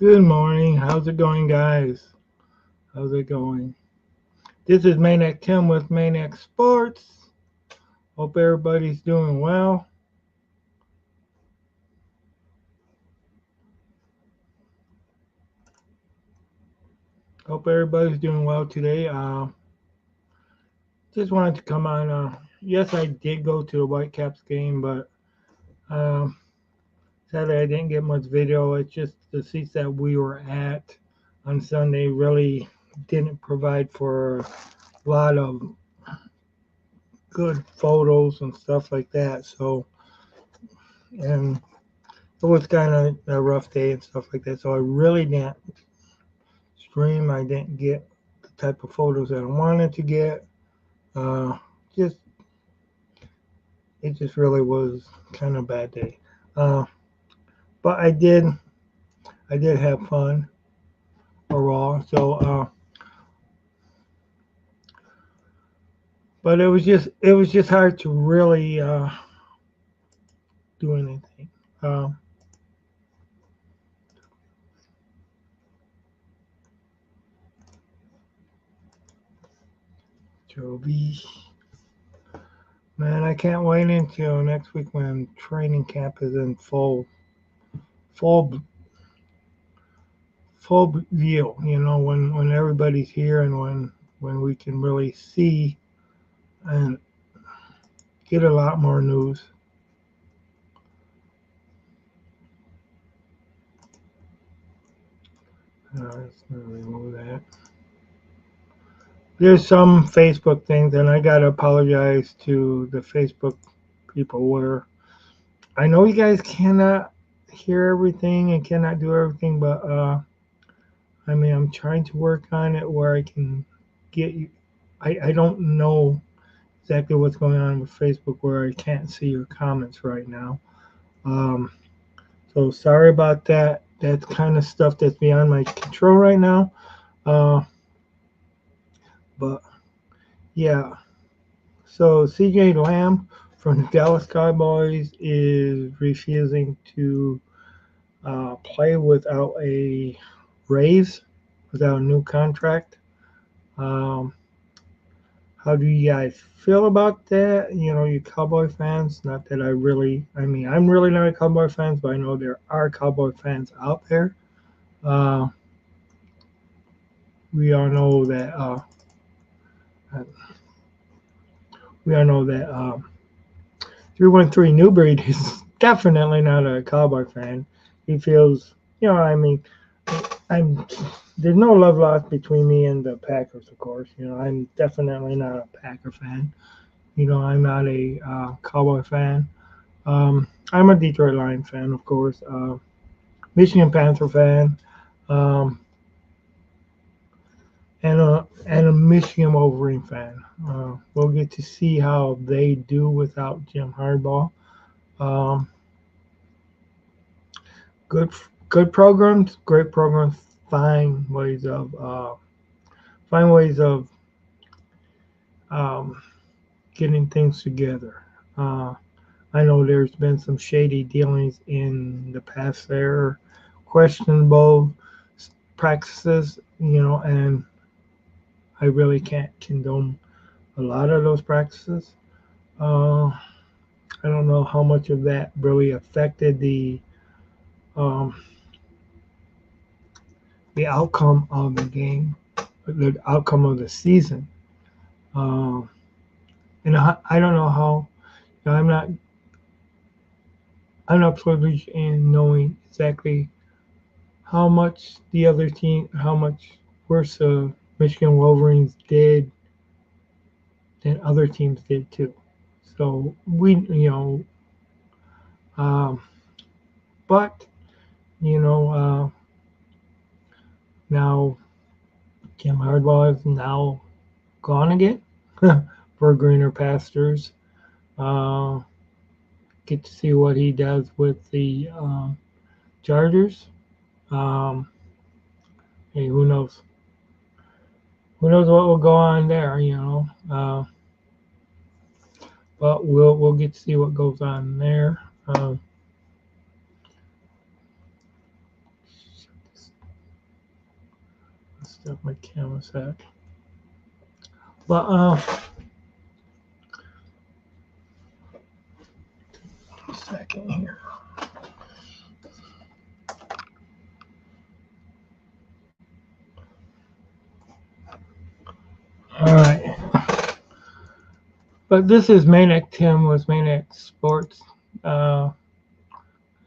Good morning. How's it going, guys? How's it going? This is Maniac1 with Maniac Sports. Hope everybody's doing well. Hope everybody's doing well today. Just wanted to come on. Yes, I did go to the Whitecaps game, but um, sadly I didn't get much video. It's just the seats that we were at on Sunday really didn't provide for a lot of good photos and stuff like that. And it was kind of a rough day and stuff like that. So I really didn't stream. I didn't get the type of photos that I wanted to get. Uh, just it just really was kind of a bad day. Uh, but I did have fun overall. But it was just hard to really do anything. Uh, Joby, man, I can't wait until next week when training camp is in full full view. When everybody's here and when we can really see and get a lot more news. Let's remove that. There's some Facebook things, and I gotta apologize to the Facebook people where I know you guys cannot hear everything and cannot do everything, but I mean, I'm trying to work on it where I can get you. I don't know exactly what's going on with Facebook where I can't see your comments right now. Um, so sorry about that. That's kind of stuff that's beyond my control right now. Uh, but yeah. So CJ Lamb from the Dallas Cowboys is refusing to play without a raise, without a new contract. Um, how do you guys feel about that? You Cowboy fans. Not that I mean, I'm really not a Cowboy fan, but I know there are Cowboy fans out there. Uh, we all know that. We all know that 313 Newbreed is definitely not a Cowboy fan. He feels, I mean, I'm. There's no love lost between me and the Packers, of course. I'm definitely not a Packer fan. I'm not a Cowboy fan. I'm a Detroit Lions fan, of course. Michigan Panther fan, um, and a Michigan Wolverine fan. We'll get to see how they do without Jim Harbaugh. Um, good, good programs, great programs. Fine ways of find ways of um, getting things together. Uh, I know there's been some shady dealings in the past there, questionable practices, and I really can't condone a lot of those practices. Uh, I don't know how much of that really affected um, the outcome of the game, the outcome of the season. Uh, and I don't know how. I'm not privileged in knowing exactly how much worse Michigan Wolverines did than other teams did too. So um, but you know, now Jim Harbaugh is now gone again for greener pastures. Uh, get to see what he does with the Chargers. Um, hey, who knows? Who knows what will go on there? But we'll get to see what goes on there. Stuff my camera set. But a second here. All right. But this is Maniac Tim with Maniac Sports. I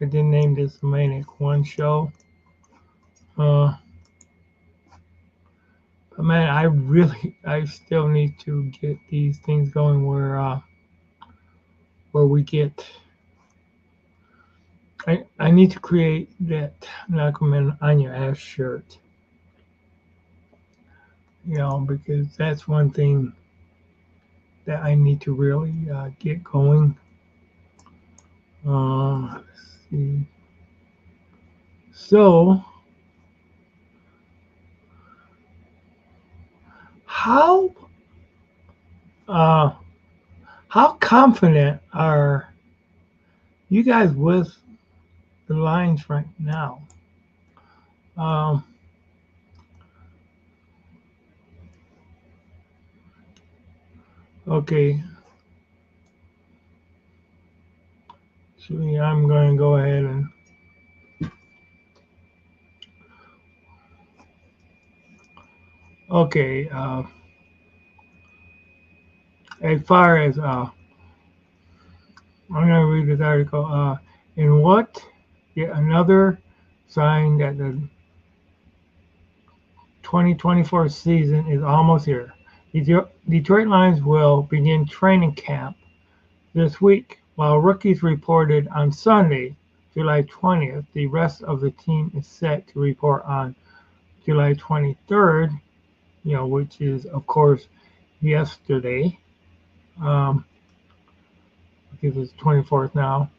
did name this Maniac1 show. But man, I still need to get these things going where we get. I need to create that Knockerman on your ass shirt. Because that's one thing that I need to really get going. Let's see. So, how uh, how confident are you guys with the lines right now? Um, okay, so I'm going to go ahead and okay. As far as I'm going to read this article. In what yet another sign that the 2024 season is almost here. Detroit Lions will begin training camp this week, while rookies reported on Sunday, July 20th. The rest of the team is set to report on July 23rd, which is of course yesterday, um, because it's 24th now.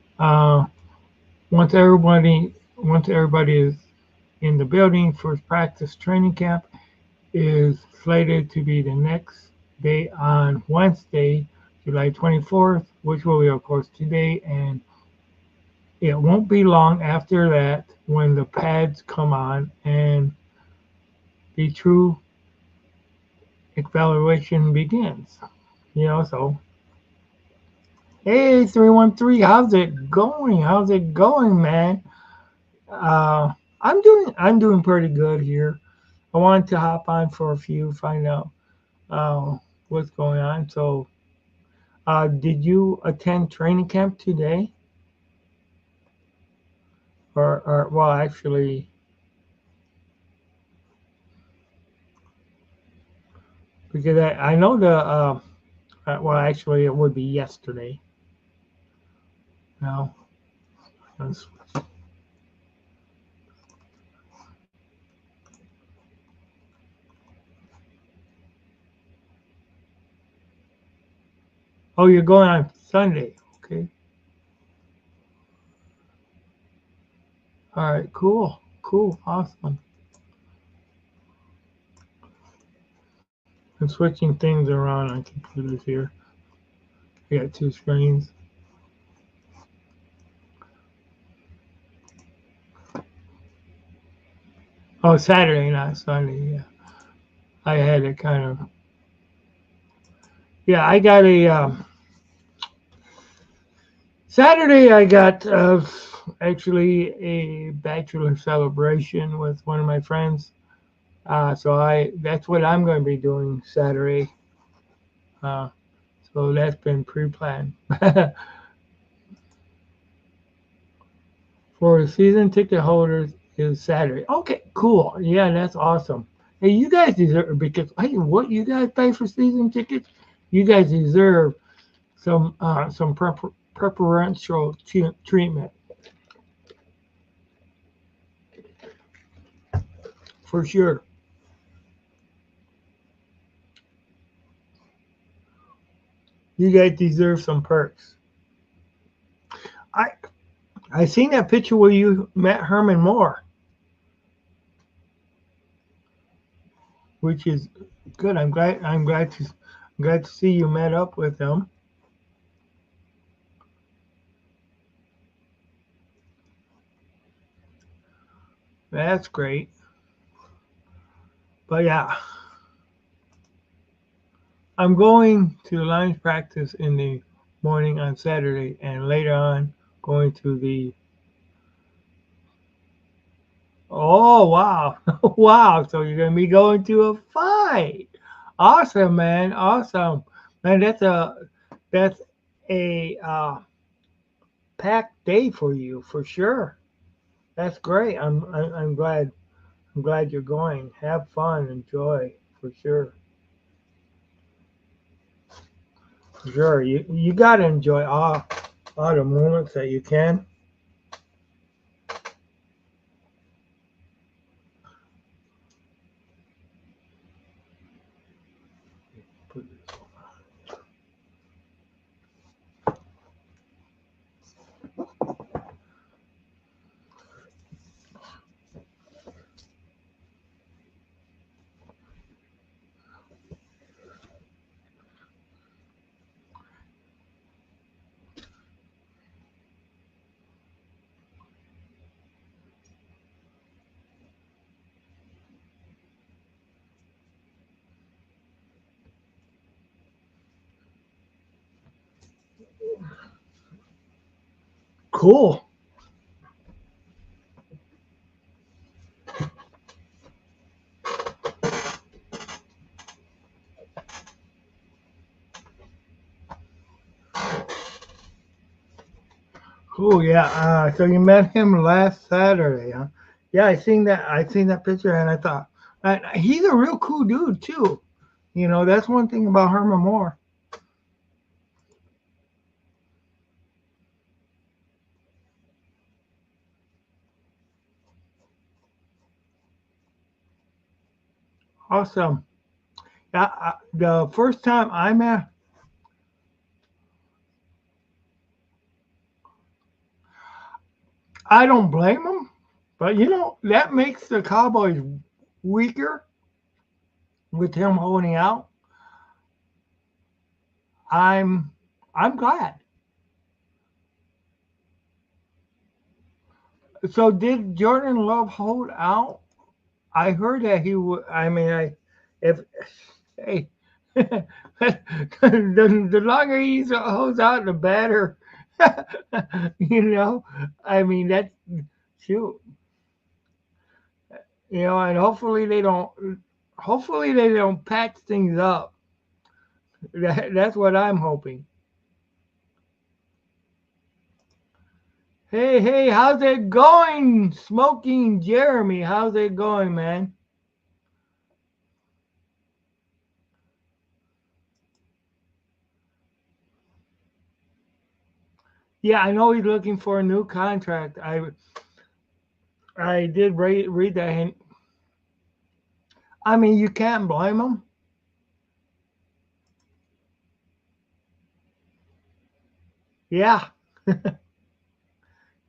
Once everybody is in the building, first practice training camp is slated to be the next day on Wednesday, July 24th, which will be, of course, today. And it won't be long after that when the pads come on and the true evaluation begins. So, hey, 313, how's it going? How's it going, man? I'm doing pretty good here. I wanted to hop on for a few, find out uh, what's going on. So, did you attend training camp today? Or well, actually, because I know well, actually, it would be yesterday. No. Oh, you're going on Sunday. Okay. All right. Cool. Cool. Awesome. I'm switching things around on computers here. I got two screens. Oh, Saturday, not Sunday. Yeah. I had it kind of. Yeah, I got a. Saturday, I got actually a bachelor celebration with one of my friends. So that's what I'm going to be doing Saturday. Uh, so that's been pre-planned. For the season ticket holders is Saturday. Okay, cool. Yeah, that's awesome. Hey, you guys deserve because hey, what you guys pay for season tickets, you guys deserve some preferential treatment for sure. You guys deserve some perks. I I seen that picture where you met Herman Moore, which is good. I'm glad to see you met up with him. That's great. But yeah, I'm going to the Lions practice in the morning on Saturday, and later on going to the. Oh wow, wow! So you're gonna be going to a fight. Awesome, man. Awesome, man. That's a packed day for you for sure. That's great. I'm glad. I'm glad you're going. Have fun, enjoy for sure. For sure. You gotta enjoy all the moments that you can. Cool. Cool. Yeah. So you met him last Saturday, huh? Yeah, I seen that. I seen that picture, and I thought, he's a real cool dude too. That's one thing about Herman Moore. Awesome. Yeah. The first time I met, I don't blame him, but that makes the Cowboys weaker with him holding out. I'm I'm glad. So did Jordan Love hold out? I heard that he would. I mean, if hey, the longer he holds out, the better. you know, I mean that. Shoot, and Hopefully they don't patch things up. That's what I'm hoping. Hey, hey, how's it going, Smoking Jeremy? How's it going, man? Yeah, I know he's looking for a new contract. I did read that. And, I mean, you can't blame him. Yeah,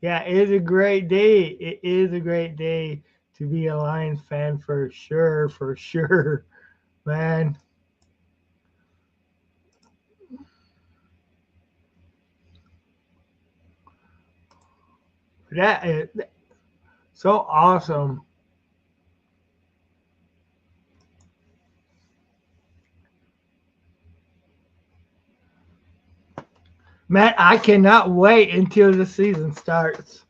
yeah, it is a great day. It is a great day to be a Lions fan for sure, man. That is so awesome. Man, I cannot wait until the season starts.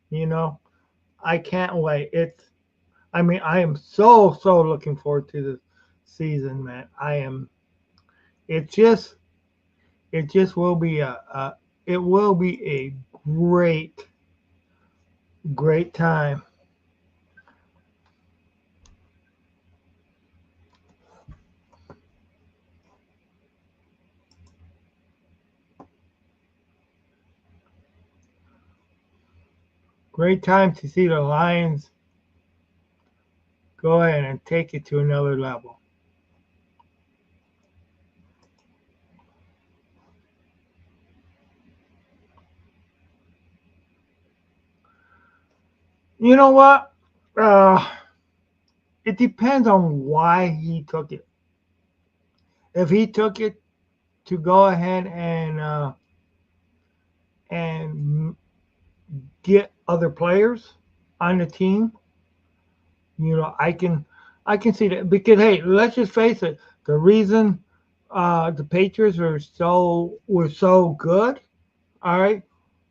You know, I can't wait. I mean, I am so looking forward to the season, man. I am. It just, it just will be it will be a great time. Great time to see the Lions go ahead and take it to another level. You know what? Uh, it depends on why he took it. If he took it to go ahead and get other players on the team, you know, I can I can see that because hey, let's just face it. The reason the Patriots were so good, all right,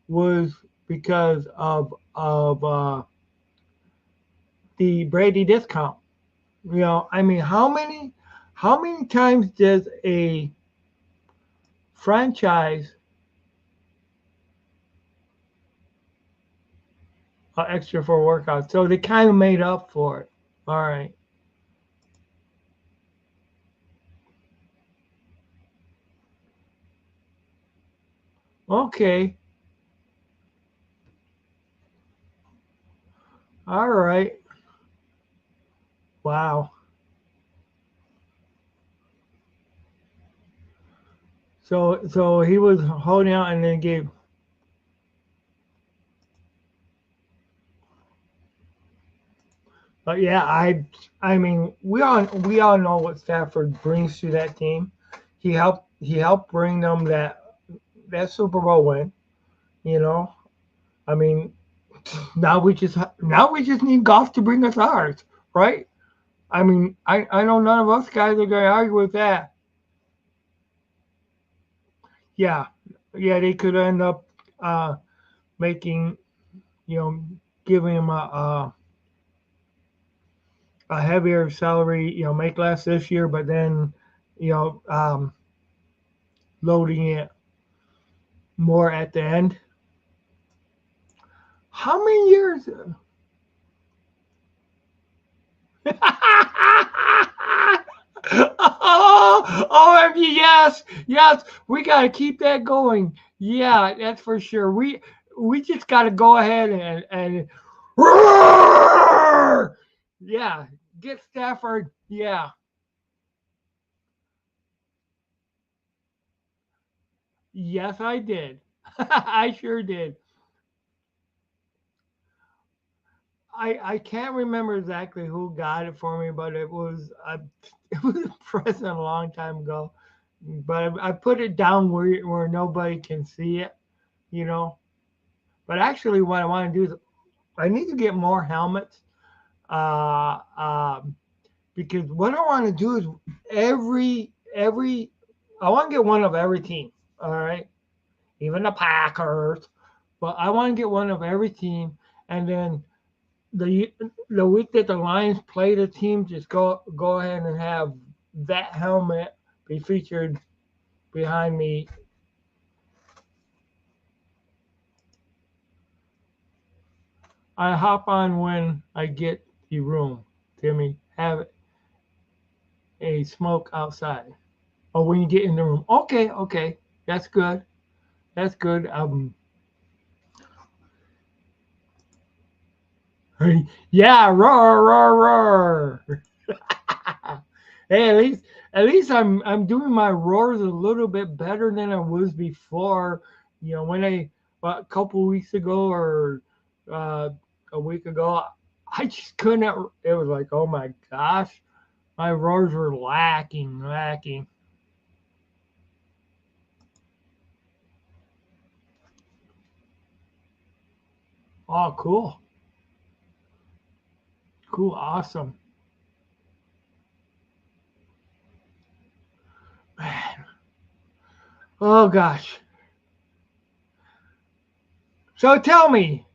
was because of the Brady discount. I mean, how many times does a franchise extra for workout? So they kind of made up for it. All right. Okay. All right. Wow. So he was holding out and then gave. But yeah, I mean we all know what Stafford brings to that team. He helped bring them that Super Bowl win. You know, I mean now we just need golf to bring us ours, right? I mean I know none of us guys are gonna argue with that. Yeah, yeah, they could end up uh, making you know giving him a heavier salary, make less this year, but then you know loading it more at the end. How many years? Oh, OMG, yes, yes, we got to keep that going. Yeah, that's for sure. We just got to go ahead and roar! Yeah, get Stafford. Yeah, yes, I did. I sure did. I can't remember exactly who got it for me, but it was it was a present a long time ago. But I put it down where nobody can see it, you know. But actually, what I want to do is I need to get more helmets, uh, um, because what I want to do is every I want to get one of every team. All right, even the Packers, but I want to get one of every team, and then the the week that the Lions play the team, just go ahead and have that helmet be featured behind me. I hop on when I get the room. Timmy, have a smoke outside. Oh, when you get in the room. Okay, okay, that's good. That's good. Yeah, roar, roar, roar. Hey, at least I'm doing my roars a little bit better than I was before. When a couple weeks ago or uh, a week ago, I just couldn't. It was like, oh my gosh, my roars were lacking, lacking. Oh, cool, cool, awesome, man. Oh gosh. So tell me,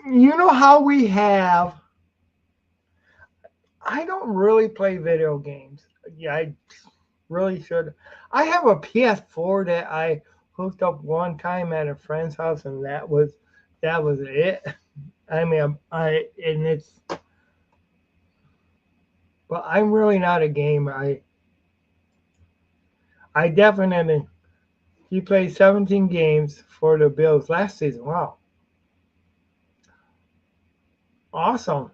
you know how we have I don't really play video games. Yeah, I really should. I have a PS4 that I hooked up one time at a friend's house, and that was it. I mean, and but I'm really not a gamer. I definitely he played 17 games for the Bills last season. Wow, awesome,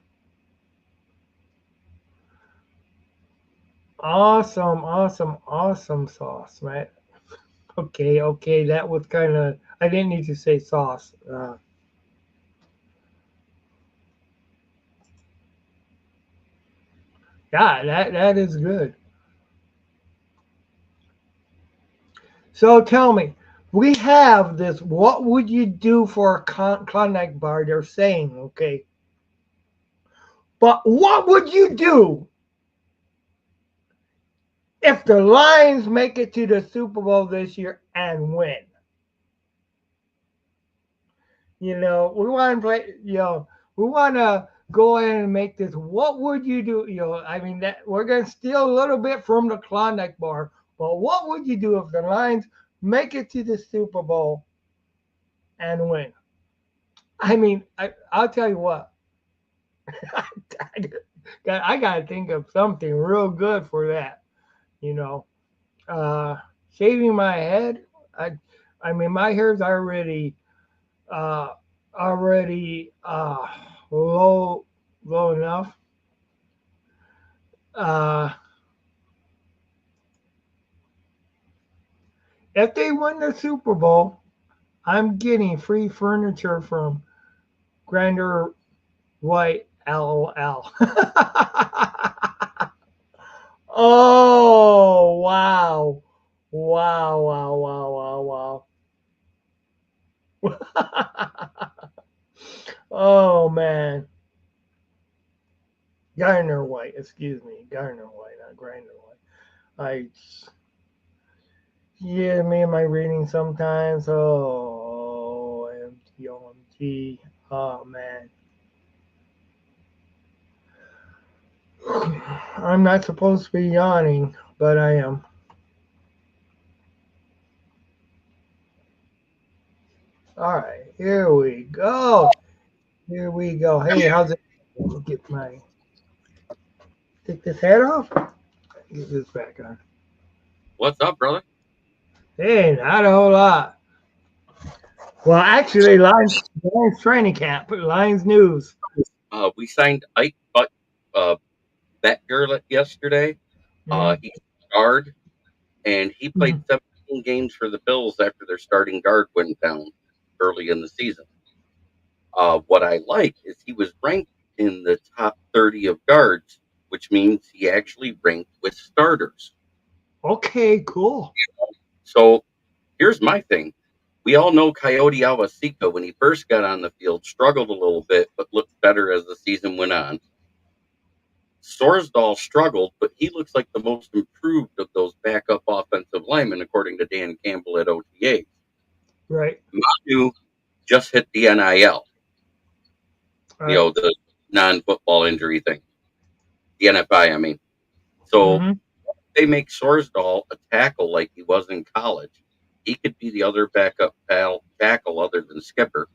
awesome, awesome, awesome sauce, right? Okay, okay, that was kind of I didn't need to say sauce. Yeah, that is good. So tell me, we have this. What would you do for a Klondike bar? They're saying, okay, But what would you do if the Lions make it to the Super Bowl this year and win? We want to play. We want to go in and make this. What would you do? I mean that we're gonna steal a little bit from the Klondike bar, but what would you do if the Lions make it to the Super Bowl and win? I mean, I'll tell you what. I gotta think of something real good for that. You know, uh, shaving my head. I, I mean, my hair's uh, already low enough. Uh, if they win the Super Bowl, I'm getting free furniture from Grander White LOL. Oh wow. Wow, wow, wow, wow, wow. Oh man. Gardner White, excuse me. Gardner White, not Grinder White. Yeah, me and my reading sometimes. Oh, OMG, OMG. Oh man. I'm not supposed to be yawning, but I am. All right, here we go. Here we go. Hey, how's it? Get my take this hat off. Get this back on. What's up, brother? Hey, not a whole lot. Well, actually, Lions training camp, Lions news. We signed Ike Betger yesterday. Mm-hmm. He's a guard, and he played 17 games for the Bills after their starting guard went down early in the season. What I like is he was ranked in the top 30 of guards, which means he actually ranked with starters. Okay, cool. So here's my thing. We all know Coyote Awasika, when he first got on the field, struggled a little bit, but looked better as the season went on. Sorsdal struggled, but he looks like the most improved of those backup offensive linemen, according to Dan Campbell at OTAs. Right. Manu just hit the NIL, All right. the non-football injury thing, the NFI, I mean. So Mm-hmm. they make Sorsdal a tackle like he was in college. He could be the other backup tackle other than Skipper.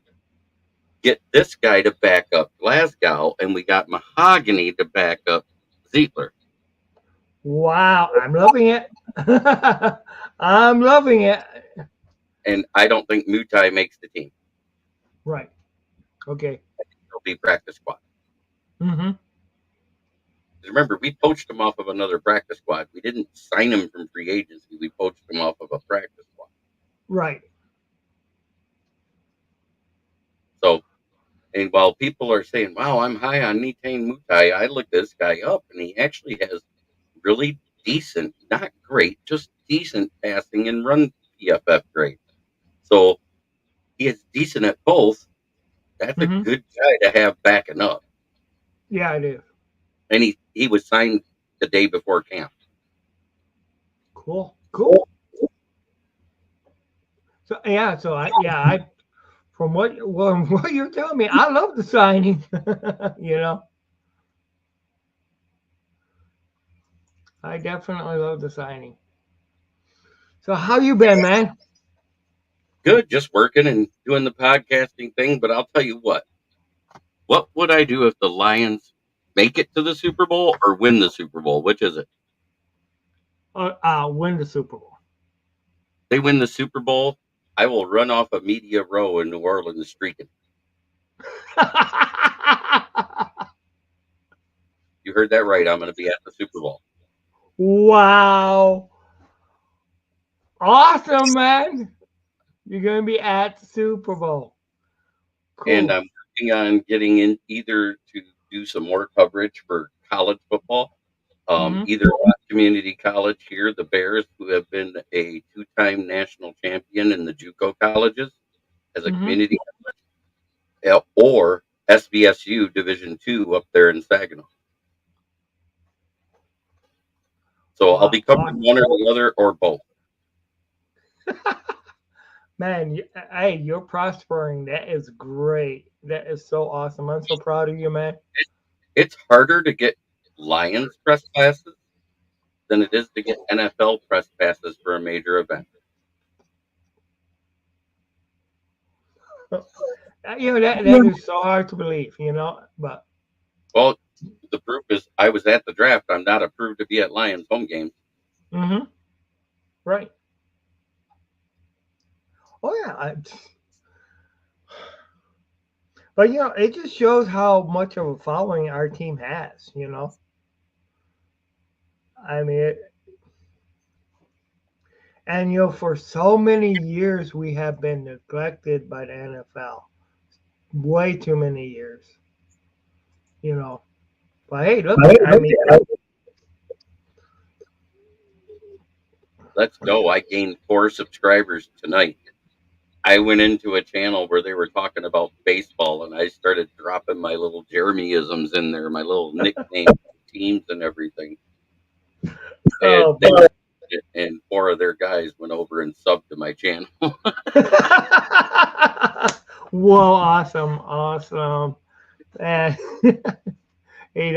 Get this guy to back up Glasgow, and we got Mahogany to back up Zietler. Wow, I'm loving it. I'm loving it. And I don't think Mutai makes the team. Right. Okay. He'll be practice squad. Mm-hmm. Remember, we poached him off of another practice squad. We didn't sign him from free agency. We poached him off of a practice squad. Right. So, and while people are saying, wow, I'm high on Nitain Mutai, I looked this guy up and he actually has really decent, not great, just decent passing and run PFF grades. So he is decent at both. That's a Mm-hmm. good guy to have backing up. Yeah, it is. And he was signed the day before camp. Cool. Cool. So from what you're telling me, I love the signing. you know, I definitely love the signing. So how you been, man? Good, just working and doing the podcasting thing. But I'll tell you what would I do if the Lions make it to the Super Bowl or win the Super Bowl? Which is it? Win the Super Bowl. They win the Super Bowl, I will run off a Media Row in New Orleans streaking. You heard that right. I'm going to be at the Super Bowl. Wow. Awesome, man. You're going to be at the Super Bowl. And Cool. I'm working on getting in either to do some more coverage for college football, Hmm. either at community college here, the Bears, who have been a two-time national champion in the JUCO colleges as a Hmm. community, or SVSU Division II up there in Saginaw. So I'll be Wow. covering one or the other or both. Man, hey, you're prospering. That is great. That is so awesome. I'm so proud of you, man. It's harder to get Lions press passes than it is to get NFL press passes for a major event. That is so hard to believe, but Well, the proof is I was at the draft. I'm not approved to be at Lions home games. mm-hmm, right. Oh yeah, but it just shows how much of a following our team has. I mean, and for so many years we have been neglected by the NFL. Way too many years, you know. But hey, look at I mean, Let's go. I gained 4 subscribers tonight. I went into a channel where they were talking about baseball, and I started dropping my little Jeremyisms in there, my little nicknames, teams, and everything. And oh, they but and 4 of their guys went over and subbed to my channel. whoa, awesome, awesome. And hey,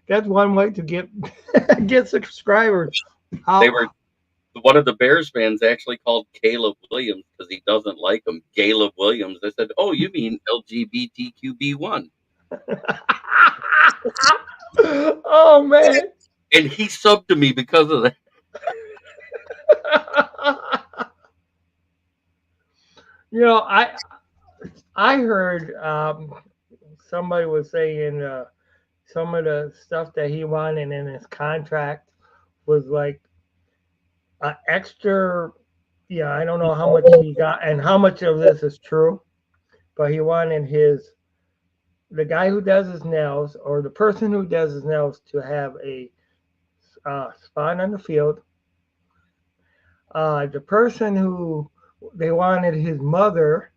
that's one way to get get subscribers. They How were One of the Bears fans actually called Caleb Williams because he doesn't like him. Caleb Williams. I said, "Oh, you mean LGBTQB1?" oh man. And he subbed to me because of that. I heard somebody was saying some of the stuff that he wanted in his contract was like extra. Yeah, I don't know how much he got and how much of this is true, but he wanted the guy who does his nails or the person who does his nails to have a spot on the field. The person who they wanted his mother,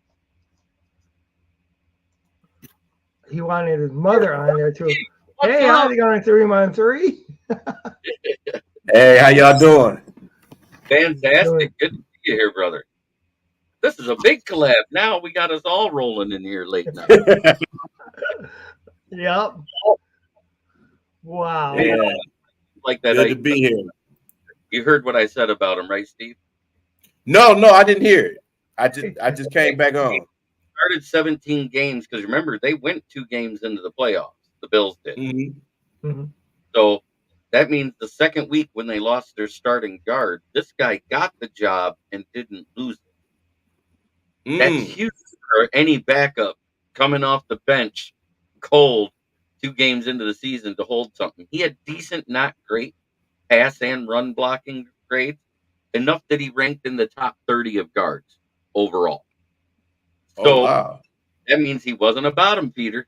he wanted his mother on there too. What's Hey, how's up? it going? 3-on-3. Hey, how y'all doing? Fantastic. Good to see you here, brother. This is a big collab. Now we got us all rolling in here late night. Yep. Wow. Yeah, Like that. good to be here. You heard what I said about him, right, Steve? No, I didn't hear it. I just came back on. Started 17 games because remember, they went 2 games into the playoffs. The Bills did. Mm-hmm. So that means the second week when they lost their starting guard, this guy got the job and didn't lose it. That's huge for any backup coming off the bench cold 2 games into the season to hold something. He had decent, not great pass and run blocking grades, enough that he ranked in the top 30 of guards overall. Oh So wow. that means he wasn't a bottom feeder.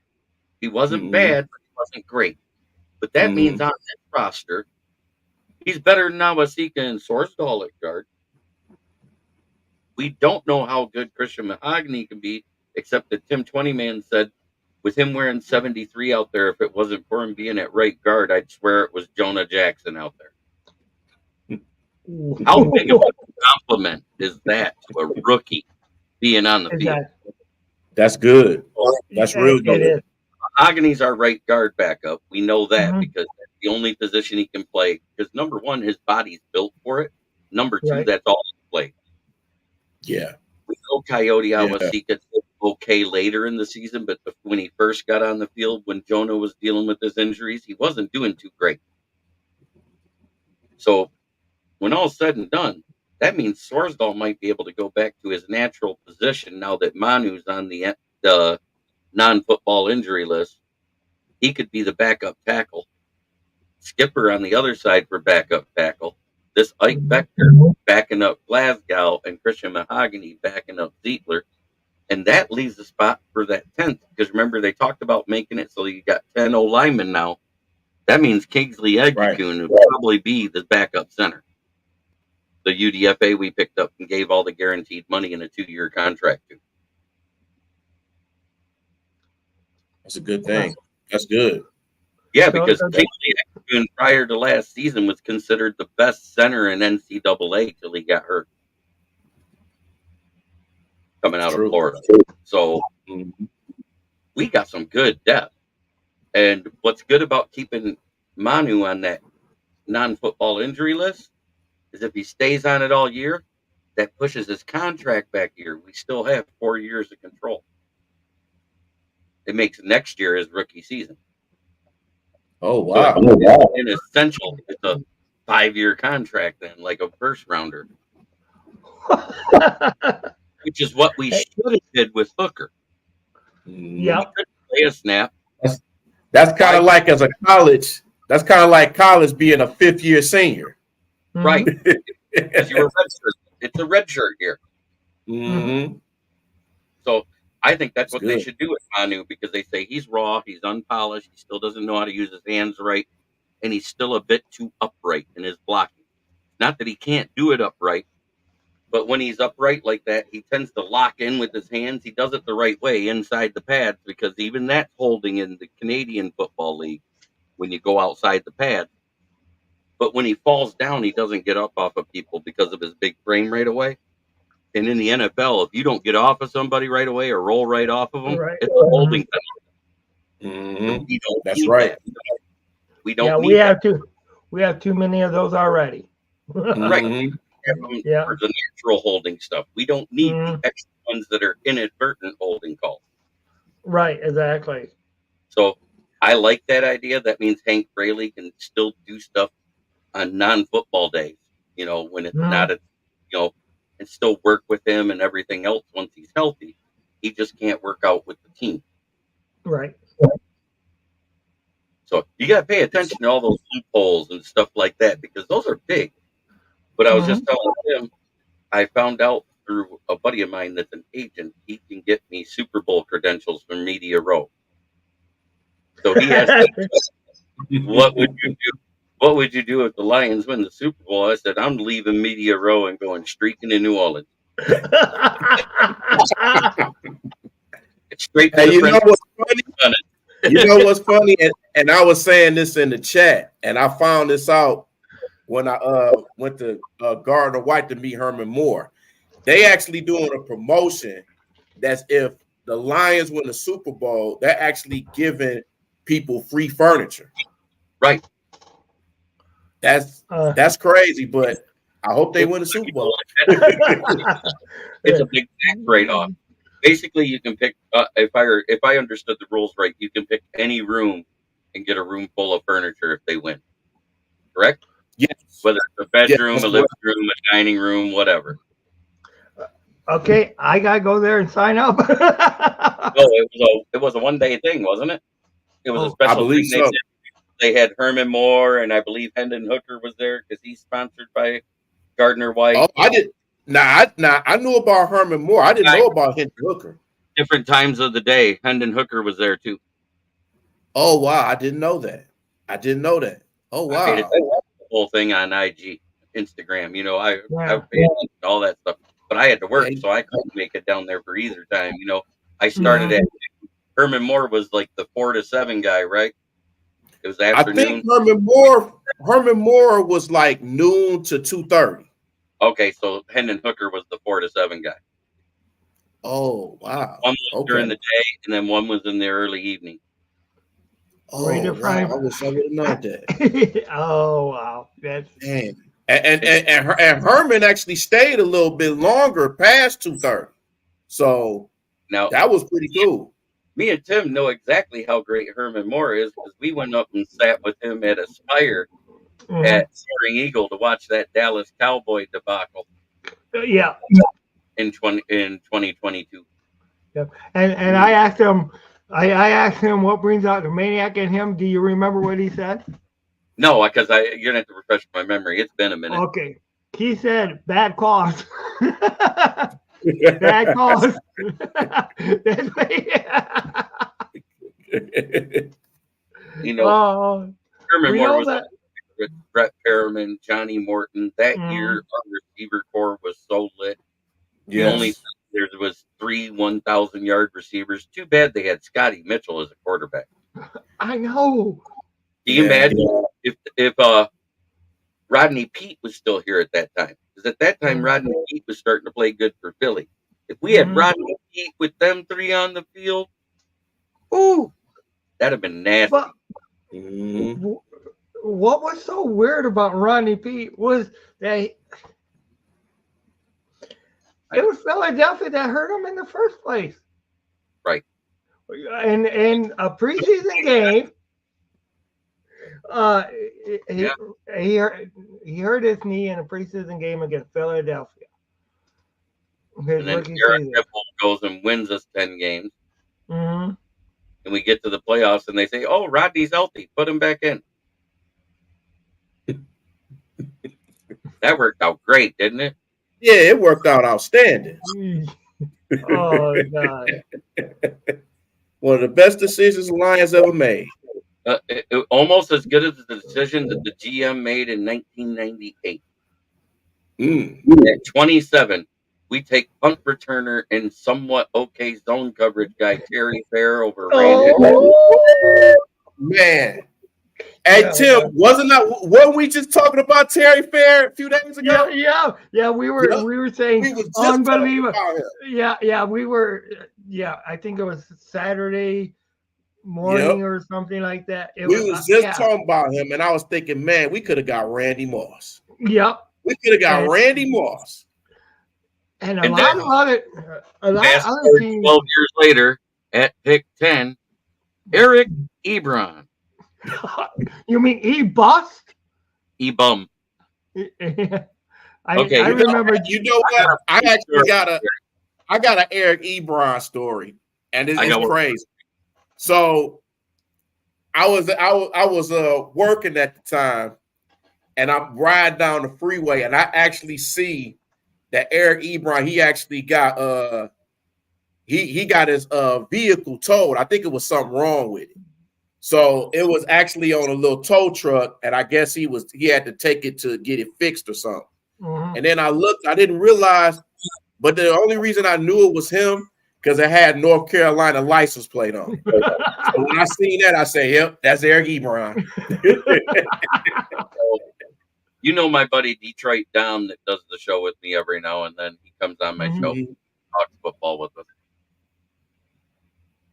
He wasn't Mm-hmm. bad, but he wasn't great. But that means Mm-hmm. on this roster, he's better than Nawasika and Sorsdal at guard. We don't know how good Christian Mahogany can be, except that Tim 20 Man said with him wearing 73 out there, if it wasn't for him being at right guard, I'd swear it was Jonah Jackson out there. How big of a compliment is that to a rookie being on the field? That's good. That's real It good. is. Mahogany's our right guard backup. We know that Mhm. because that's the only position he can play. Because number one, his body's built for it. Number two, Right. that's all he played. Yeah. We know Coyote Yeah. Awasika did okay later in the season, but when he first got on the field, when Jonah was dealing with his injuries, he wasn't doing too great. So when all's said and done, that means Sorsdal might be able to go back to his natural position now that Manu's on the non-football injury list. He could be the backup tackle. Skipper on the other side for backup tackle. This Ike Mhm. Becker backing up Glasgow and Christian Mahogany backing up Zietler. And that leaves the spot for that 10th. Because remember, they talked about making it so you got 10 O linemen now. That means Kingsley Right. Egukun would probably be the backup center. The UDFA we picked up and gave all the guaranteed money in a 2-year contract to. That's a good thing. That's good. Yeah, because Pinkley, prior to last season, was considered the best center in NCAA till he got hurt coming out of Florida. So we got some good depth. And what's good about keeping Manu on that non-football injury list is if he stays on it all year, that pushes his contract back a year. We still have 4 years of control. It makes next year his rookie season. Oh, wow. So in essential, it's a 5-year contract then, like a first rounder. Which is what we should have did with Hooker. Yeah. He couldn't play a snap. That's kind of like as a college. That's kind of like college being a 5th-year senior. Right. Because you're a red shirt. It's a red shirt here. Mm-hmm. So I think that's what they should do with Manu, because they say he's raw, he's unpolished, he still doesn't know how to use his hands right, and he's still a bit too upright in his blocking. Not that he can't do it upright, but when he's upright like that, he tends to lock in with his hands. He does it the right way inside the pads, because even that's holding in the Canadian Football League when you go outside the pad. But when he falls down, he doesn't get up off of people because of his big frame right away. And in the NFL, if you don't get off of somebody right away or roll right off of them, it's a holding penalty. Mm-hmm. We don't That's need right. that. We don't need that. We have too many of those already. Right. Yeah. For the natural holding stuff. We don't need the extra ones that are inadvertent holding calls. Right, exactly. So I like that idea. That means Hank Braley can still do stuff on non-football days, when it's not and still work with him and everything else once he's healthy. He just can't work out with the team. Right. So you got to pay attention to all those loopholes and stuff like that, because those are big. But I was just telling him, I found out through a buddy of mine that's an agent, he can get me Super Bowl credentials from Media Row. So he asked me, what would you do? What would you do if the Lions win the Super Bowl? I said, I'm leaving Media Row and going streaking to New Orleans. It's straight to the You know what's funny? You know what's funny? And I was saying this in the chat, and I found this out when I went to Gardner White to meet Herman Moore. They actually doing a promotion that's if the Lions win the Super Bowl, they're actually giving people free furniture. Right. That's crazy, but I hope they win the Super Bowl. It's a big tax write-off. Basically, you can pick. If I understood the rules right, you can pick any room and get a room full of furniture if they win. Correct? Yes. Whether it's a bedroom, a living room, a dining room, whatever. Okay, I gotta go there and sign up. It was a one-day thing, wasn't it? It was a special thing. So. They had Herman Moore, and I believe Hendon Hooker was there because he's sponsored by Gardner White. Oh, I did. I knew about Herman Moore. I didn't know about Hendon Hooker. Different times of the day, Hendon Hooker was there too. Oh wow, I didn't know that. Oh wow, I the whole thing on IG, Instagram. I paid all that stuff, but I had to work, so I couldn't make it down there for either time. I started at Herman Moore was like the 4 to 7 guy, right? It was afternoon. I think Herman Moore was like noon to 2:30. Okay, so Hendon Hooker was the 4 to 7 guy. Oh wow! One was during the day, and then one was in the early evening. Oh wow! I wish I would have known that. Oh wow! That's and Herman actually stayed a little bit longer past 2:30. So now that was pretty cool. Me and Tim know exactly how great Herman Moore is because we went up and sat with him at Aspire at Soaring Eagle to watch that Dallas Cowboy debacle. Yeah. In 2022. Yep. And I asked him. I asked him what brings out the maniac in him. Do you remember what he said? No, because you're gonna have to refresh my memory. It's been a minute. Okay. He said bad calls. Bad calls. That's Herman Moore was with Brett Perriman, Johnny Morton. That year, our receiver core was so lit. Yeah. The only there was 3 1,000-yard receivers. Too bad they had Scotty Mitchell as a quarterback. I know. Do you imagine if Rodney Peete was still here at that time? Because at that time, Rodney Peete was starting to play good for Philly. If we had Rodney Peete with them three on the field, ooh, that'd have been nasty. But what was so weird about Rodney Peete was that it was Philadelphia that hurt him in the first place. Right. And in a preseason game, he hurt his knee in a preseason game against Philadelphia. And then Garrett Hippel goes and wins us 10 games. Mm-hmm. And we get to the playoffs and they say, oh, Rodney's healthy. Put him back in. That worked out great, didn't it? Yeah, it worked out outstanding. Oh, God. One of the best decisions the Lions ever made. Almost as good as the decision that the GM made in 1998. At 27, we take punt returner and somewhat okay zone coverage guy Terry Fair over Randy. Man. Hey, Tim, weren't we just talking about Terry Fair a few days ago? Yeah. We were saying we was unbelievable. Yeah, we were. Yeah, I think it was Saturday morning or something like that. We was just talking about him, and I was thinking, man, we could have got Randy Moss. Yep. We could have got Randy Moss. And a lot of other teams. 12 years later, at pick 10, Eric Ebron. You mean E-Bust? E-Bum. I remember. You know what? I actually got an Eric Ebron story, and it's crazy. So I was working at the time, and I'm riding down the freeway, and I actually see that Eric Ebron, he actually got he got his vehicle towed. I think it was something wrong with it. So it was actually on a little tow truck, and I guess he had to take it to get it fixed or something. Mm-hmm. And then I looked, I didn't realize, but the only reason I knew it was him because it had North Carolina license plate on it. So when I seen that, I said, "Yep, that's Eric Ebron." You know my buddy Detroit Down that does the show with me every now and then. He comes on my show, talks football with us.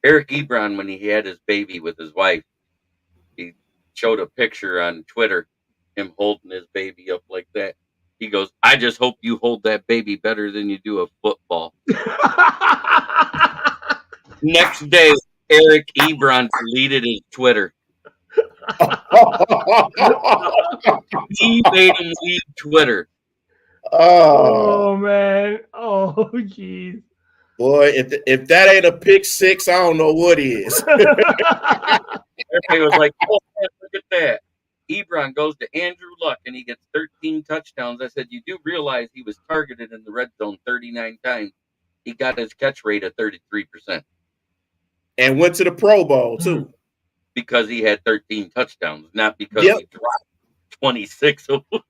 Eric Ebron, when he had his baby with his wife, he showed a picture on Twitter, him holding his baby up like that. He goes, I just hope you hold that baby better than you do a football. Next day, Eric Ebron deleted his Twitter. He made him leave Twitter. Oh man. Oh, jeez. Boy, if that ain't a pick six, I don't know what is. Everybody was like, oh, man, look at that. Ebron goes to Andrew Luck, and he gets 13 touchdowns. I said, you do realize he was targeted in the red zone 39 times. He got his catch rate at 33%. And went to the Pro Bowl, too. Because he had 13 touchdowns, not because he dropped 26 of them.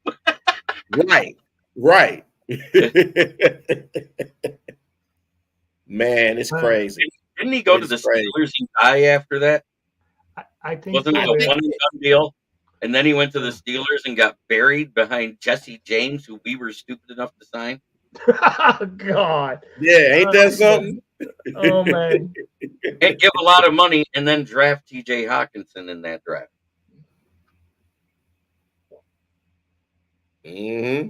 Right. Man, it's crazy. Didn't he go to the Steelers and die after that? I think Wasn't it a one-and-done deal? And then he went to the Steelers and got buried behind Jesse James, who we were stupid enough to sign. God. Yeah, ain't that something? Oh, man. And give a lot of money and then draft T.J. Hawkinson in that draft. Yeah.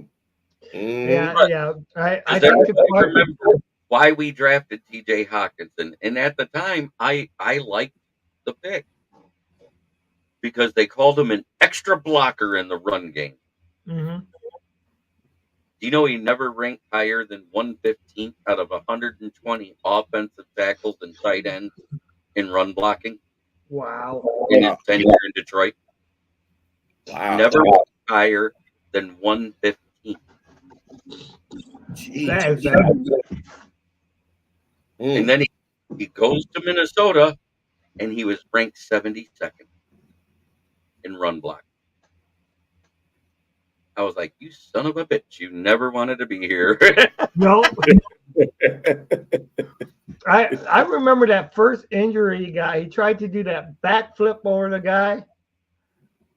I think remember why we drafted T.J. Hawkinson. And at the time, I liked the pick. Because they called him an extra blocker in the run game. Mm-hmm. Do you know he never ranked higher than 115th out of 120 offensive tackles and tight ends in run blocking? Wow. In his tenure in Detroit. Wow. Never ranked higher than 115th. And then he goes to Minnesota and he was ranked 72nd. In run block. I was like, you son of a bitch, you never wanted to be here. No. I remember that first injury he got. He tried to do that backflip over the guy.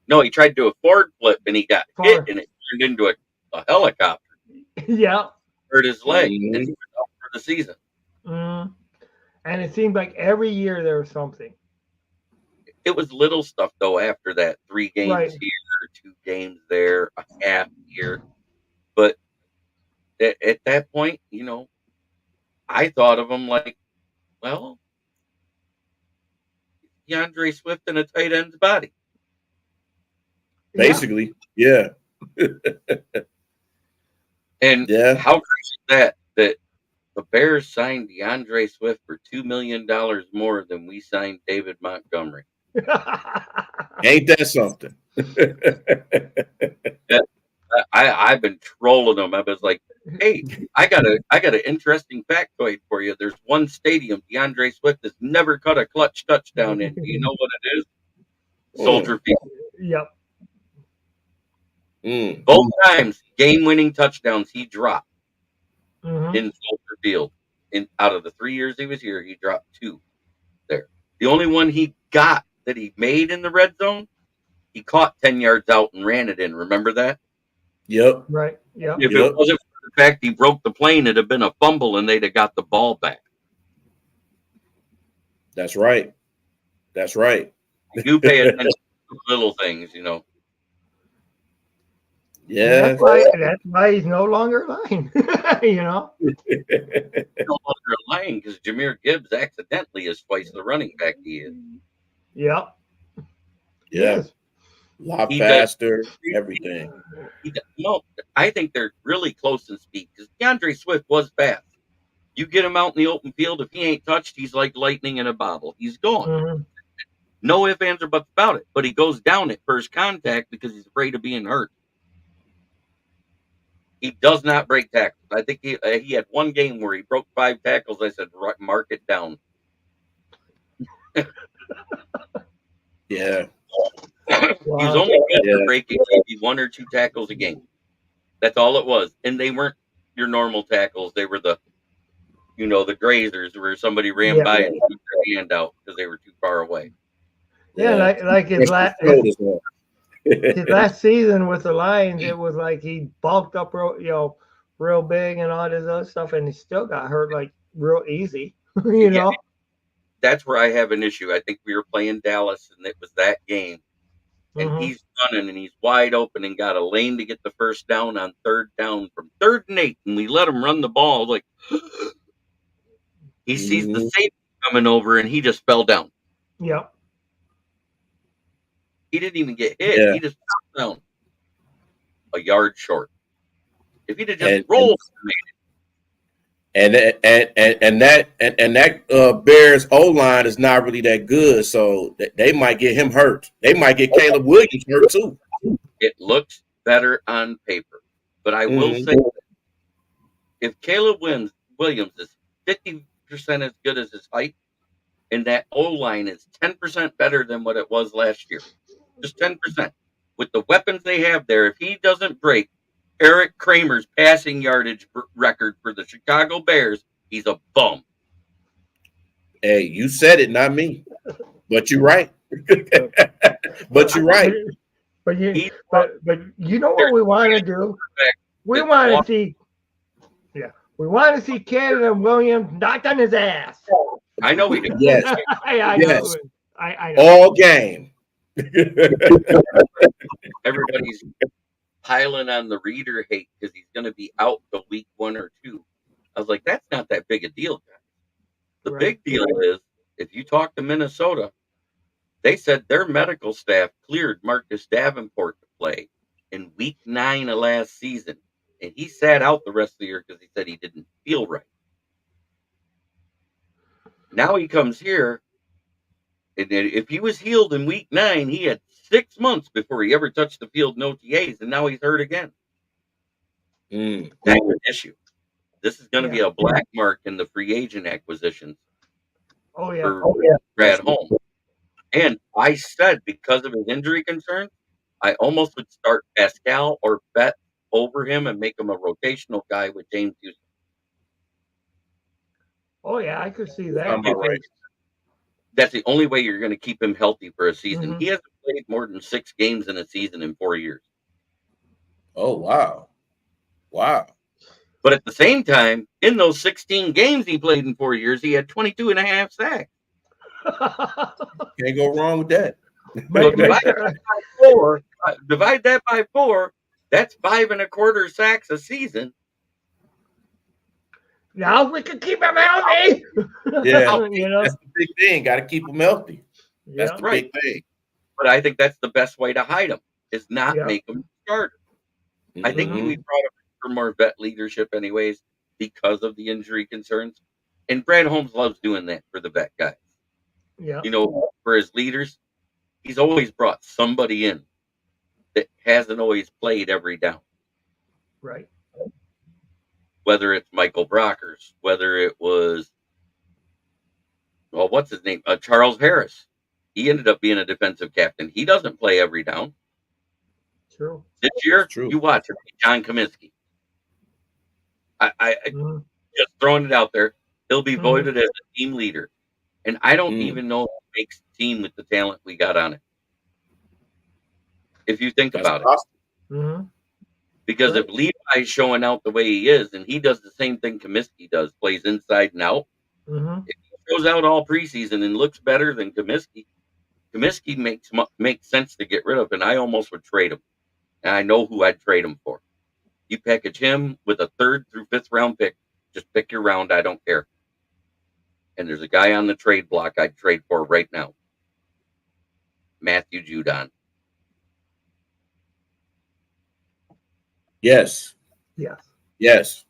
No, he tried to do a forward flip and he got hit For and it turned into a helicopter. yeah, Hurt his leg and he Mhm. was out for the season. mm. And it seemed like every year there was something. It was little stuff though after that. 3 games Right. here, 2 games there, a half here. But at that point, I thought of him like, well, DeAndre Swift in a tight end's body. Yeah. Basically, yeah, And yeah. how crazy is that the Bears signed DeAndre Swift for $2 million more than we signed David Montgomery. Ain't that something? Yeah, I've been trolling them. I was like, hey, I got an interesting factoid for you. There's one stadium DeAndre Swift has never cut a clutch touchdown in. Do you know what it is? Mm, Soldier Field. Yep. mm. Both times, game-winning touchdowns he dropped Hmm. in Soldier Field. Out of the 3 years he was here, he dropped 2 there. The only one he got that he made in the red zone, he caught 10 yards out and ran it in. Remember that? Yep, Right. Yep. If it yep. wasn't for the fact he broke the plane, it'd have been a fumble and they'd have got the ball back. That's right. That's right. You pay attention to little things, And Yeah. that's why he's no longer lying. you know. No longer lying because Jameer Gibbs accidentally is twice the running back he is. Yep. He Yeah. is. A lot He does. faster. Everything. No, I think they're really close in speed because DeAndre Swift was fast. You get him out in the open field, if he ain't touched, he's like lightning in a bottle. He's gone. Hmm. No ifs, ands, or buts about it. But he goes down at first contact because he's afraid of being hurt. He does not break tackles. I think he had one game where he broke 5 tackles. I said, mark it down. Yeah. He was Wow. only good Yeah. for breaking maybe 1 or 2 tackles a game. That's all it was. And they weren't your normal tackles. They were the grazers where somebody ran Yeah. by and put their hand out because they were too far away. Yeah. Yeah. Like his Push the last shoulders off. his last season with the Lions, it was like he bulked up real big and all this other stuff, and he still got hurt like real easy. you Yeah, know. that's where I have an issue. I think we were playing Dallas, and it was that game. And Hmm. he's running, and he's wide open, and got a lane to get the first down on 3rd down from 3rd and 8, and we let him run the ball. Like he sees the Mhm. safety coming over, and he just fell down. Yep. He didn't even get hit. Yeah. He just fell down a yard short. If he'd have just And rolled, that Bears O line is not really that good, so they might get him hurt. They might get Caleb Williams hurt too. it looks better on paper. But I will Mhm. say, if Caleb Williams is 50% as good as his height, and that O line is 10% better than what it was last year, just 10%, with the weapons they have there, if he doesn't break Eric Kramer's passing yardage record for the Chicago Bears, he's a bum. Hey, you said it, not me. But you're right. But you're right. But you, He's but you know what we want to do? We want to see, yeah, we want to see Caleb Williams knocked on his ass. I know we do. Yes. I Yes. know. I know. All game. Everybody's piling on the Reader hate because he's going to be out the week 1 or 2. I was like, that's not that big a deal, guys. The Right. big deal is if you talk to Minnesota, they said their medical staff cleared Marcus Davenport to play in week 9 of last season. And he sat out the rest of the year because he said he didn't feel right. Now he comes here, and if he was healed in week 9, he had 6 months before he ever touched the field in OTAs, and now he's hurt again. Mm. That's an issue. This is going to Yeah. be a black mark in the free agent acquisitions Oh yeah. for Brad Holmes. And I said because of his injury concerns, I almost would start Pascal or Bet over him and make him a rotational guy with James Houston. Oh yeah, I could see that. Sound about right. That's the only way you're going to keep him healthy for a season. Mhm. He hasn't played more than 6 games in a season in 4 years. Oh wow. Wow. But at the same time, in those 16 games he played in 4 years, he had 22 and a half sacks. Can't go wrong with that. So Make divide that by 4, that's 5.25 sacks a season. now we can keep him healthy. Yeah. You know. That's the big thing. Got to keep them healthy. That's Yeah. the Right. big thing. But I think that's the best way to hide him, is not Yeah. make him starter. I think Mhm. we brought him for more vet leadership anyways because of the injury concerns. And Brad Holmes loves doing that for the vet guys. Yeah. You know, for his leaders, he's always brought somebody in that hasn't always played every down. Right. Whether it's Michael Brockers, whether it was, well, what's his name? Charles Harris. He ended up being a defensive captain. He doesn't play every down. True. This year, True. you watch it, John Comiskey. I Mhm. just throwing it out there. He'll be Mhm. voted as a team leader. And I don't Mm. even know if it makes the team with the talent we got on it. If you think That's about it. possible. Mhm. Because Right. if Levi's showing out the way he is, and he does the same thing Comiskey does, plays inside and out, Mhm. if he goes out all preseason and looks better than Comiskey, Comiskey makes sense to get rid of, and I almost would trade him. And I know who I'd trade him for. You package him with a 3rd through 5th round pick. Just pick your round. I don't care. And there's a guy on the trade block I'd trade for right now. Matthew Judon. Yes. Yes. Yes.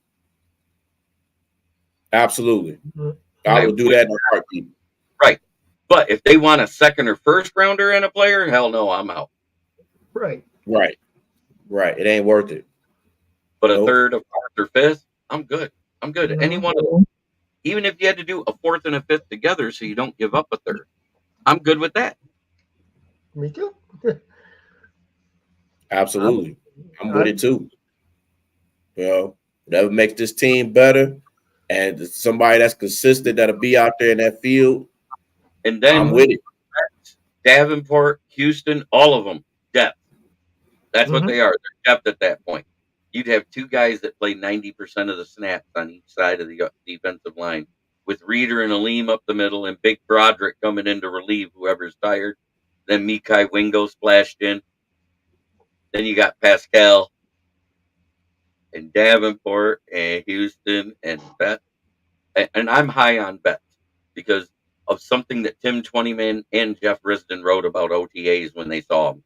Absolutely. Mhm. I would do that in a heartbeat. Right. But if they want a 2nd or 1st rounder and a player, hell no, I'm out. Right. Right. Right. It ain't worth it. But a Nope. 3rd, a 4th, or 5th, I'm good. I'm good. Mhm. Any one of them. Even if you had to do a 4th and a 5th together so you don't give up a 3rd, I'm good with that. Me too. Absolutely. I'm with I- it too. You know, whatever makes this team better and somebody that's consistent that'll be out there in that field, And then I'm with it. Davenport, Houston, all of them, depth. That's what Mhm. they are. They're depth at that point. You'd have 2 guys that play 90% of the snaps on each side of the defensive line, with Reeder and Aleem up the middle and Big Broderick coming in to relieve whoever's tired. Then Mikai Wingo splashed in. Then you got Pascal and Davenport and Houston and Bet. And I'm high on Bet because of something that Tim Twentyman and Jeff Risden wrote about OTAs when they saw him.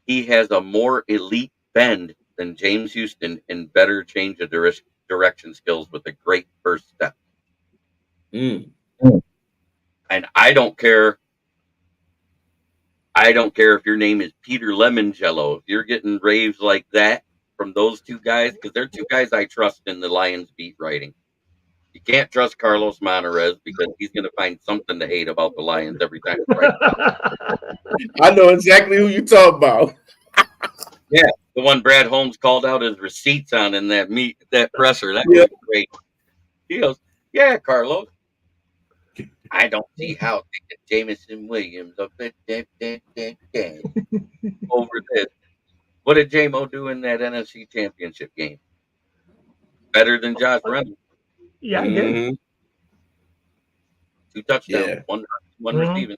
He has a more elite bend than James Houston and better change of direction skills with a great first step. Mm. And I don't care. I don't care if your name is Peter Lemongello. If you're getting raves like that from those 2 guys, because they're 2 guys I trust in the Lions beat writing. You can't trust Carlos Monterez because he's going to find something to hate about the Lions every time he writes about. I know exactly who you talk about. Yeah, the one Brad Holmes called out his receipts on in that presser. That Yeah. was great. He goes, "Yeah, Carlos, I don't see how they get Jameson Williams up over this. What did J-Mo do in that NFC Championship game? Better than Josh Reynolds. Yeah, I did. Mhm. 2 touchdowns, Yeah. one Mhm. receiving.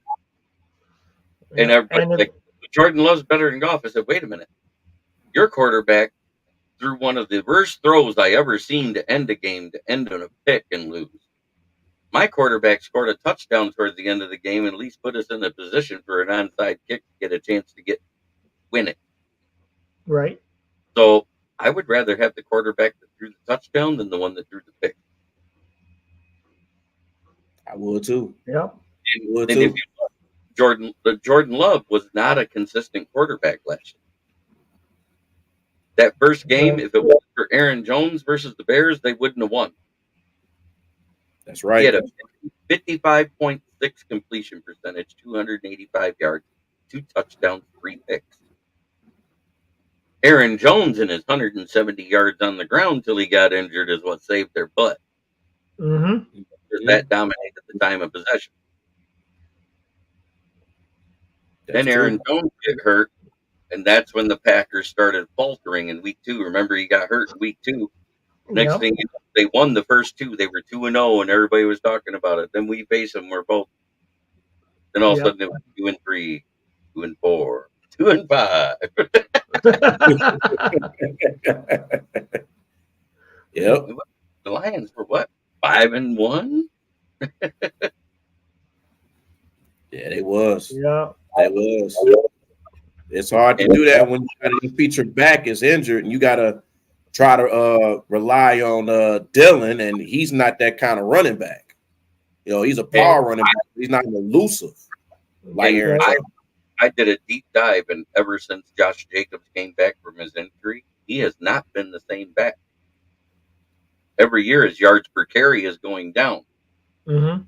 And Yeah. everybody And if, like, Jordan Love's better than Goff. I said, wait a minute. Your quarterback threw one of the worst throws I ever seen to end a game, to end on a pick and lose. My quarterback scored a touchdown towards the end of the game and at least put us in a position for an onside kick to get a chance to win it. right. So I would rather have the quarterback that threw the touchdown than the one that threw the pick. I would too. Yep. Would And if too. you look, Jordan Love was not a consistent quarterback last year. That first game, if it wasn't for Aaron Jones versus the Bears, they wouldn't have won. That's He right. had a 55.6 completion percentage, 285 yards, 2 touchdowns, 3 picks. Aaron Jones and his 170 yards on the ground till he got injured is what saved their butt. Mm-hmm. because that dominated the time of possession. That's Then true. Aaron Jones get hurt, and that's when the Packers started faltering in week 2. Remember, he got hurt in week 2. Next Yep. thing you know, they won the first 2. They were 2-0, and everybody was talking about it. Then we face them. We're both. Then all of a Yep. sudden, it was 2-3, 2-4, 2-5. Yep. The Lions were what? 5-1. Yeah, they was. Yeah. They was. It's hard to do that when your featured back is injured and you gotta try to rely on Dylan, and he's not that kind of running back. You know, he's a power running back. He's not elusive like Aaron Jones. I did a deep dive, and ever since Josh Jacobs came back from his injury, he has not been the same back. Every year, his yards per carry is going down. Mm-hmm.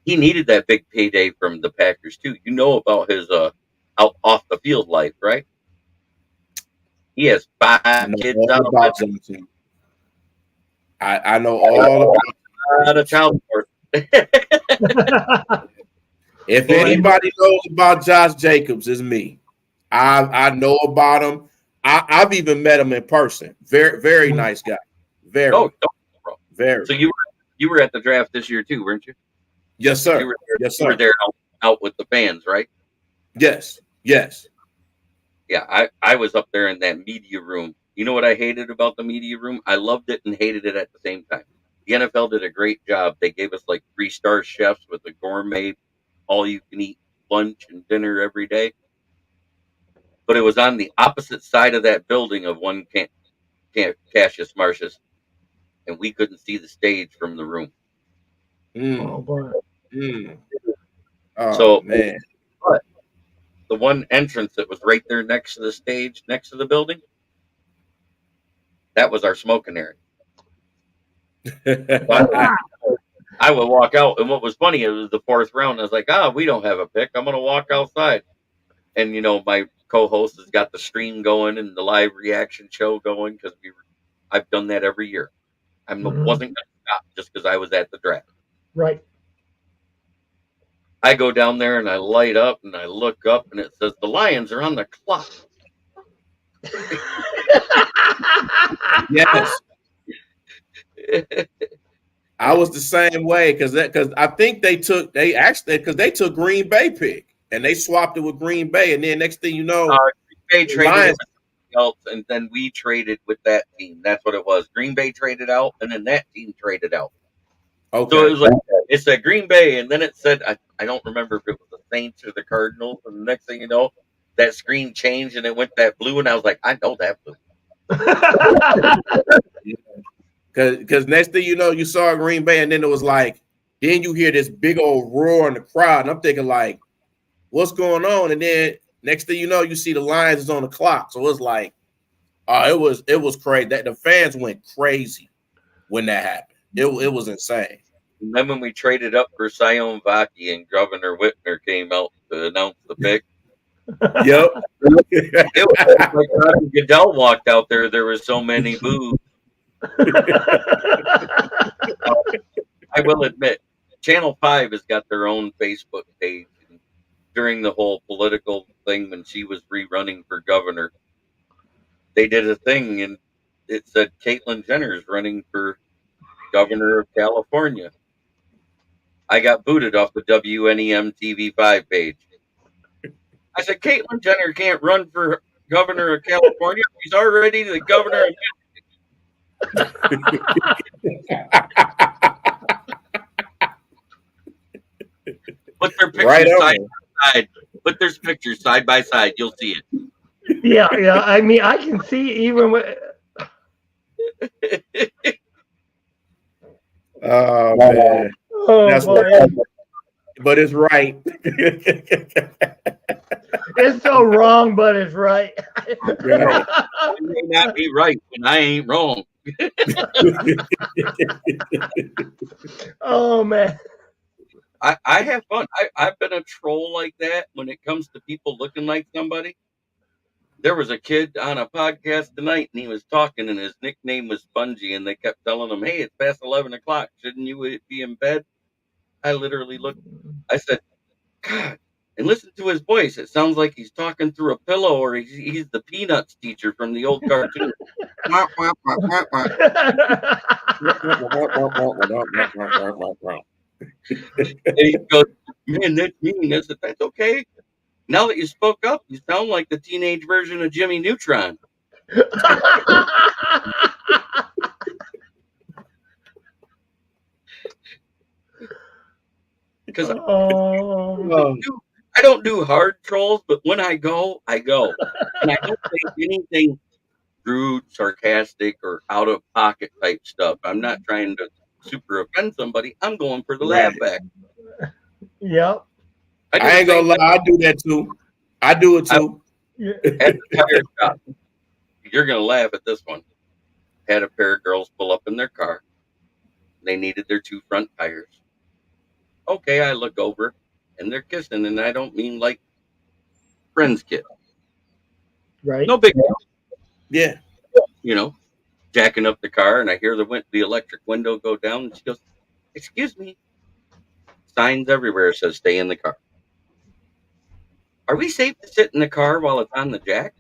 He needed that big payday from the Packers too. You know about his out off the field life, right? He has 5 kids out about something. I know all about a child support. If anybody knows about Josh Jacobs, it's me. I know about him. I've even met him in person. Very, very nice guy. Very. Oh, bro. Very. So you were at the draft this year too, weren't you? Yes, sir. You You were there out with the fans, right? Yes. Yes. Yeah, I was up there in that media room. You know what I hated about the media room? I loved it and hated it at the same time. The NFL did a great job. They gave us like 3-star chefs with a gourmet, all-you-can-eat lunch and dinner every day. But it was on the opposite side of that building of one Cassius Martius, and we couldn't see the stage from the room. Oh boy. Oh, so, man. But the one entrance that was right there next to the stage, next to the building, that was our smoking area. I would walk out, and what was funny, it was the 4th round. I was like, we don't have a pick. I'm going to walk outside. And, my co-host has got the stream going and the live reaction show going because I've done that every year. I wasn't going to stop just because I was at the draft. Right. I go down there and I light up and I look up and it says the Lions are on the clock. Yes. I was the same way because I think they took Green Bay pick and they swapped it with Green Bay, and then next thing you know, Green Bay traded else, and then we traded with that team. That's what it was. Green Bay traded out, and then that team traded out. Okay. So it was like it said Green Bay, and then it said I don't remember if it was the Saints or the Cardinals. And the next thing you know, that screen changed and it went that blue, and I was like, I know that blue. Because next thing you know, you saw Green Bay, and then it was like, then you hear this big old roar in the crowd, and I'm thinking like, what's going on? And then next thing you know, you see the Lions is on the clock. So it's like, it was crazy. That the fans went crazy when that happened. It was insane. And then when we traded up for Sion Vaki and Governor Whitner came out to announce the pick. Yep. It was like Roger Goodell walked out there. There were so many boos. I will admit, Channel 5 has got their own Facebook page. And during the whole political thing when she was rerunning for governor, they did a thing and it said Caitlyn Jenner is running for governor of California. I got booted off the WNEM TV5 page. I said, Caitlyn Jenner can't run for governor of California. She's already the governor of Put their pictures side by side. Put their pictures side by side. You'll see it. Yeah. I mean, I can see even with. Oh man, that's right. But it's right. It's so wrong, but it's right. Right. It may not be right, and I ain't wrong. Oh man. I have fun. I've been a troll like that when it comes to people looking like somebody. there was a kid on a podcast tonight, and he was talking, and his nickname was Spongy, and they kept telling him, "Hey, it's past 11 o'clock. Shouldn't you be in bed?" I literally looked. I said, "God." And listen to his voice. It sounds like he's talking through a pillow, or he's the Peanuts teacher from the old cartoon. And he goes, "Man, that's mean." I said, "That's okay. Now that you spoke up, you sound like the teenage version of Jimmy Neutron." Because I don't do hard trolls, but when I go, I go. And I don't say anything rude, sarcastic, or out of pocket type stuff. I'm not trying to super offend somebody. I'm going for the laugh back. Yep. I ain't gonna lie, I do that too. I do it too. At the tire shop, you're gonna laugh at this one. Had a pair of girls pull up in their car. They needed their 2 front tires. Okay, I look over and they're kissing, and I don't mean like friends kiss. Right. No big deal. Yeah. You know, jacking up the car, and I hear the electric window go down, and she goes, "Excuse me." Signs everywhere says stay in the car. Are we safe to sit in the car while it's on the jack?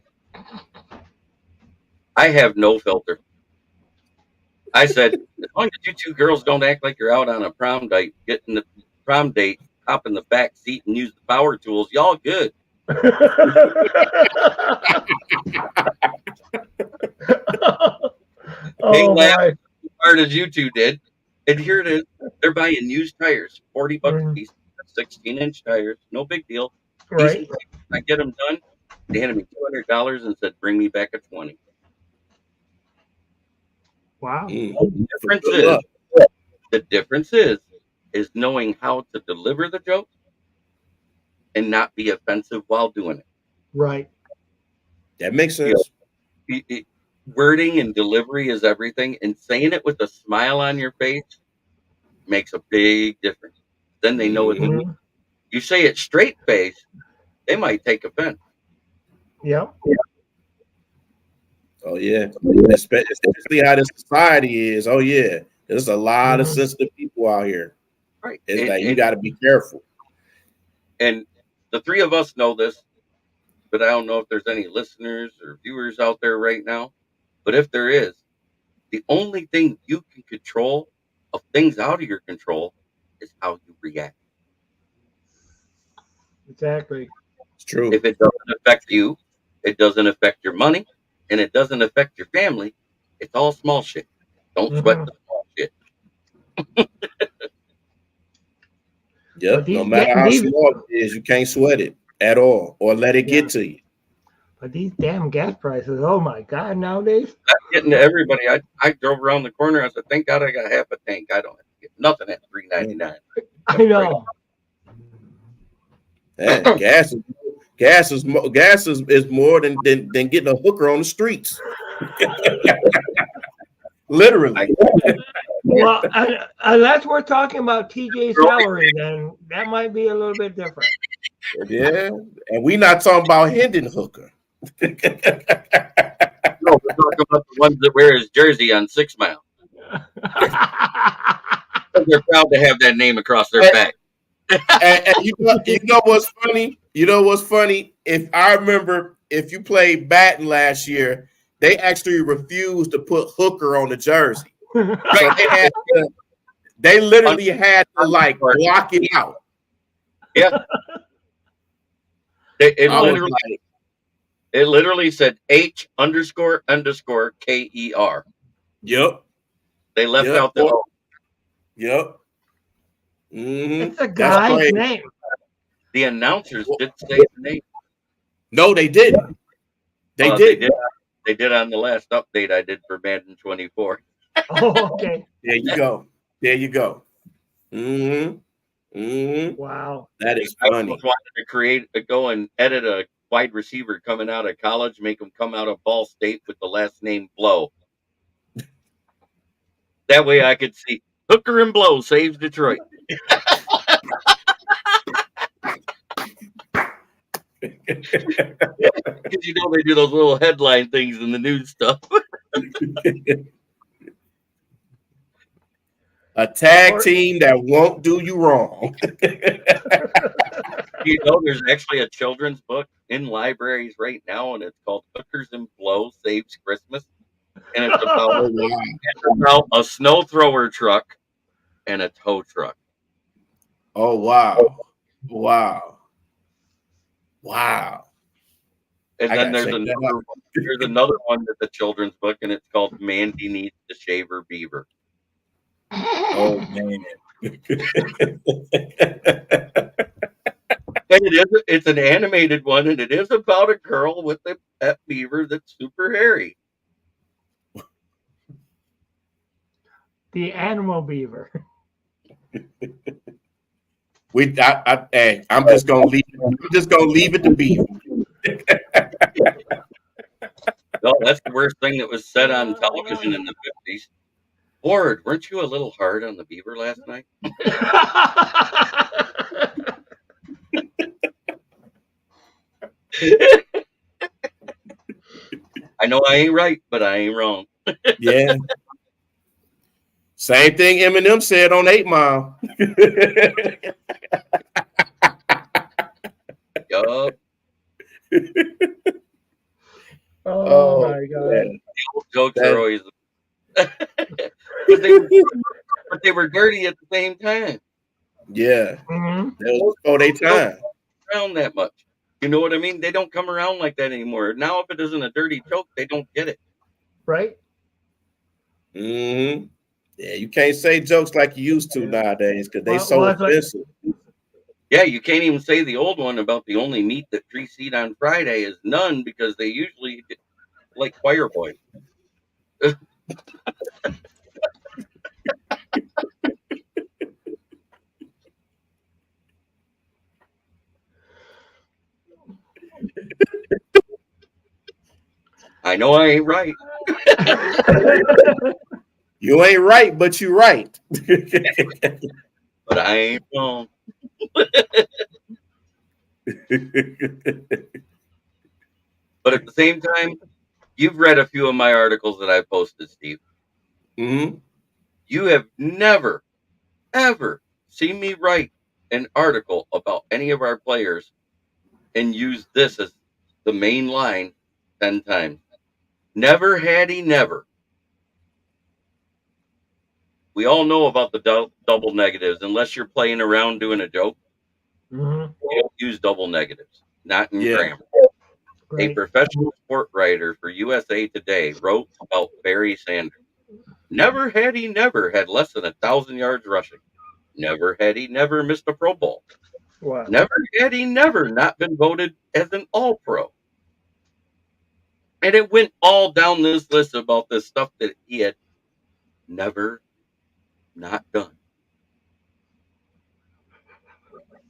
I have no filter. I said, as long as you 2 girls don't act like you're out on a prom date, get in the prom date, hop in the back seat and use the power tools, y'all good. They laughed as hard as you 2 did. And here it is. They're buying used tires, $40 a piece, 16-inch tires, no big deal. Right. I get them done. They handed me $200 and said, "Bring me back a 20." Wow. The difference is knowing how to deliver the joke and not be offensive while doing it. Right. That makes sense. Wording and delivery is everything, and saying it with a smile on your face makes a big difference. Then they know it's you say it straight face, they might take offense. Yep. Oh yeah, especially how the society is. Oh yeah, there's a lot of sensitive people out here. Right, it's like you got to be careful. And the 3 of us know this, but I don't know if there's any listeners or viewers out there right now. But if there is, the only thing you can control of things out of your control is how you react. Exactly. It's true. If it doesn't affect you, it doesn't affect your money, and it doesn't affect your family, it's all small shit. Don't sweat the small shit. Yep. No matter how small it is, you can't sweat it at all or let it get to you. But these damn gas prices, oh my God, nowadays. I'm getting to everybody. I drove around the corner. I said, "Thank God I got half a tank. I don't have to get nothing at $3.99." I know. Man, gas is more than getting a hooker on the streets. Literally. Well, unless we're talking about TJ's salary, then that might be a little bit different. Yeah, and we're not talking about Hendon Hooker. No, we're talking about the ones that wear his jersey on 6 Mile. They're proud to have that name across their back. And you know what's funny? You know what's funny? If I remember, if you played Baton last year, they actually refused to put Hooker on the jersey. So they literally had to like block it out. Yeah. It literally said H__KER. Yep. They left out the O. Yep. Mm-hmm. It's a guy's name. The announcers did say the name. No, they didn't. They did. They did on the last update I did for Madden 24. Oh, okay. There you go. There you go. Mm-hmm. Mm-hmm. Wow. That is I funny. wanted to go and edit a wide receiver coming out of college, make him come out of Ball State with the last name Blow. That way I could see Hooker and Blow saves Detroit. Because they do those little headline things in the news stuff. A tag team that won't do you wrong. There's actually a children's book in libraries right now, and it's called Hookers and Blow Saves Christmas. And it's about a snow thrower truck and a tow truck. Oh, wow. Wow. Wow. And then there's another one that's a children's book, and it's called Mandy Needs to Shave Her Beaver. Oh, man. And it's an animated one, and it is about a girl with a pet beaver that's super hairy. The animal beaver. I'm just gonna leave it. I'm just gonna leave it to beaver. No, that's the worst thing that was said on television in the 50s. Ward, weren't you a little hard on the beaver last night? I know I ain't right, but I ain't wrong. Yeah. Same thing Eminem said on 8 Mile. Yup. Oh my God. The old jokes are always but they were dirty at the same time. Yeah. Mm-hmm. That was before they time. Around that much. You know what I mean? They don't come around like that anymore. Now, if it isn't a dirty joke, they don't get it. Right? Mm-hmm. Yeah, you can't say jokes like you used to nowadays because they so offensive. Yeah, you can't even say the old one about the only meat that trees eat on Friday is none because they usually like choir boys. I know I ain't right. You ain't right, but you right. But I ain't wrong. But at the same time, you've read a few of my articles that I posted, Steve. Mm-hmm. You have never, ever seen me write an article about any of our players and use this as the main line 10 times. Never had he never. We all know about the double negatives. Unless you're playing around doing a joke, Mm-hmm. you don't use double negatives. Not in grammar. Right. A professional sport writer for USA Today wrote about Barry Sanders. Never had he never had less than 1,000 yards rushing. Never had he never missed a Pro Bowl. Wow. Never had he never not been voted as an All-Pro. And it went all down this list about this stuff that he had never not done.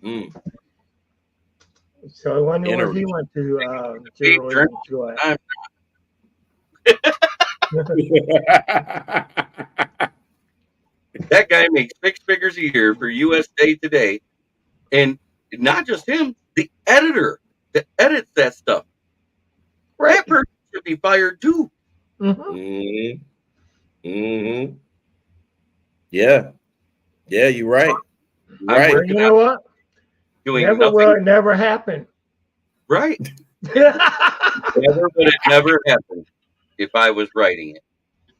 Mm. So I wonder where he went to Joel. That guy makes 6 figures a year for USA Today. And not just him, the editor that edits that stuff. Right. That person should be fired too. Mm-hmm. Mm-hmm. Mm-hmm. Yeah. Yeah, you're right. You know what? Never will it never happen. Right. Never would it never happen if I was writing it.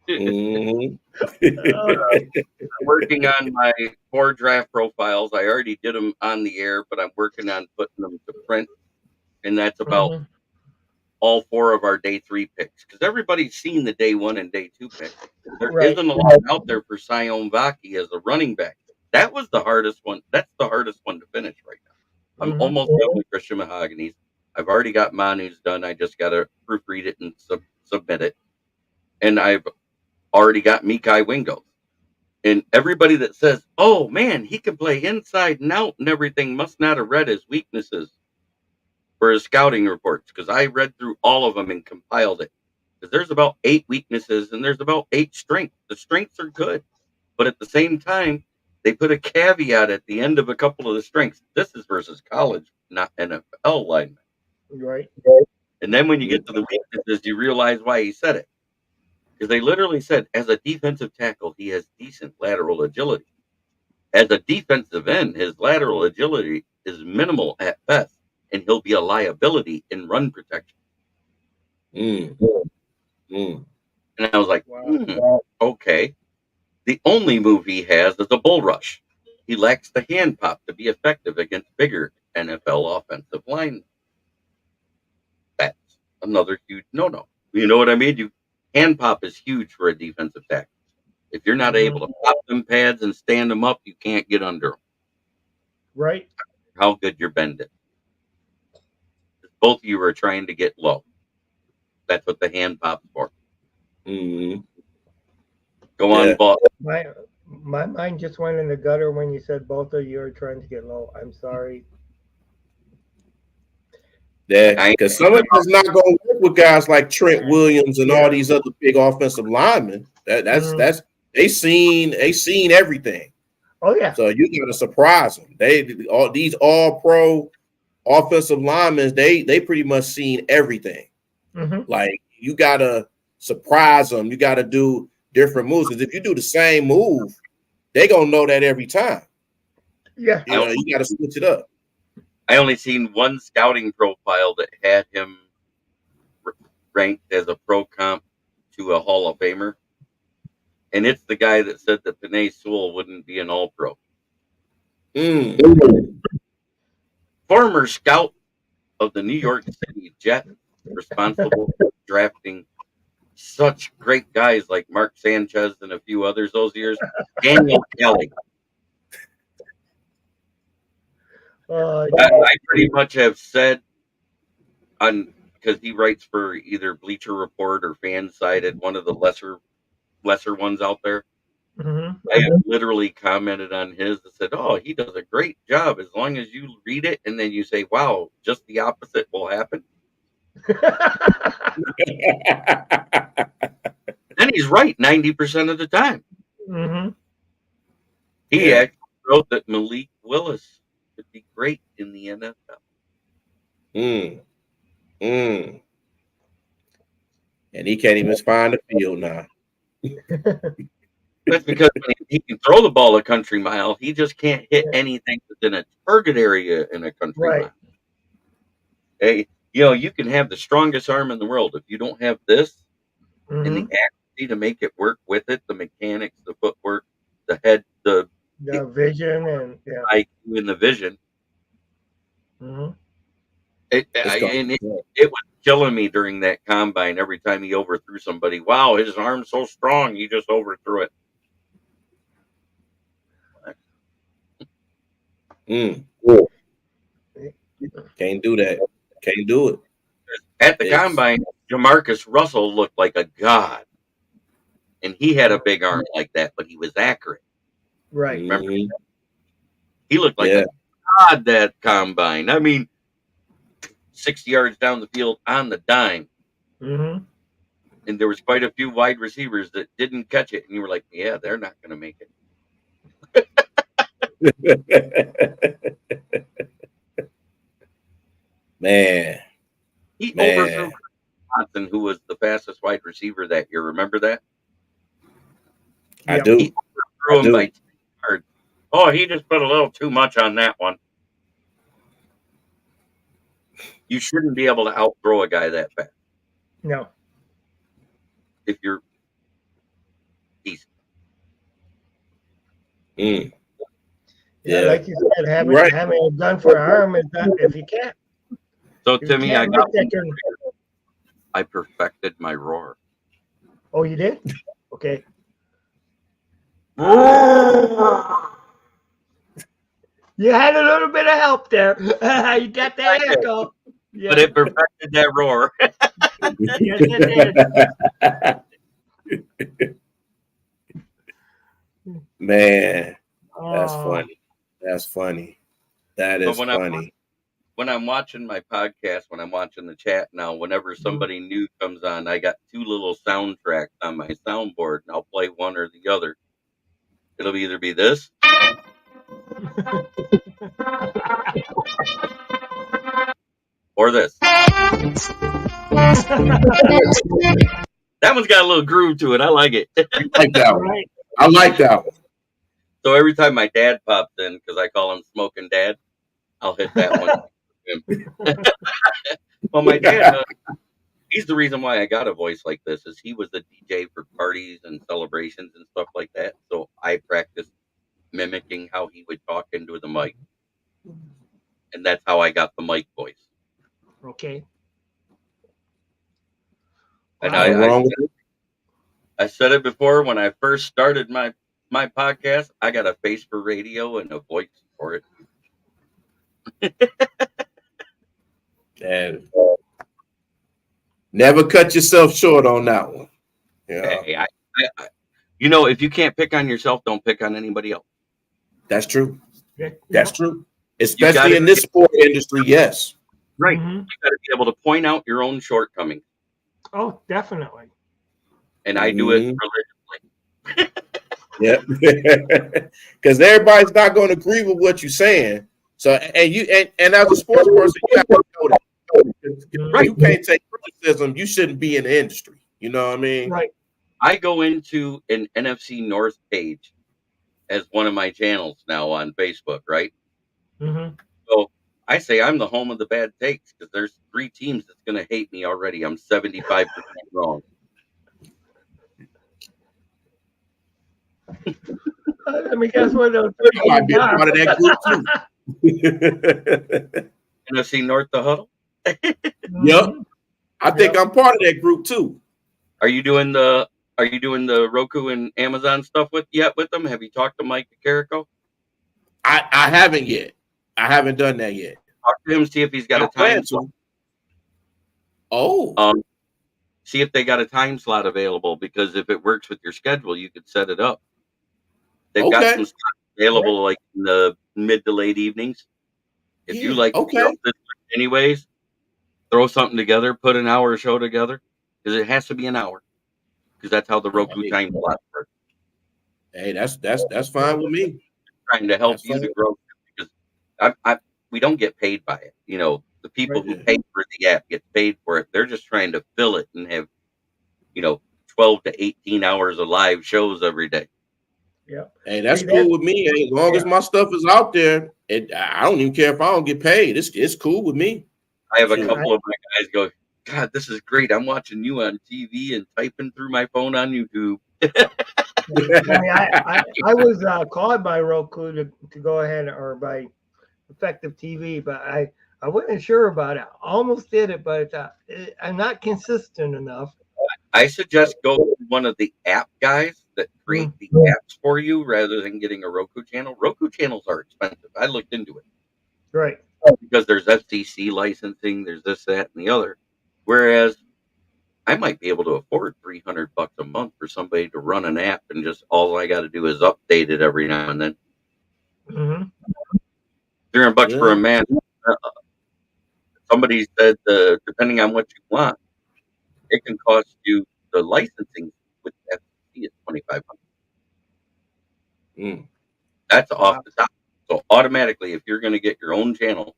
Mm-hmm. I'm working on my 4 draft profiles. I already did them on the air, but I'm working on putting them to print. And that's about all 4 of our day 3 picks. Because everybody's seen the day 1 and day 2 picks. There isn't a lot out there for Sion Vaki as a running back. That was the hardest one. That's the hardest one to finish right now. I'm almost done with Christian Mahogany's. I've already got Manu's done. I just got to proofread it and submit it. And I've already got Mikai Wingo. And everybody that says, oh, man, he can play inside and out and everything must not have read his weaknesses for his scouting reports. Because I read through all of them and compiled it. Because there's about 8 weaknesses and there's about 8 strengths. The strengths are good. But at the same time, they put a caveat at the end of a couple of the strengths. This is versus college, not NFL linemen. Right. And then when you get to the weaknesses, you realize why he said it. Because they literally said, as a defensive tackle, he has decent lateral agility. As a defensive end, his lateral agility is minimal at best, and he'll be a liability in run protection. Mm. Mm. And I was like, Wow. okay. The only move he has is a bull rush. He lacks the hand pop to be effective against bigger NFL offensive linemen. That's another huge no-no. You know what I mean? Hand pop is huge for a defensive tackle. If you're not able to pop them pads and stand them up, you can't get under them. Right. How good your bend is. Both of you are trying to get low. That's what the hand pop's for. Mm. Go on, ball. My mind just went in the gutter when you said both of you are trying to get low. I'm sorry. Yeah, because some of it's not going to work with guys like Trent Williams and all these other big offensive linemen. That's they seen everything. Oh yeah. So you got to surprise them. These all pro offensive linemen. They pretty much seen everything. Mm-hmm. Like you got to surprise them. You got to do different moves. Because if you do the same move, they gonna know that every time. Yeah. You got to switch it up. I only seen one scouting profile that had him ranked as a pro comp to a Hall of Famer. And it's the guy that said that Penei Sewell wouldn't be an all-pro. Former scout of the New York City Jets, responsible for drafting such great guys like Mark Sanchez and a few others those years. Daniel Kelly. I pretty much have said because he writes for either Bleacher Report or Fansided, one of the lesser ones out there. Mm-hmm. I have literally commented on his and said, "Oh, he does a great job as long as you read it and then you say, wow, just the opposite will happen." And he's right 90% of the time. Mm-hmm. He actually wrote that Malik Willis would be great in the NFL. And he can't even find the field now. That's because he can throw the ball a country mile. He just can't hit anything within a target area in a country mile. Hey, you can have the strongest arm in the world. If you don't have this and the accuracy to make it work with it, the mechanics, the footwork, the head, the vision, and IQ and the vision. Mm-hmm. It was killing me during that combine every time he overthrew somebody. Wow, his arm's so strong, he just overthrew it. Can't do that. Can't do it. At the combine, Jamarcus Russell looked like a god. And he had a big arm like that, but he was accurate. Right. Remember? He looked like a god that combine. I mean, 60 yards down the field on the dime. Mm-hmm. And there was quite a few wide receivers that didn't catch it. And you were like, yeah, they're not going to make it. Man. He overthrew Johnson, who was the fastest wide receiver that year. Remember that? I do. He overthrew him by 10 yards. Oh, he just put a little too much on that one. You shouldn't be able to outthrow a guy that fast. No. If you're decent. Yeah, like you said, having a gun for an arm is not if you can't. So Timmy, I perfected my roar. Oh, you did? Okay. You had a little bit of help there. You got that echo. Yeah. But it perfected that roar. Yes, it did. Man, that's funny. That's funny. That is funny. When I'm watching my podcast, when I'm watching the chat now, whenever somebody new comes on, I got 2 little soundtracks on my soundboard, and I'll play one or the other. It'll either be this. or this. That one's got a little groove to it. I like it. I like that one. Right. I like that one. So every time my dad pops in, because I call him Smoking Dad, I'll hit that one. Well, my dad, he's the reason why I got a voice like this. Is he was the DJ for parties and celebrations and stuff like that. So I practiced mimicking how he would talk into the mic, and that's how I got the mic voice. Okay. And Nothing wrong with it. I said it before when I first started my podcast. I got a face for radio and a voice for it. And never cut yourself short on that one. Yeah, Hey, you know, if you can't pick on yourself, don't pick on anybody else. that's true. Yeah. That's true. gotta Especially in this sport industry, yes. Right. Mhm. You got to be able to point out your own shortcomings, Oh, definitely. and I do it Mhm. religiously. Yep. Because everybody's not going to agree with what you're saying. So, and as a sports person, you have to know that. Right. You can't take criticism. You shouldn't be in the industry. You know what I mean? Right. I go into an NFC North page as one of my channels now on Facebook, right? Mm-hmm. So I say I'm the home of the bad takes because there's 3 teams that's going to hate me already. I'm 75% wrong. Let me guess what those You might be a part of that group too. NFC North, the huddle. Yep. I think I'm part of that group too. Are you doing the Roku and Amazon stuff with them? Have you talked to Mike Carrico? I haven't yet. I haven't done that yet. Talk to him, see if he's got a time slot. Oh. See if they got a time slot available, because if it works with your schedule, you could set it up. They've got some slots available like in the mid to late evenings. If you like anyways, throw something together, put an hour show together, because it has to be an hour, because that's how the Roku time slot works. Hey, that's fine with me. Trying to help you to grow, because we don't get paid by it. You know, the people who pay for the app get paid for it. They're just trying to fill it and have, 12 to 18 hours of live shows every day. Yeah. Hey, that's cool with me. As long as my stuff is out there, I don't even care if I don't get paid. It's cool with me. I have a couple of my guys go, God, this is great. I'm watching you on TV and typing through my phone on YouTube. I was called by Roku to go ahead, or by Effective TV, but I wasn't sure about it. I almost did it, but I'm not consistent enough. I suggest go to one of the app guys that create the apps for you rather than getting a Roku channel. Roku channels are expensive. I looked into it. Right. Because there's FCC licensing, there's this, that, and the other. Whereas I might be able to afford $300 a month for somebody to run an app, and just all I got to do is update it every now and then. Mm-hmm. $300 for a man. Somebody said, depending on what you want, it can cost you the licensing with FCC is $2,500. That's off the top. So automatically, if you're going to get your own channel,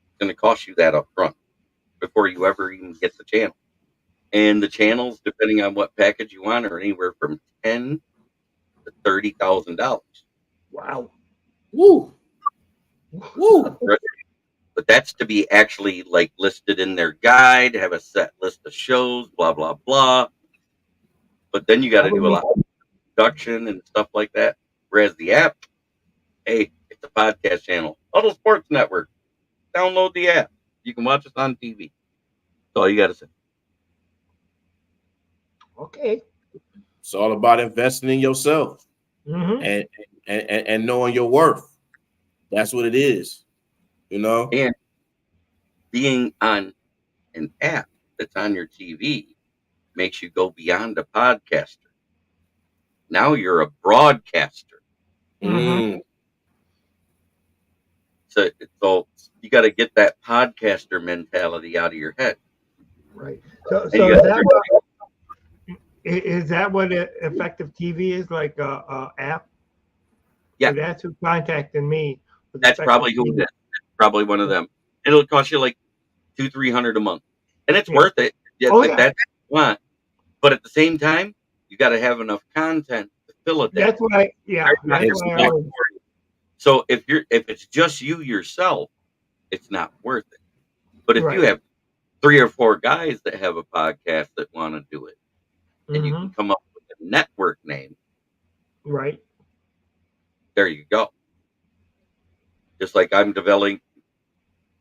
it's going to cost you that up front before you ever even get the channel. And the channels, depending on what package you want, are anywhere from $10,000 to $30,000. Wow. Woo. Woo. But that's to be actually like listed in their guide, have a set list of shows, blah, blah, blah. But then you got to do a lot of production and stuff like that. Whereas the app, hey, it's a podcast channel. Huddle Sports Network. Download the app. You can watch us on TV. That's all you got to say. Okay. It's all about investing in yourself and knowing your worth. That's what it is. And being on an app that's on your TV makes you go beyond a podcaster. Now you're a broadcaster. So you got to get that podcaster mentality out of your head. Right. So is that what Effective TV is, like a app? Yeah. So that's who contacted me. That's probably who it is. Probably one of them. It'll cost you like $200-300 a month, and it's Yeah. worth it. Yeah, Oh, if yeah. that's what you want. But at the same time, you got to have enough content to fill it. That's why. Yeah, Right? that's why I always. So if it's just you yourself, it's not worth it. But if you Right. have 3 or 4 guys that have a podcast that want to do it, and you Mm-hmm. can come up with a network name, Right. there you go. Just like I'm developing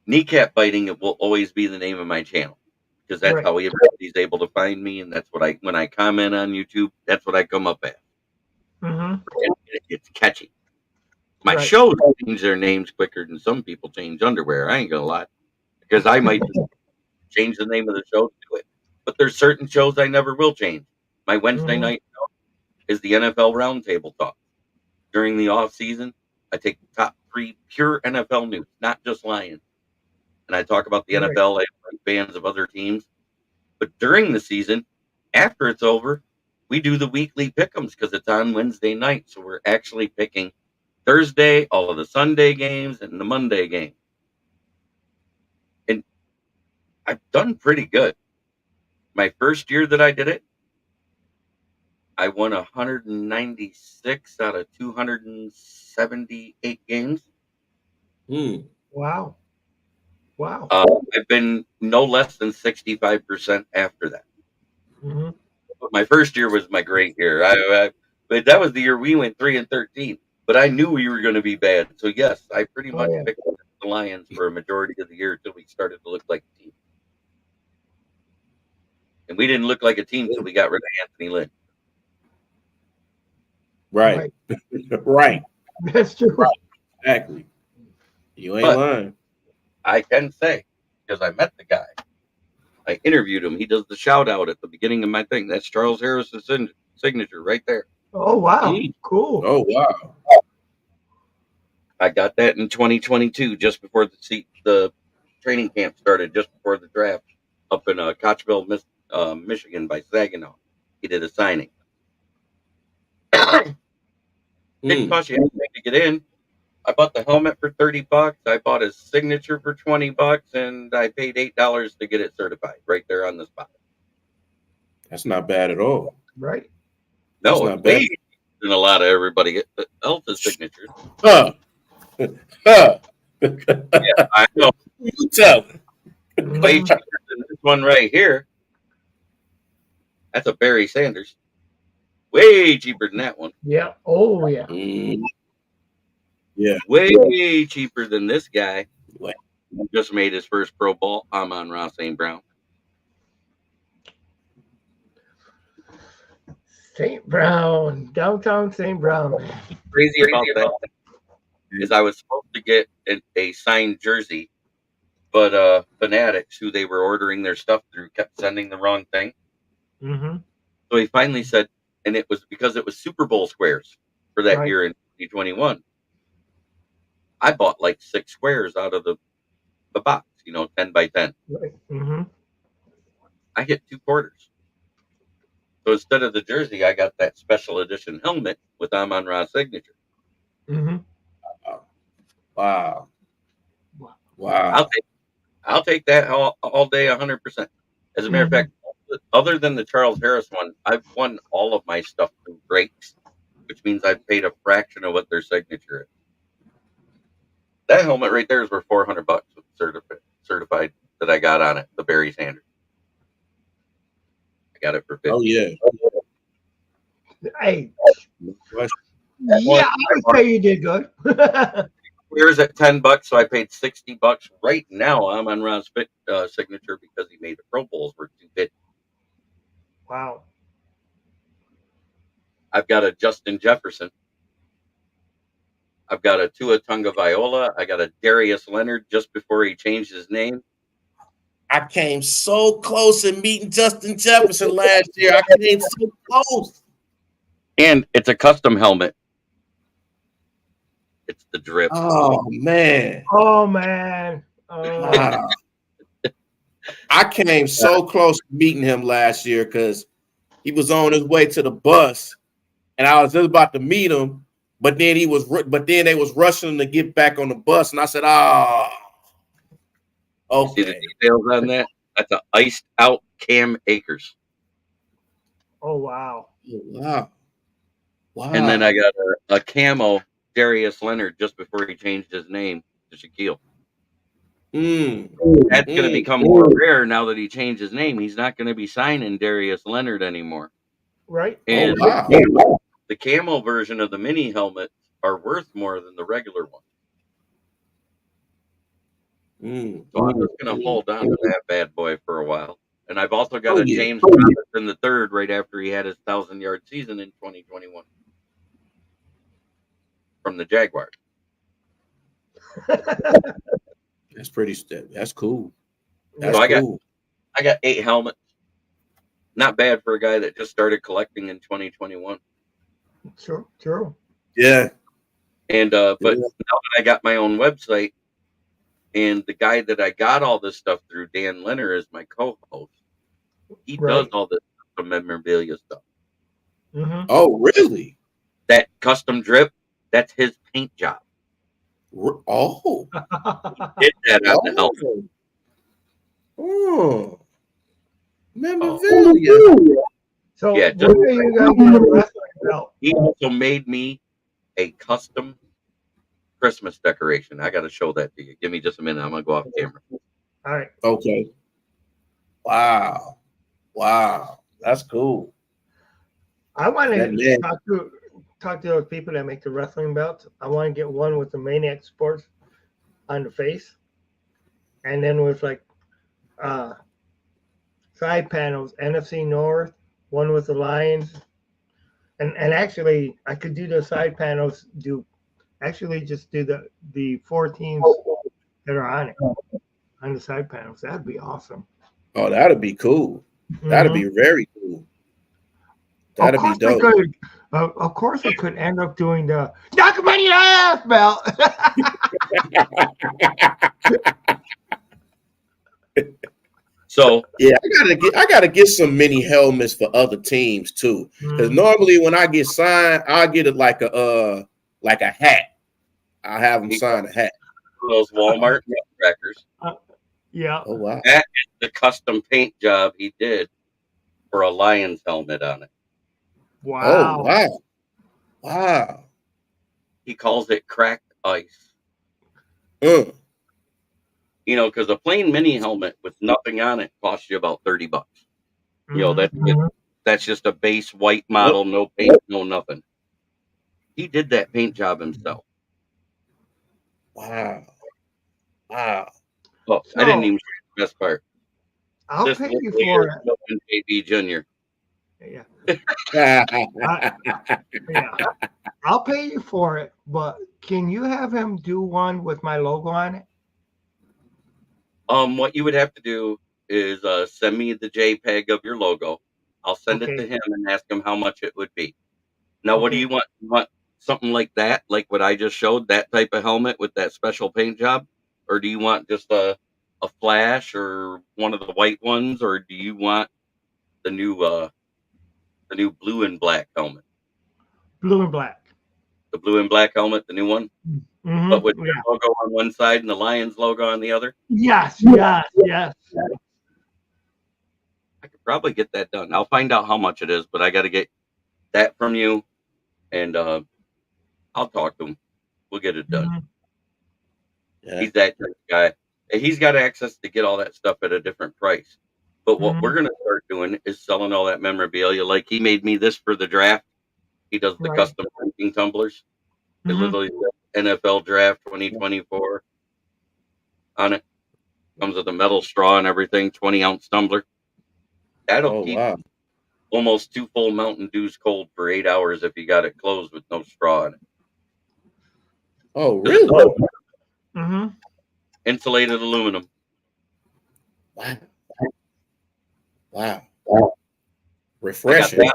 kneecap biting, it will always be the name of my channel because that's Right. how everybody's able to find me, and that's what when I comment on YouTube, that's what I come up as. Mm-hmm. And it's catchy. My Right. shows change their names quicker than some people change underwear. I ain't gonna lie, because I might just change the name of the show to it. But there's certain shows I never will change. My Wednesday Mm-hmm. night show is the NFL Roundtable Talk. During the off season, I take the top 3 pure NFL news, not just Lions, and I talk about the Right. NFL. I have fans of other teams. But during the season, after it's over, we do the weekly pick'ems because it's on Wednesday night. So we're actually picking Thursday, all of the Sunday games, and the Monday game. And I've done pretty good. My first year that I did it, I won 196 out of 278 games. Wow. Wow. I've been no less than 65% after that. Mm-hmm. But my first year was my great year. But that was the year we went 3-13. But I knew we were going to be bad. So yes, I pretty much yeah. picked the Lions for a majority of the year until we started to look like a team. And we didn't look like a team until we got rid of Anthony Lynn. Right. Right. That's true. Right. Exactly. You ain't But lying. I can say, because I met the guy, I interviewed him. He does the shout out at the beginning of my thing. That's Charles Harris's signature right there. Oh wow. Cool. Oh wow. I got that in 2022, just before the training camp started, just before the draft, up in Kochville, Michigan, by Saginaw. He did a signing. Didn't cost you anything to get in. I bought the helmet for $30. I bought his signature for $20, and I paid $8 to get it certified right there on the spot. That's not bad at all. Right. No, it's way than a lot of everybody else's signatures. Yeah, I know. You tell me. Way cheaper than this one right here. That's a Barry Sanders. Way cheaper than that one. Yeah. Oh yeah. Yeah. Way cheaper than this guy. What? Who just made his first Pro Bowl. Amon-Ra St. Brown. St. Brown, downtown St. Brown. Crazy about that is I was supposed to get a signed jersey, but Fanatics, who they were ordering their stuff through, kept sending the wrong thing. Mm-hmm. So he finally said, and it was because it was Super Bowl squares for that year in 2021. I bought like 6 squares out of the box, 10 by 10. Right. Mm-hmm. I hit 2 quarters. So instead of the jersey, I got that special edition helmet with Amon-Ra's signature. Mm-hmm. Wow. Wow. I'll take that all day, 100%. As a matter of fact, other than the Charles Harris one, I've won all of my stuff through breaks, which means I've paid a fraction of what their signature is. That helmet right there is worth $400 certified that I got on it, the Barry Sanders. I got it for $50. Oh yeah. Hey. Yeah, I would say you did good. Here's at $10, so I paid $60 right now. I'm on Ron's signature because he made the Pro Bowls worth $250. Wow. I've got a Justin Jefferson. I've got a Tua Tagovailoa. I got a Darius Leonard just before he changed his name. I came so close in meeting Justin Jefferson last year. I came so close. And it's a custom helmet. It's the drip. Oh man. Oh man. Wow. I came so close to meeting him last year because he was on his way to the bus, and I was just about to meet him, but then they was rushing him to get back on the bus, and I said, "Oh, You see the details on that? That's a iced out Cam Akers. Oh wow. Wow. Wow. And then I got a camo Darius Leonard just before he changed his name to Shaquille. That's going to become more rare now that he changed his name. He's not going to be signing Darius Leonard anymore. Right. And the camo version of the mini helmets are worth more than the regular one. So I'm just going to hold on to that bad boy for a while. And I've also got a James Robinson the third right after he had his 1,000-yard season in 2021 from the Jaguars. That's pretty. That's cool. That's cool. I got 8 helmets. Not bad for a guy that just started collecting in 2021. True. Yeah. And but now that I got my own website, and the guy that I got all this stuff through, Dan Leonard, is my co-host. He does all this memorabilia stuff. Mm-hmm. Oh, really? That custom drip, that's his paint job. Oh. He did that on the helmet. Oh. Memorabilia. So yeah, when are you going to get a wrestling belt? He also made me a custom Christmas decoration. I got to show that to you. Give me just a minute. I'm going to go off camera. All right. Okay. Wow. That's cool. I want to talk to those people that make the wrestling belts. I want to get one with the Maniac Sports on the face, and then with like side panels, NFC North, one with the Lions, and actually I could do the side panels. Just do the 4 teams that are on it on the side panels. That'd be awesome. Oh, that'd be cool. That'd be very cool. That'd be dope. Of course, I could end up doing the knock money off belt. So yeah, I gotta get some mini helmets for other teams too. Because normally when I get signed, I'll get it like a hat. I have them sign a hat. Those Walmart crackers. Yeah. Oh wow. That is the custom paint job he did for a Lions helmet on it. Wow. Oh wow. He calls it cracked ice. You know, because a plain mini helmet with nothing on it costs you about $30. You know, that's just a base white model, no paint, no nothing. He did that paint job himself. Wow. Oh, so, I didn't even show the best part. I'll pay you for it. JB Jr. Yeah. I'll pay you for it, but can you have him do one with my logo on it? What you would have to do is send me the JPEG of your logo. I'll send it to him and ask him how much it would be. Now, what do you want? You want something like that, like what I just showed, that type of helmet with that special paint job? Or do you want just a flash or one of the white ones? Or do you want the new blue and black helmet? Blue and black. The blue and black helmet, the new one? But with the logo on one side and the Lions logo on the other? Yes. I could probably get that done. I'll find out how much it is, but I got to get that from you, and I'll talk to him. We'll get it done. Yeah. He's that type of guy. And he's got access to get all that stuff at a different price. But what we're going to start doing is selling all that memorabilia. Like he made me this for the draft. He does the custom printing tumblers. It literally says NFL Draft 2024 on it. Comes with a metal straw and everything, 20-ounce tumbler. That'll keep almost 2 full Mountain Dews cold for 8 hours if you got it closed with no straw in it. Oh, really? Insulated aluminum. Wow. Refreshing.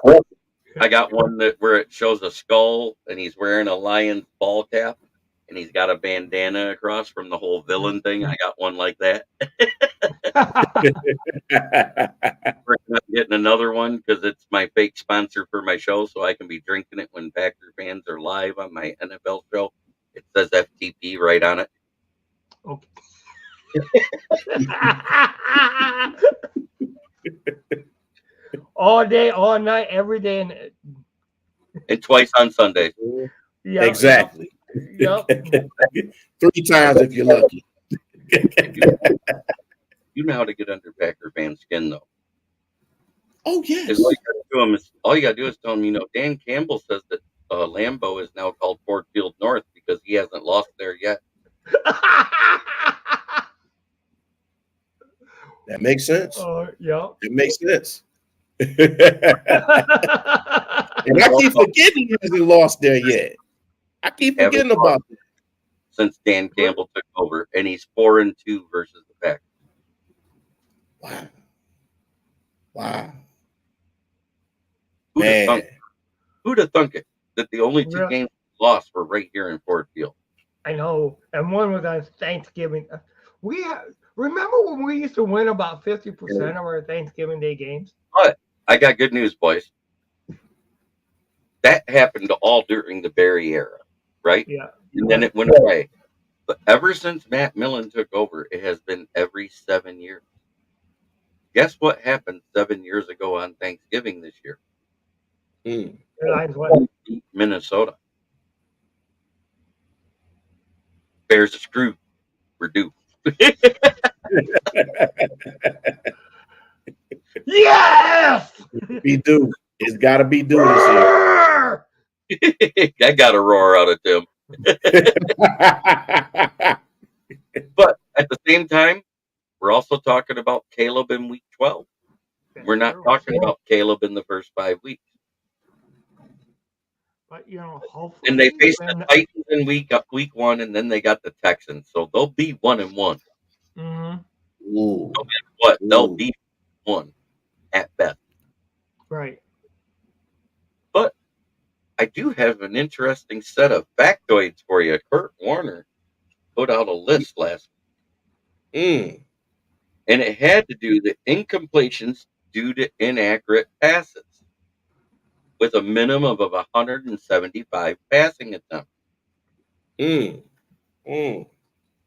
I got one where it shows a skull and he's wearing a lion's ball cap and he's got a bandana across from the whole villain thing. I got one like that. Working on getting another one because it's my fake sponsor for my show, so I can be drinking it when Packer fans are live on my NFL show. It says FTP right on it. All day, all night, every day, And twice on Sundays. yep, Exactly. yep. 3 times if you're lucky. You know how to get under Packer fans' skin, though. Oh Is yes. all you got to do is tell them, Dan Campbell says that Lambeau is now called Ford Field North because he hasn't lost there yet. That makes sense. Yep. It makes sense. And I keep forgetting he hasn't lost there yet. I keep forgetting about that. Since Dan Campbell took over, and he's 4-2 versus the Packers. Wow. Wow. Who'd have thunk it that the only 2 games lost were right here in Ford Field? I know, and one was on Thanksgiving. Remember when we used to win about 50% of our Thanksgiving Day games? But I got good news, boys. That happened all during the Barry era, right? Yeah. And then it went away. But ever since Matt Millen took over, it has been every 7 years. Guess what happened 7 years ago on Thanksgiving this year? Minnesota. Bears are screwed. We're due. Yes! Be due. It's got to be due this year. I got a roar out of Tim. But at the same time, we're also talking about Caleb in week 12. We're not talking about Caleb in the first 5 weeks. But hopefully. And they faced the Titans in week 1, and then they got the Texans, so they'll be 1-1. Mm-hmm. No matter what, they'll be 1 at best. Right. But I do have an interesting set of factoids for you. Kurt Warner put out a list last week. And it had to do with incompletions due to inaccurate passes with a minimum of 175 passing attempts.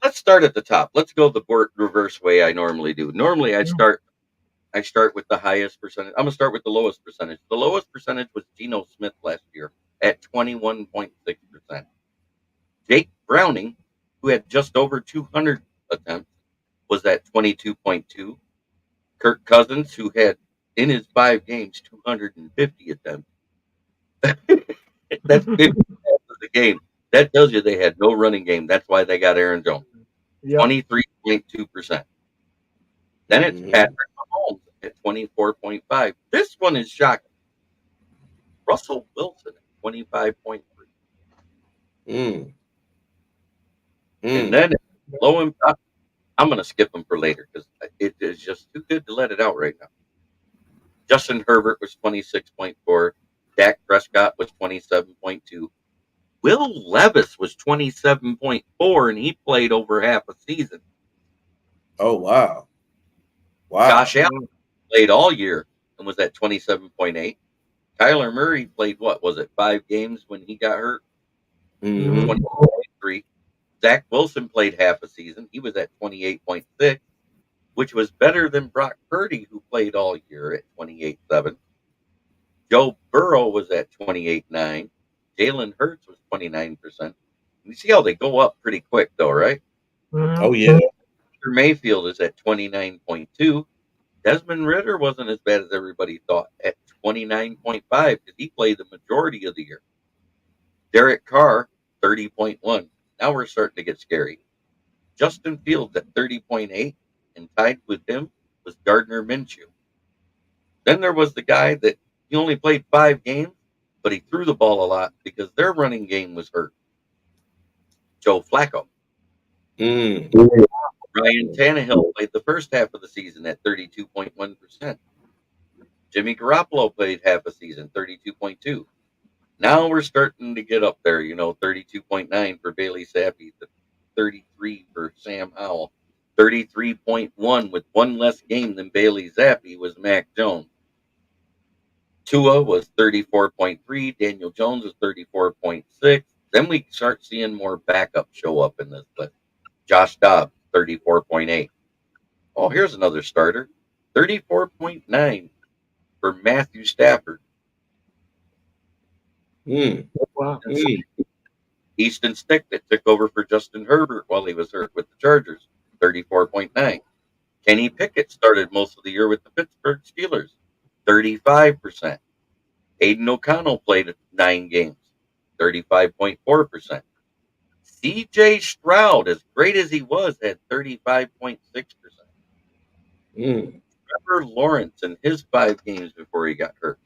Let's start at the top. Let's go the reverse way I normally do. Normally I start with the highest percentage. I'm going to start with the lowest percentage. The lowest percentage was Geno Smith last year at 21.6%. Jake Browning, who had just over 200 attempts, was at 22.2. Kirk Cousins, who had in his 5 games 250 attempts. That's 50% of the game. That tells you they had no running game. That's why they got Aaron Jones. 23.2%. Then it's Patrick Mahomes at 24.5. This one is shocking. Russell Wilson at 25.3. And then low impact. I'm going to skip them for later because it is just too good to let it out right now. Justin Herbert was 26.4. Dak Prescott was 27.2. Will Levis was 27.4, and he played over half a season. Oh, wow. Josh Allen played all year and was at 27.8. Kyler Murray played, 5 games when he got hurt? 24.3. Zach Wilson played half a season. He was at 28.6, which was better than Brock Purdy, who played all year at 28.7. Joe Burrow was at 28.9. Jalen Hurts was 29%. You see how they go up pretty quick, though, right? Oh, yeah. Mayfield is at 29.2. Desmond Ridder wasn't as bad as everybody thought at 29.5 because he played the majority of the year. Derek Carr, 30.1. Now we're starting to get scary. Justin Fields at 30.8, and tied with him was Gardner Minshew. Then there was the guy that he only played 5 games, but he threw the ball a lot because their running game was hurt. Joe Flacco. Ryan Tannehill played the first half of the season at 32.1%. Jimmy Garoppolo played half a season, 32.2. Now we're starting to get up there, 32.9 for Bailey Zappi, 33 for Sam Howell, 33.1 with one less game than Bailey Zappi was Mac Jones. Tua was 34.3. Daniel Jones was 34.6. Then we start seeing more backups show up in this list. Josh Dobbs, 34.8. Oh, here's another starter, 34.9 for Matthew Stafford. Wow. Easton Stick that took over for Justin Herbert while he was hurt with the Chargers, 34.9. Kenny Pickett started most of the year with the Pittsburgh Steelers, 35%. Aiden O'Connell played 9 games, 35.4%. CJ Stroud, as great as he was, had 35.6%. Trevor Lawrence in his 5 games before he got hurt,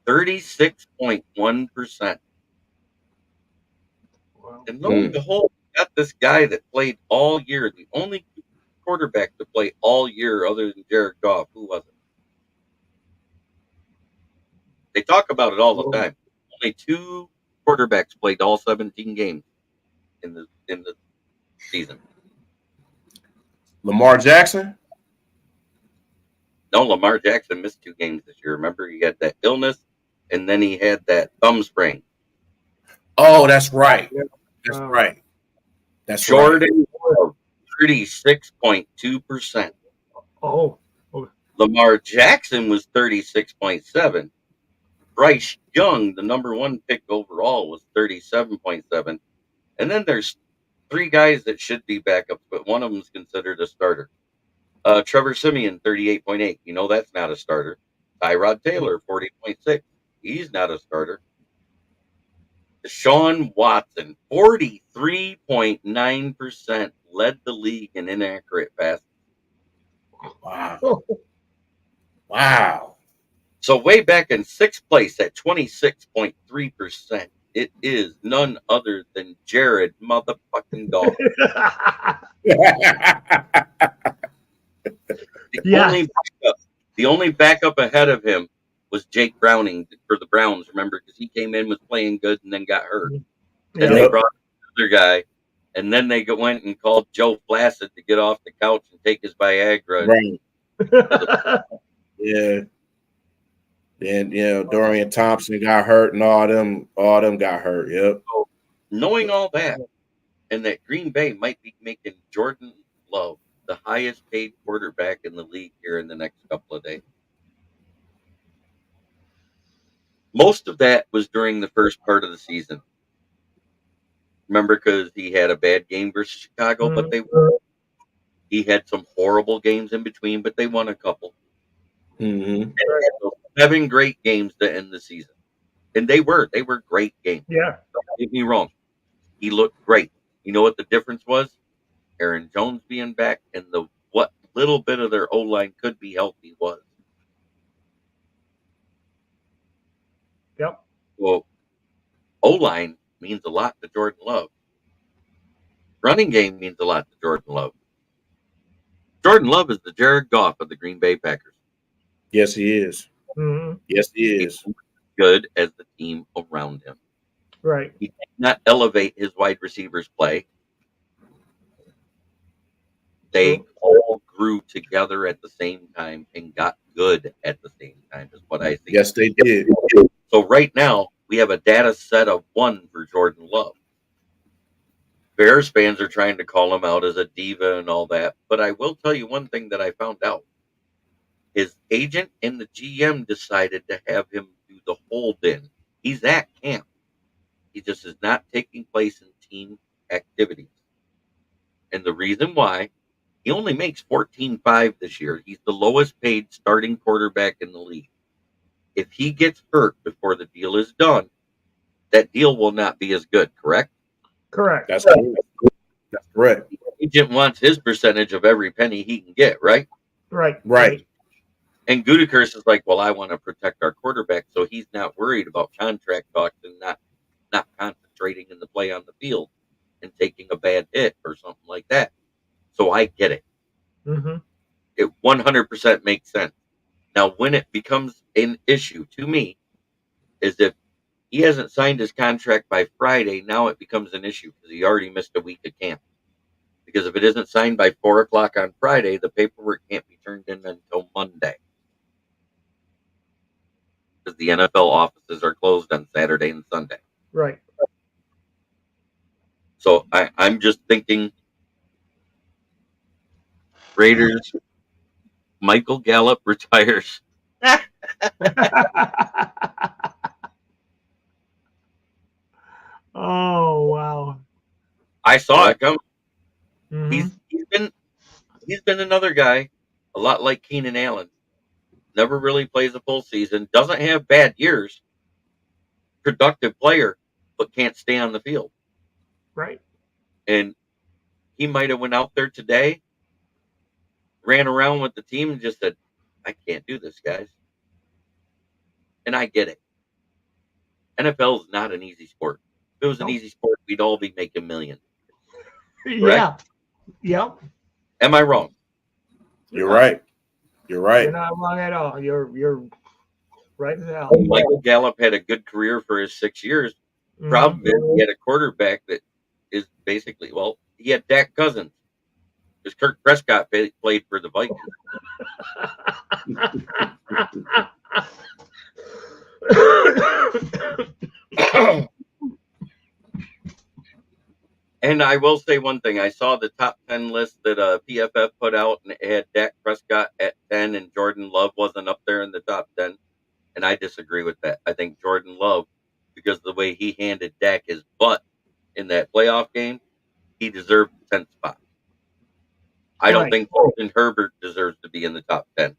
36.1%. Wow. And lo and behold, we got this guy that played all year, the only quarterback to play all year other than Jared Goff. Who was it? They talk about it all the time. Only 2 quarterbacks played all 17 games in the season. Lamar Jackson? No, Lamar Jackson missed 2 games this year. Remember, he had that illness, and then he had that thumb sprain. Oh, that's right. Yeah. That's right. That's Jordan, 36.2%. Oh. Lamar Jackson was 36.7. Bryce Young, the number 1 pick overall, was 37.7. And then there's 3 guys that should be backups, but one of them is considered a starter. Trevor Simeon, 38.8. You know that's not a starter. Tyrod Taylor, 40.6. He's not a starter. Deshaun Watson, 43.9%, led the league in inaccurate passes. Wow. Wow. So way back in 6th place at 26.3%, it is none other than Jared motherfucking Goff. The only backup ahead of him was Jake Browning for the Browns, remember, because he came in, was playing good, and then got hurt. Then they brought another guy, and then they went and called Joe Flacid to get off the couch and take his Viagra. Right. Yeah. Then Dorian Thompson got hurt, and all them got hurt. Yep. So, knowing all that, and that Green Bay might be making Jordan Love the highest paid quarterback in the league here in the next couple of days. Most of that was during the first part of the season. Remember, because he had a bad game versus Chicago, but they won. He had some horrible games in between, but they won a couple. Mm-hmm. And he had those 7 great games to end the season. And they were great games. Yeah. Don't get me wrong. He looked great. You know what the difference was? Aaron Jones being back and what little bit of their O-line could be healthy was. Yep. Well, O-line means a lot to Jordan Love. Running game means a lot to Jordan Love. Jordan Love is the Jared Goff of the Green Bay Packers. Yes, he is. Mm-hmm. Yes, he is. He's good as the team around him. Right. He did not elevate his wide receivers' play. They all grew together at the same time and got good at the same time, is what I think. Yes, they did. So right now, we have a data set of 1 for Jordan Love. Bears fans are trying to call him out as a diva and all that, but I will tell you one thing that I found out. His agent and the GM decided to have him do the hold-in. He's at camp. He just is not taking place in team activities. And the reason why, he only makes $14.5 this year. He's the lowest paid starting quarterback in the league. If he gets hurt before the deal is done, that deal will not be as good, correct? Correct. That's correct. The agent wants his percentage of every penny he can get, right? Right. And Gutekunst is like, well, I want to protect our quarterback, so he's not worried about contract talks and not concentrating in the play on the field and taking a bad hit or something like that. So I get it. Mm-hmm. It 100% makes sense. Now, when it becomes an issue to me is if he hasn't signed his contract by Friday, now it becomes an issue because he already missed a week of camp. Because if it isn't signed by 4 o'clock on Friday, the paperwork can't be turned in until Monday. Because the NFL offices are closed on Saturday and Sunday. Right. So I'm just thinking Raiders. Michael Gallup retires. Oh wow. I saw it coming. Mm-hmm. He's been another guy, a lot like Keenan Allen. Never really plays a full season. Doesn't have bad years. Productive player, but can't stay on the field. Right. And he might have went out there today, ran around with the team, and just said, "I can't do this, guys." And I get it. NFL is not an easy sport. If it was an Nope. easy sport, we'd all be making millions. Yeah. Yep. Am I wrong? You're right. You're right. You're not wrong at all. You're right as hell. Michael Gallup had a good career for his 6 years. Mhm. Problem is, he had a quarterback that is basically, well, he had Dak Cousins. Because Kirk Prescott played for the Vikings. And I will say one thing. I saw the top 10 list that PFF put out, and it had Dak Prescott at 10, and Jordan Love wasn't up there in the top 10. And I disagree with that. I think Jordan Love, because of the way he handed Dak his butt in that playoff game, he deserved the 10th spot. I don't think Justin Herbert deserves to be in the top 10.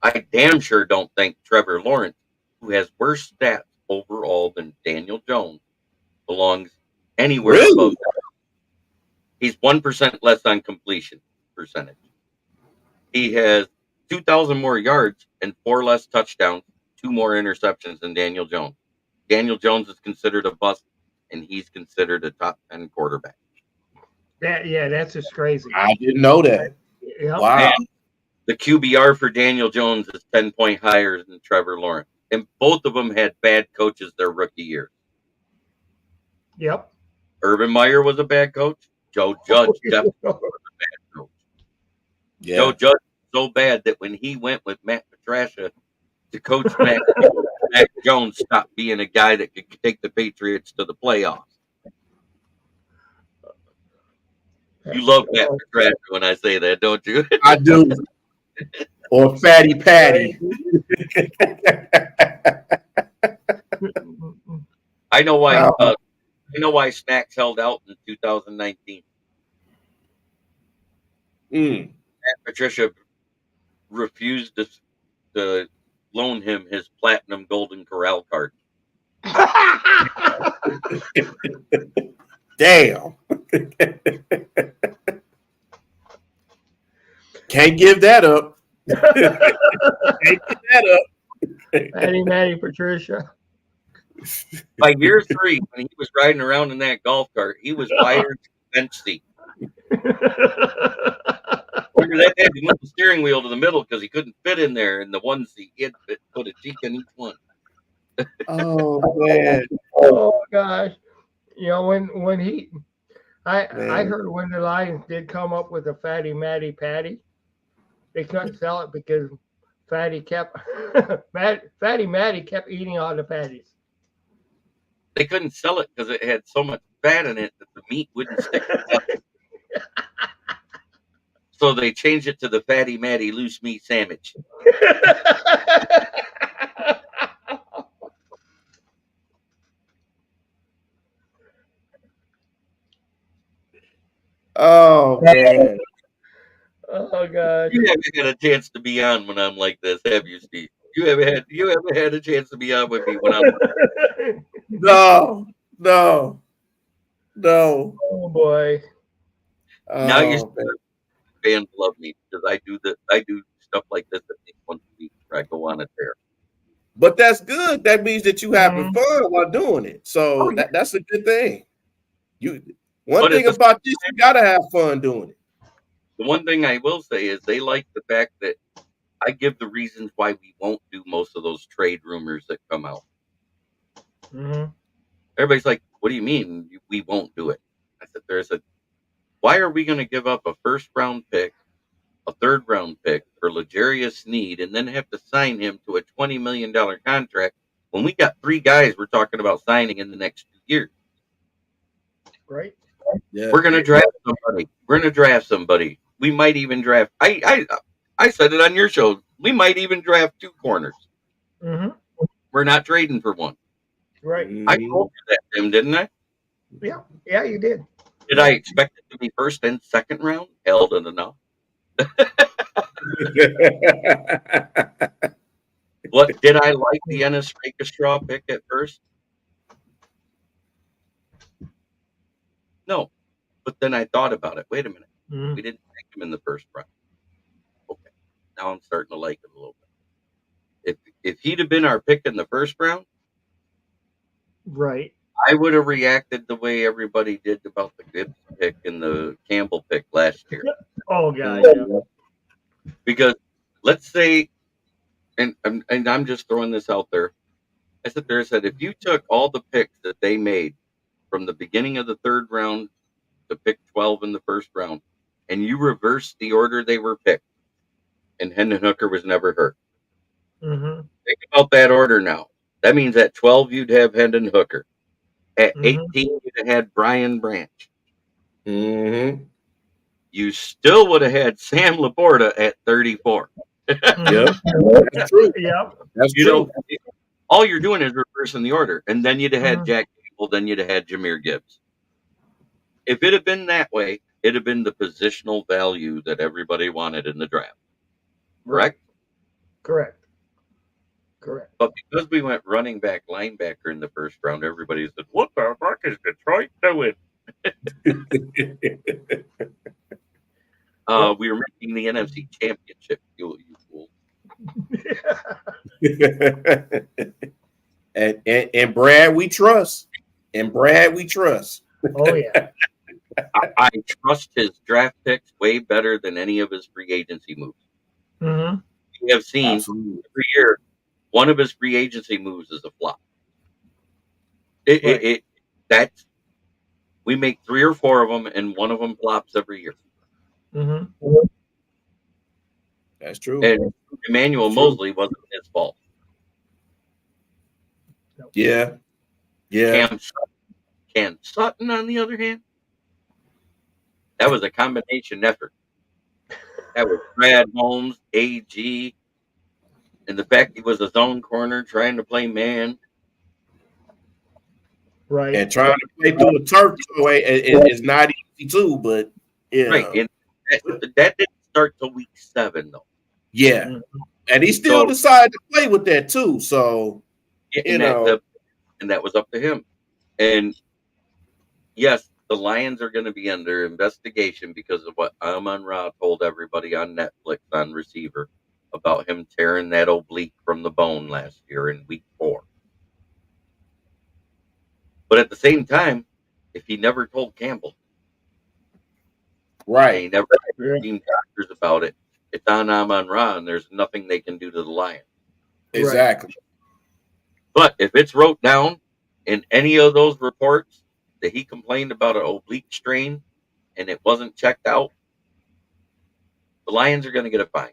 I damn sure don't think Trevor Lawrence, who has worse stats overall than Daniel Jones, belongs anywhere above that. He's 1% less on completion percentage. He has 2,000 more yards and 4 less touchdowns, 2 more interceptions than Daniel Jones. Daniel Jones is considered a bust, and he's considered a top 10 quarterback. That's just crazy. I didn't know that. Yep. Wow. And the QBR for Daniel Jones is 10 points higher than Trevor Lawrence. And both of them had bad coaches their rookie year. Yep. Urban Meyer was a bad coach. Joe Judge definitely was a bad coach. Yeah. Joe Judge was so bad that when he went with Matt Patricia to coach Mac Jones stopped being a guy that could take the Patriots to the playoffs. You love Matt Patricia when I say that, don't you? I do. Or Fatty Patty. I know why. I know why Snacks held out in 2019. Matt Patricia refused to loan him his platinum Golden Corral card. Damn. Can't give that up. Can't give that up. Matty Patricia. By year 3, when he was riding around in that golf cart, he was wired to the bench seat. Remember that day, he moved the steering wheel to the middle because he couldn't fit in there in the one seat. He had to put a cheek in each one. Oh man. Oh gosh. You know when he I heard when the Lions did come up with a Fatty Matty Patty, they couldn't sell it because Fatty Matty kept eating all the patties. They couldn't sell it because it had so much fat in it that the meat wouldn't stick together. So they changed it to the Fatty Matty loose meat sandwich. Oh man. Oh god. You haven't had a chance to be on when I'm like this, have you, Steve? You haven't had a chance to be on with me when I'm No. Oh boy. now you fans love me because I do stuff like this at least once a week where I go on a tear. But that's good. That means that you having fun while doing it. So that's a good thing. One thing about this, you gotta have fun doing it. The one thing I will say is they like the fact that I give the reasons why we won't do most of those trade rumors that come out. Mm-hmm. Everybody's like, "What do you mean we won't do it?" I said, why are we going to give up a first-round pick, a third-round pick for L'Jarius Sneed, and then have to sign him to a $20 million contract when we got 3 guys we're talking about signing in the next 2 years? Right. Yeah. We're going to draft somebody. we might even draft. I said it on your show. We might even draft 2 corners. Mm-hmm. We're not trading for one. Right. I told you that, Tim, didn't I? Yeah. Yeah, you did. Did I expect it to be first and second round? Hell to the no. What did I like the Ennis Straw pick at first? No. But then I thought about it. Wait a minute. Mm-hmm. We didn't take him in the first round. Okay. Now I'm starting to like it a little bit. If he'd have been our pick in the first round, Right. I would have reacted the way everybody did about the Gibbs pick and the Campbell pick last year. Oh God. Yeah. Because let's say, and I'm just throwing this out there. I sit there and said, if you took all the picks that they made from the beginning of the third round to pick 12 in the first round, and you reversed the order they were picked, and Hendon Hooker was never hurt. Mm-hmm. Think about that order now. That means at 12 you'd have Hendon Hooker. At 18 you'd have had Brian Branch. Mm-hmm. You still would have had Sam Laporta at 34. Yep. That's true. Yep. That's You true. know, all you're doing is reversing the order, and then you'd have had Mhm. Jack Campbell, then you'd have had Jahmyr Gibbs. If it had been that way, it'd have been the positional value that everybody wanted in the draft. Correct? Correct. Correct. But because we went running back, linebacker in the first round, everybody said, "What the fuck is Detroit doing?" We were making the NFC Championship. You fool. and Brad, we trust. And Brad, we trust. Oh yeah. I trust his draft picks way better than any of his free agency moves. Mm-hmm. We have seen Absolutely. every year one of his free agency moves is a flop. That's we make 3 or 4 of them, and one of them flops every year. Mm-hmm. That's true. And Emmanuel Mosley wasn't his fault. Yeah. Yeah. Cam Sutton, on the other hand, that was a combination effort. That was Brad Holmes, AG, and the fact he was a zone corner trying to play man. Right. And trying to play through a turf way is not easy too, but yeah. Right. And that didn't start till week 7, though. Yeah. Mm-hmm. And he still decided to play with that too. So and that was up to him. And yes, the Lions are going to be under investigation because of what Amon-Ra told everybody on Netflix on receiver about him tearing that oblique from the bone last year in week 4. But at the same time, if he never told Campbell, right, he never seen doctors about it, it's on Amon-Ra, and there's nothing they can do to the Lions. Exactly. But if it's wrote down in any of those reports that he complained about an oblique strain and it wasn't checked out, the Lions are going to get a fine,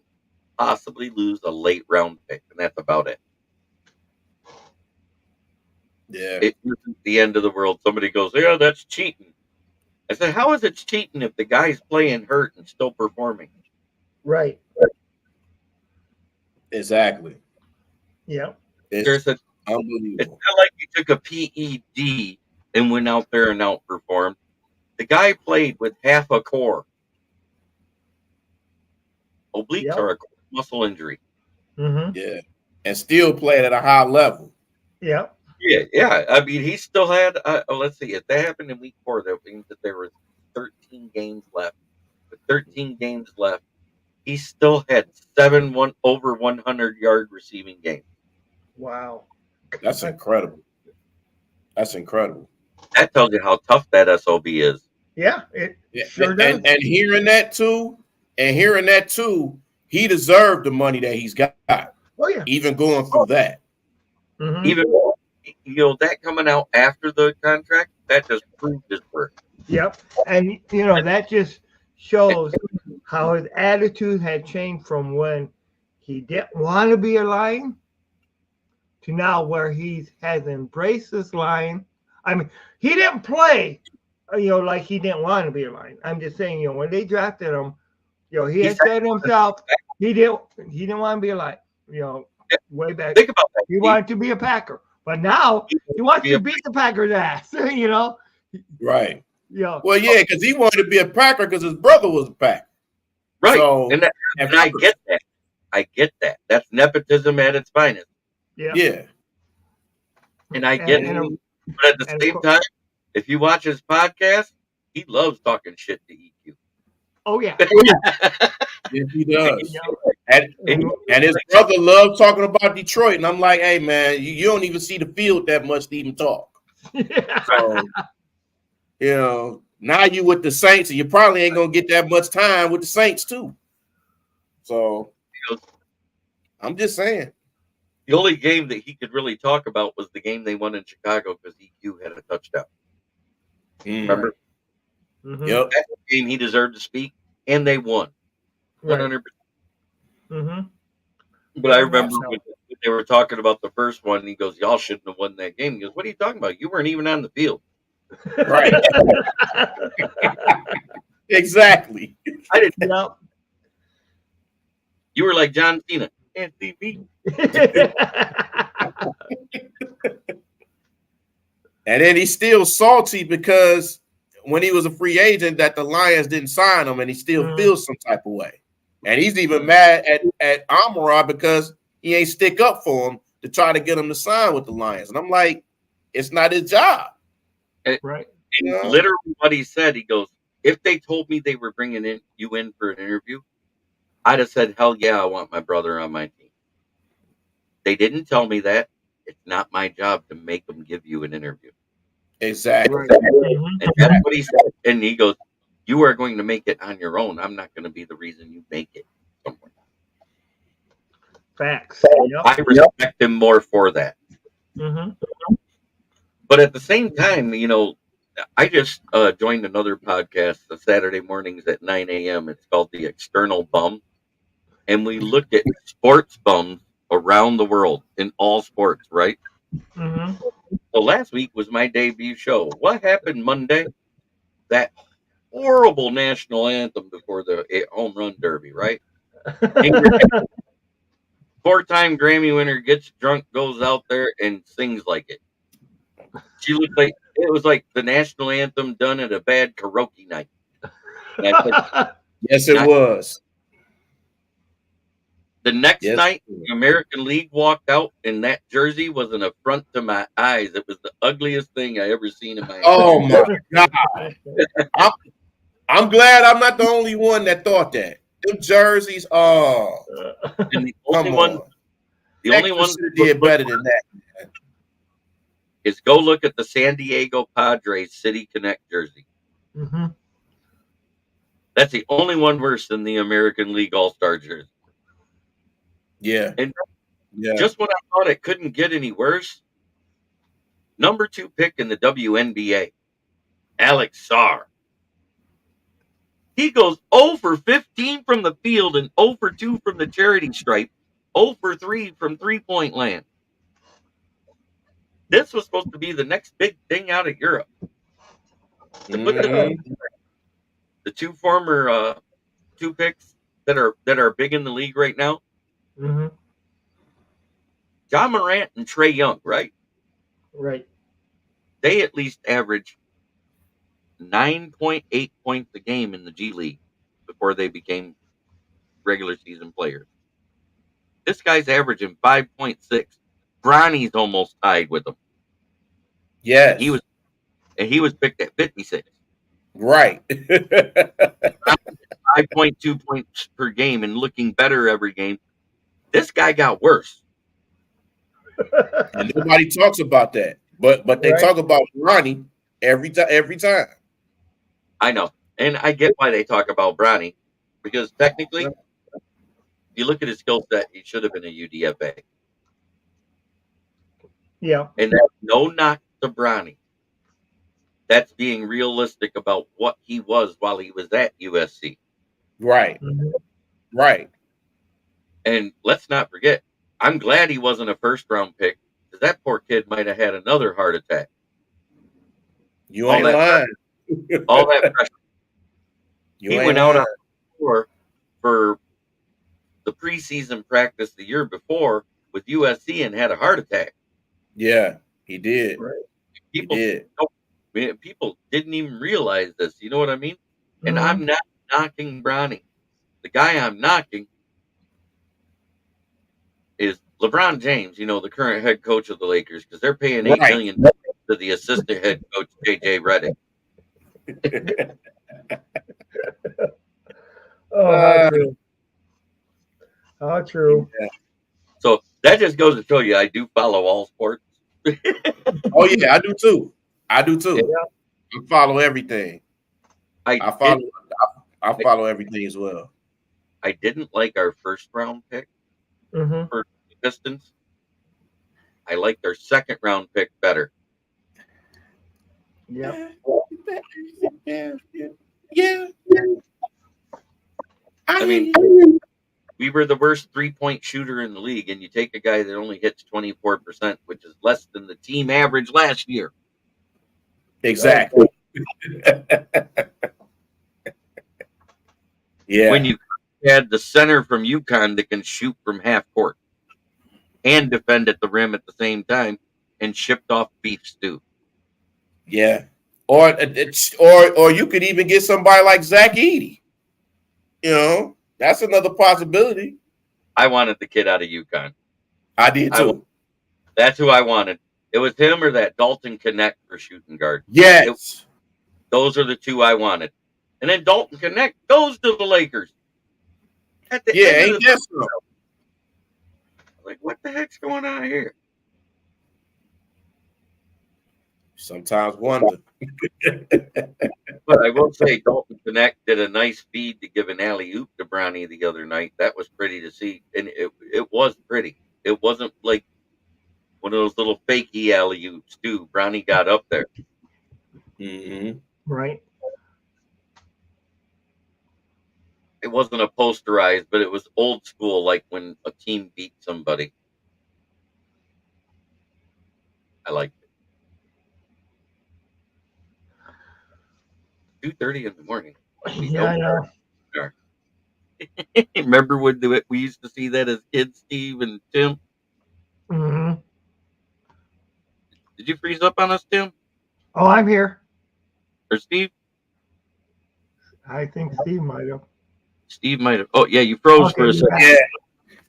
possibly lose a late round pick, and that's about it. Yeah. It isn't the end of the world. Somebody goes, "Yeah, that's cheating." I said, "How is it cheating if the guy's playing hurt and still performing?" Right. Exactly. Yeah. It's unbelievable. It's not like you took a PED and went out there and outperformed. The guy played with half a core. Obliques are a muscle injury. Mm-hmm. Yeah. And still played at a high level. Yeah. Yeah. I mean, he still had, let's see, if that happened in week 4, that means that there were 13 games left. With 13 games left, he still had 7 over 100-yard receiving games. Wow. That's incredible. That's incredible. That tells you how tough that SOB is. Yeah, it sure does. And hearing that too, he deserved the money that he's got. Oh yeah. Even going through that. Mm-hmm. Even that coming out after the contract, that just proved his worth. Yep. And that just shows how his attitude had changed from when he didn't want to be a Lion to now where he has embraced this Lion. I mean, he didn't play, like he didn't want to be a Lion. I'm just saying, when they drafted him, He had said himself he didn't want to be like, way back. Think about that. He wanted to be a Packer, but now he wants to beat the Packers' ass. Right. Yeah. Well, yeah, because he wanted to be a Packer because his brother was a Packer. Right. So, and I get that. I get that. That's nepotism at its finest. Yeah. And I get it. But at the same time, if you watch his podcast, he loves talking shit to EQ. Oh, yeah. Yes, he does. And his brother loves talking about Detroit. And I'm like, hey, man, you don't even see the field that much to even talk. So, now you with the Saints, and you probably ain't going to get that much time with the Saints, too. So, I'm just saying. The only game that he could really talk about was the game they won in Chicago because EQ had a touchdown. Remember? Mm-hmm. Yep. That's the game he deserved to speak, and they won. 100%. Mm-hmm. But I remember when they were talking about the first one, he goes, y'all shouldn't have won that game. He goes, what are you talking about? You weren't even on the field. Right. Exactly. I didn't. Yep. You were like John Cena. Can't see me. And then he's still salty because when he was a free agent that the Lions didn't sign him, and he still feels some type of way. And he's even mad at Amon-Ra because he ain't stick up for him to try to get him to sign with the Lions. And I'm like, it's not his job. Right. And literally what he said, he goes, if they told me they were bringing you in for an interview, I'd have said, hell yeah, I want my brother on my team. They didn't tell me that. It's not my job to make them give you an interview. Exactly. Right. And that's what he said. And he goes, you are going to make it on your own. I'm not going to be the reason you make it somewhere. Facts. I respect him more for that. Mm-hmm. But at the same time, I just joined another podcast the Saturday mornings at 9 a.m. It's called The External Bum. And we look at sports bums around the world in all sports, right? Mm-hmm. So last week was my debut show. What happened Monday? That horrible national anthem before the home run derby, right? 4-time Grammy winner gets drunk, goes out there and sings like it. She looked like it was like the national anthem done at a bad karaoke night. Yes, it was. The next night, the American League walked out, and that jersey was an affront to my eyes. It was the ugliest thing I ever seen in my life. Oh my God! I'm glad I'm not the only one that thought that. Them jerseys, and the only one did better than that. Is go look at the San Diego Padres City Connect jersey. Mm-hmm. That's the only one worse than the American League All-Star jersey. Yeah. And just when I thought it couldn't get any worse, number 2 pick in the WNBA, Alex Sarr. He goes 0 for 15 from the field and 0 for 2 from the charity stripe, 0 for 3 from three-point land. This was supposed to be the next big thing out of Europe. The 2 former 2 picks that are big in the league right now. Mm-hmm. John Morant and Trae Young, right? Right. They at least average 9.8 points a game in the G League before they became regular season players. This guy's averaging 5.6. Bronny's almost tied with him. Yes. He was picked at 56. Right. 5.2 points per game and looking better every game. This guy got worse. And nobody talks about that. But they talk about Bronny every time. I know. And I get why they talk about Bronny. Because technically, if you look at his skill set, he should have been a UDFA. Yeah. And that's no knock to Bronny. That's being realistic about what he was while he was at USC. Right. Mm-hmm. Right. And let's not forget, I'm glad he wasn't a first-round pick, because that poor kid might have had another heart attack. You ain't lying. All that pressure. He went out on the floor for the preseason practice the year before with USC and had a heart attack. Yeah, he did. Right. People He did. people didn't even realize this. You know what I mean? And Mhm. I'm not knocking Bronny. The guy I'm knocking is LeBron James, the current head coach of the Lakers, because they're paying $8 Right. million to the assistant head coach JJ Redick. Oh, how true. How true. So that just goes to show you I do follow all sports. Oh yeah, I do too. I do too. Yeah. I follow everything. I follow everything as well. I didn't like our first round pick Mhm. for the Pistons. I liked our second round pick better. Yep. Yeah. I mean, we were the worst 3-point shooter in the league, and you take a guy that only hits 24%, which is less than the team average last year. Exactly. Yeah. When you had the center from UConn that can shoot from half court and defend at the rim at the same time, and shipped off beef stew. Yeah. Or you could even get somebody like Zach Edey. That's another possibility. I wanted the kid out of UConn. I did too. That's who I wanted. It was him or that Dalton Connect for shooting guard. Yes. Those are the two I wanted. And then Dalton Connect goes to the Lakers. At the end ain't of the that so? Like, what the heck's going on here? Sometimes wonder. But I will say Dalton Connect did a nice feed to give an alley-oop to Bronny the other night. That was pretty to see. And it was pretty. It wasn't like one of those little fakey alley-oops, too. Bronny got up there. Mm-hmm. Right. It wasn't a posterized, but it was old school, like when a team beat somebody. I liked it. 2:30 in the morning. Yeah, I know. Remember when we used to see that as kids, Steve and Tim? Mhm. Did you freeze up on us, Tim? Oh, I'm here. Or Steve? I think Steve might have. Steve might have. Oh, yeah, you froze for a second.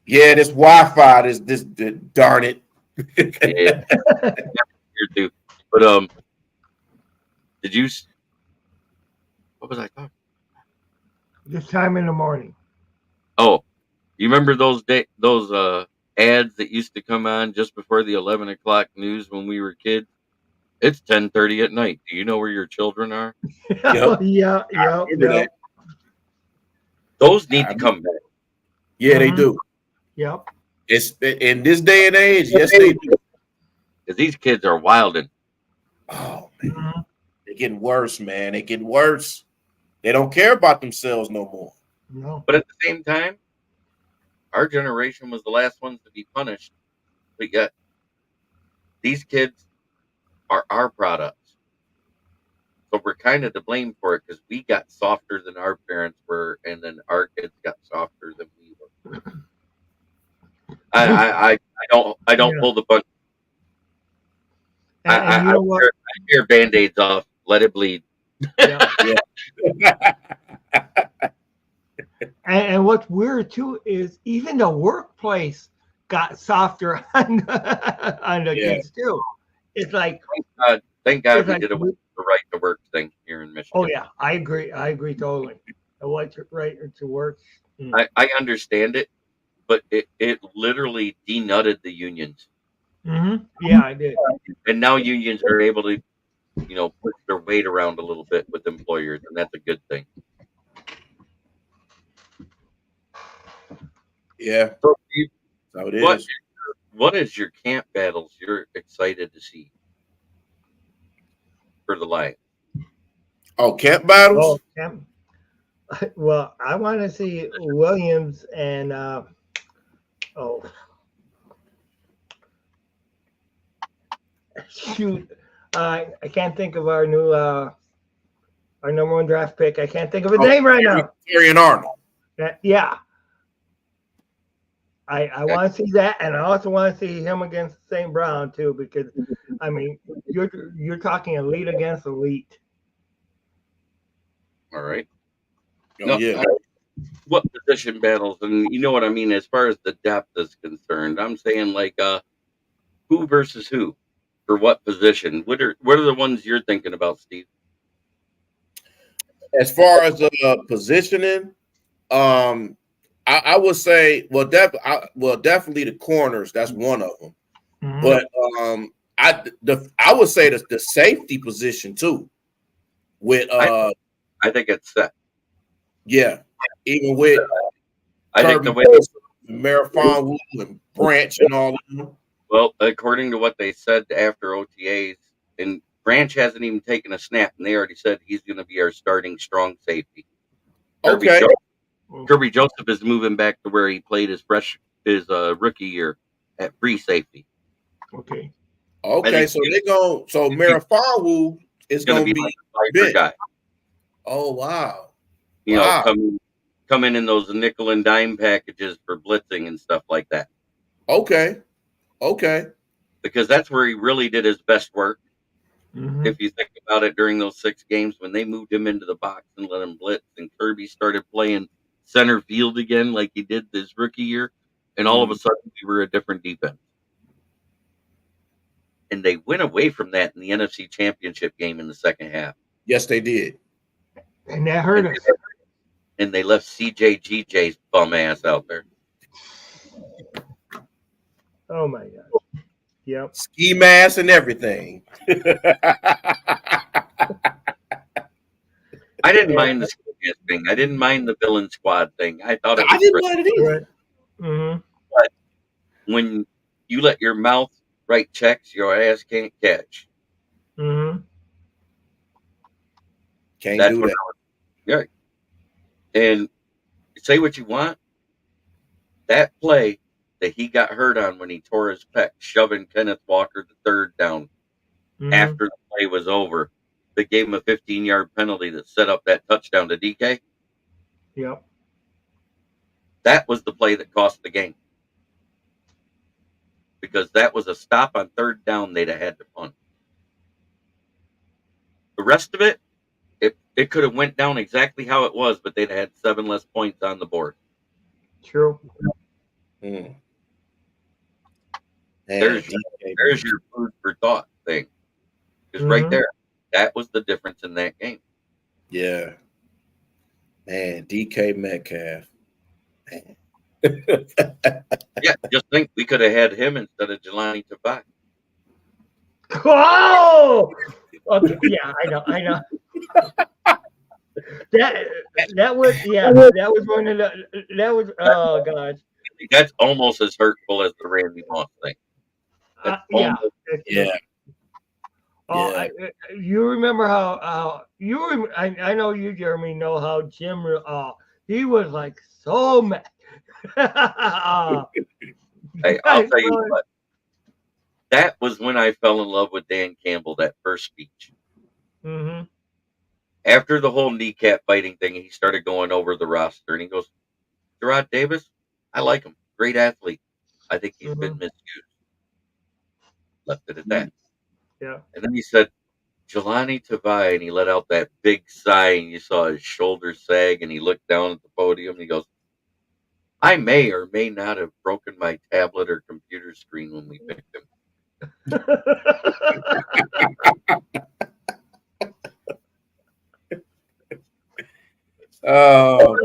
Yeah, this Wi-Fi, this darn it. Yeah. Here too. But did you? What was I talking? This time in the morning. Oh, you remember those ads that used to come on just before the 11 o'clock news when we were kids? It's 10:30 at night. Do you know where your children are? Yep. Yeah. Those need to come back. Yeah, they do. Yep. It's in this day and age. Yes, they do. Because these kids are wilding. Oh man, they're getting worse, man. They getting worse. They don't care about themselves no more. No. But at the same time, our generation was the last ones to be punished. But yet, these kids are our products. So we're kind of to blame for it because we got softer than our parents were, and then our kids got softer than we were. I don't pull the punch. And you know what? I tear Band-Aids off, let it bleed. Yeah. And what's weird too is even the workplace got softer on the kids too. It's like thank God we did away with the right to work thing here in Michigan. Oh yeah, I agree totally. The right to work. I understand it, but it literally denutted the unions. Mm-hmm. Yeah, I did. And now unions are able to, push their weight around a little bit with employers, and that's a good thing. Yeah. So, how it is. What is your camp battles you're excited to see for the Lions? Oh, camp battles? Oh, camp. Well, I want to see Williams and shoot, I can't think of our number one draft pick. I can't think of his name right now. Terry and Arnold. Yeah, I Okay. want to see that, and I also want to see him against St. Brown too, because I mean, you're talking elite against elite. All right. Oh No, yeah. what position battles, and you know what I mean as far as the depth is concerned. I'm saying like who versus who for what position? What are the ones you're thinking about, Steve? As far as positioning, um, I would say, definitely the corners. That's one of them. Mm-hmm. But I would say the safety position too. With I I think it's set. yeah, even with I think the Kirby way Joseph, Marathon Wu, and Branch and all of them. well, according to what they said after OTAs, and Branch hasn't even taken a snap, and they already said he's going to be our starting strong safety. Kirby Okay, Joseph, Kirby Joseph is moving back to where he played his rookie year at free safety. Okay. I okay. think So they go. So he's Marathon Wu is going to going to be be like a lifer big. guy. Oh wow, You know, wow. come in those nickel and dime packages for blitzing and stuff like that, Okay, okay. because that's where he really did his best work. Mm-hmm. If you think about it, during those 6 games when they moved him into the box and let him blitz, and Kirby started playing center field again like he did this rookie year, and all of a Mm. sudden we were a different defense. And they went away from that in the NFC Championship game in the second half, Yes, they did. And that and hurt us. they left CJGJ's bum ass out there. Oh my gosh. Yep. Ski mask and everything. I didn't Yeah. mind the Scorpions thing. I didn't mind the villain squad thing. I thought it I was didn't great. mind it either. Right. Mm-hmm. But when you let your mouth write checks your ass can't catch, Mm-hmm. Can't that's do what that. I was. Yeah. And say what you want, that play that he got hurt on when he tore his pec, shoving Kenneth Walker the third down Mm-hmm. after the play was over, that gave him a 15-yard penalty that set up that touchdown to DK. Yep. That was the play that cost the game, because that was a stop on third down they'd have had to punt. The rest of it, it could have went down exactly how it was, but they'd have had 7 less points on the board. True. Mm. There's Man, there's your food for thought thing. Because right Mm-hmm. there, that was the difference in that game. yeah. Man, DK Metcalf. Man. Yeah, just think we could have had him instead of Jelani Tavai. Oh. Okay. Yeah. I know. I know. That that was that was one of that was oh gosh. That's almost as hurtful as the Randy Moss thing. That's Yeah. almost Yeah, Oh, yeah. you remember how I know you, Jeremy, know how Jim he was like so mad. hey, I'll tell you what. That was when I fell in love with Dan Campbell, that first speech. Mm-hmm. After the whole kneecap fighting thing, he started going over the roster and he goes, Gerard Davis, I like him. Great athlete. I think he's been Mm-hmm. misused. Left it at that. Yeah. And then he said, Jelani Tavai, and he let out that big sigh, and you saw his shoulders sag, and he looked down at the podium, and he goes, I may or may not have broken my tablet or computer screen when we picked him. Oh,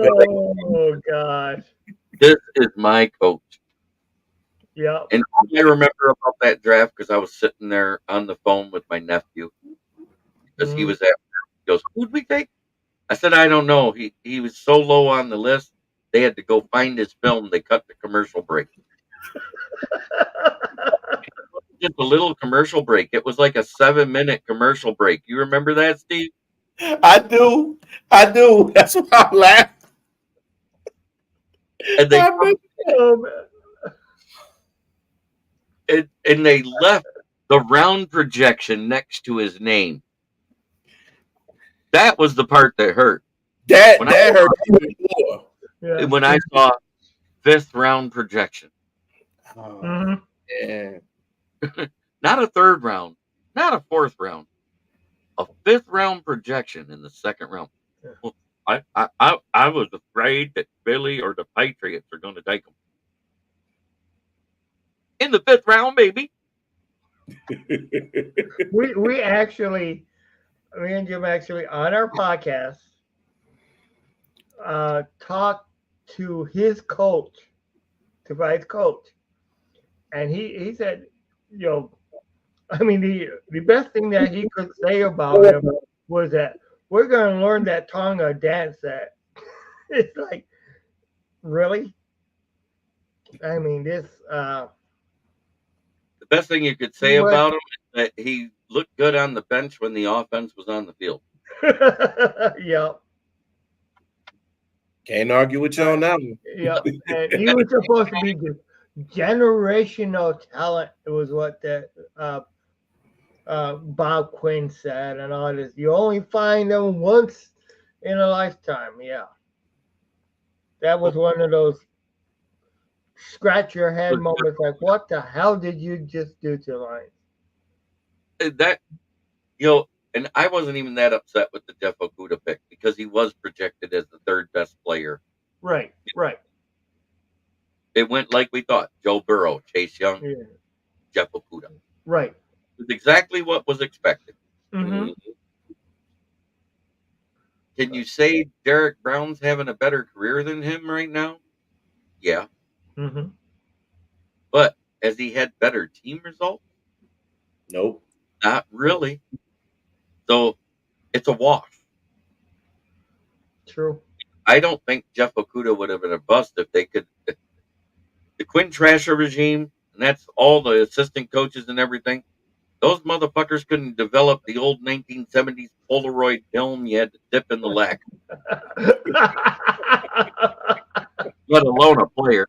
Oh gosh. This is my coach. Yeah. And all I remember about that draft, because I was sitting there on the phone with my nephew, because he Mm-hmm. was at, he goes, who'd we take? I said, I don't know. He was so low on the list, they had to go find his film. They cut the commercial break. Just a little commercial break. It was like a 7-minute commercial break. You remember that, Steve? I do. I do. That's why I laugh. And they Oh, man. and they left the round projection next to his name. That was the part that hurt. That When that hurt even more. Yeah. when I saw 5th round projection, Oh, Mm-hmm. yeah. not a 3rd round, not a 4th round, a 5th round projection in the 2nd round. Yeah. Well, I was afraid that Philly or the Patriots are going to take him in the 5th round, baby. We actually, me and Jim actually on our podcast talked to his coach, to Vice coach, and he said, you know, I mean the best thing that he could say about him was that we're going to learn that Tonga dance. That it's like really. I mean this. The best thing you could He say was. about him is that he looked good on the bench when the offense was on the field. Yeah. Can't argue with you on that one. Yeah, and he was supposed to be the generational talent. It was what that Bob Quinn said, and all this. You only find them once in a lifetime. Yeah, that was one of those scratch your head moments. Like, what the hell did you just do to Lions? That and I wasn't even that upset with the Jeff Okuda pick because he was projected as the 3rd best player. Right, right. It went like we thought: Joe Burrow, Chase Young, Yeah, Jeff Okuda. right. It's exactly what was expected. Mm-hmm. Can you say Derek Brown's having a better career than him right now? Yeah, Mm-hmm. but has he had better team results? Nope. Not really. So it's a wash. True. I don't think Jeff Okuda would have been a bust if they could. The Quinn Trasher regime, and that's all the assistant coaches and everything. Those motherfuckers couldn't develop the old 1970s Polaroid film you had to dip in the lacquer, let alone a player.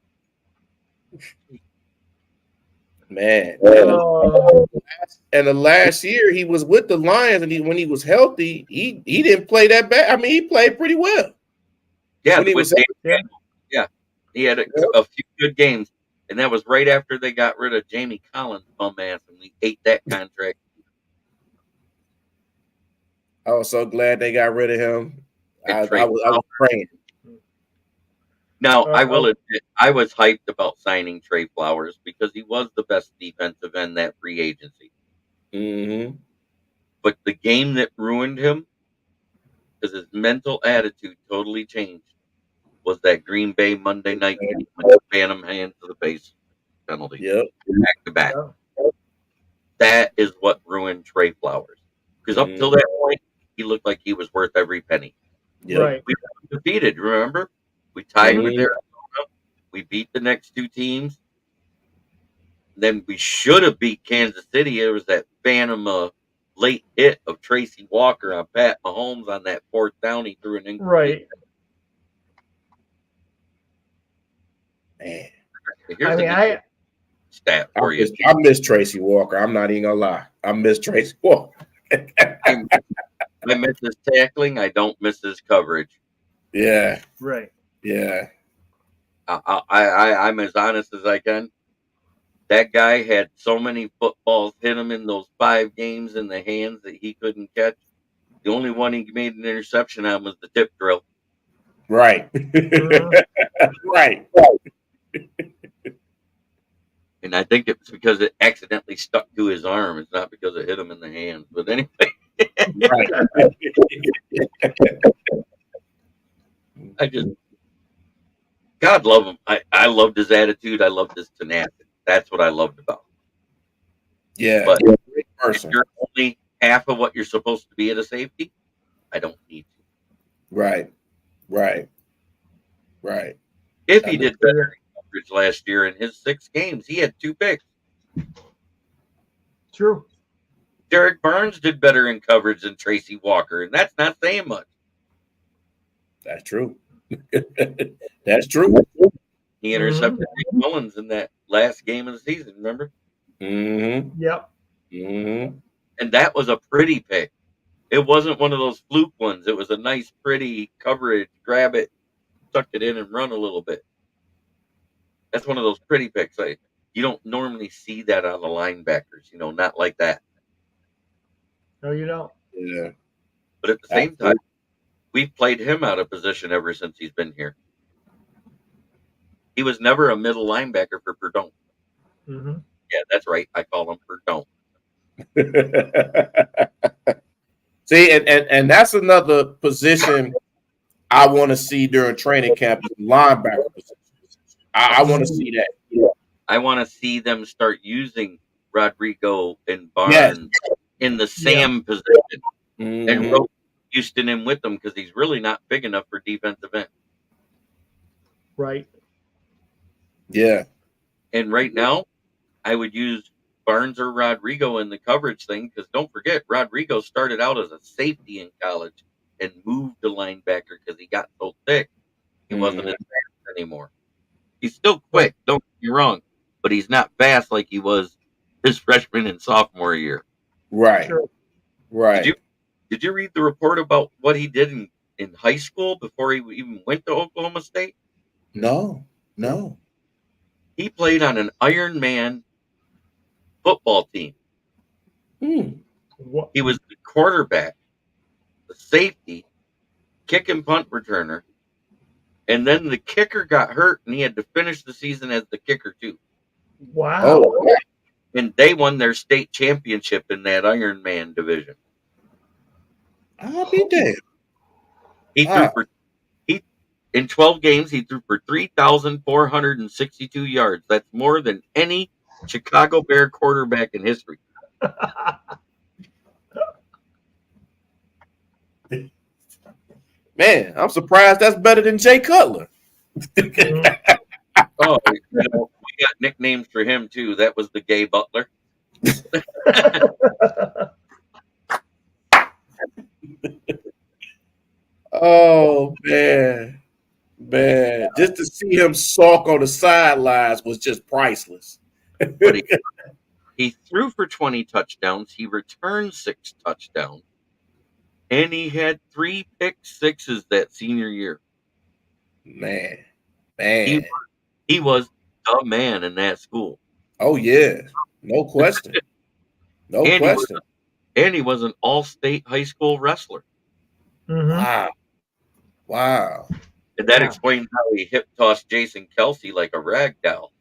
Man. Oh, And the last year he was with the Lions, and when he was healthy, he didn't play that bad. I mean, he played pretty well Yeah, when he with was Dan yeah. Campbell. Yeah, he had a few good games, and that was right after they got rid of Jamie Collins' bum ass, and we ate that contract. I was so glad they got rid of him. And I Trey was praying. Now, I will Oh, admit, I was hyped about signing Trey Flowers because he was the best defensive end that free agency. Mm-hmm. But the game that ruined him, because his mental attitude totally changed, was that Green Bay Monday night game when the Phantom hands to the face penalty Yep. back to back. yeah. That is what ruined Trey Flowers. Because up till Mm-hmm. that point, he looked like he was worth every penny. Yep. Right. We were defeated, remember? We tied with Mm-hmm. Arizona. We beat the next 2 teams. Then we should have beat Kansas City. It was that phantom late hit of Tracy Walker on Pat Mahomes on that 4th down. He threw an incomplete. Right. Man, Here's I an mean, interesting stat for you. I miss Tracy Walker. I'm not even gonna lie. I miss Tracy Walker. I miss his tackling. I don't miss his coverage. Yeah. right. Yeah. I'm as honest as I can. That guy had so many footballs hit him in those 5 games in the hands that he couldn't catch. The only one he made an interception on was the tip drill. Right. Mhm. Right. And I think it's because it accidentally stuck to his arm. It's not because it hit him in the hands. But anyway, Right. I just, God love him. I loved his attitude. I loved his tenacity. That's what I loved about him. Yeah. But Great if person. you're only half of what you're supposed to be at a safety, I don't need to. Right. Right. Right. If I he mean, did better in coverage last year in his 6 games, he had 2 picks. True. Derek Barnes did better in coverage than Tracy Walker, and that's not saying much. that's true. That's true. He intercepted Nick Mullins in that last game of the season, remember? Mm-hmm. Yep. Mm-hmm. And that was a pretty pick. It wasn't one of those fluke ones. It was a nice, pretty coverage, grab it. tuck it in and run a little bit. That's one of those pretty picks. You don't normally see that out of linebackers, not like that. No, you don't. Yeah. But at the same time, we've played him out of position ever since he's been here. He was never a middle linebacker for Perdone. Mm-hmm. Yeah, that's right. I call him Perdone. See, and that's another position I want to see during training camp, linebacker position. I want to see that. I want to see them start using Rodrigo and Barnes in the Sam position and rope Houston in with them because he's really not big enough for defensive end. Right. Yeah. And right now, I would use Barnes or Rodrigo in the coverage thing because don't forget, Rodrigo started out as a safety in college and moved to linebacker because he got so thick he wasn't as fast anymore. He's still quick, don't get me wrong, but he's not fast like he was his freshman and sophomore year. Right. Sure. Right. Did you read the report about what he did in high school before he even went to Oklahoma State? No. He played on an Iron Man football team. He was the quarterback, the safety, kick and punt returner, and then the kicker got hurt and he had to finish the season as the kicker too. Wow. Oh. And they won their state championship in that Iron Man division. I'll be damned. In 12 games, he threw for 3,462 yards. That's more than any Chicago Bear quarterback in history. Man, I'm surprised that's better than Jay Cutler. Oh, we got nicknames for him too. That was the Gay Butler. Oh man, just to see him sulk on the sidelines was just priceless. But he threw for 20 touchdowns. He returned 6 touchdowns, and he had 3 pick sixes that senior year. Man, he was the man in that school. Oh yeah, no question, no question. And he was an all-state high school wrestler. Mm-hmm. Wow. And that explains how he hip tossed Jason Kelsey like a rag doll.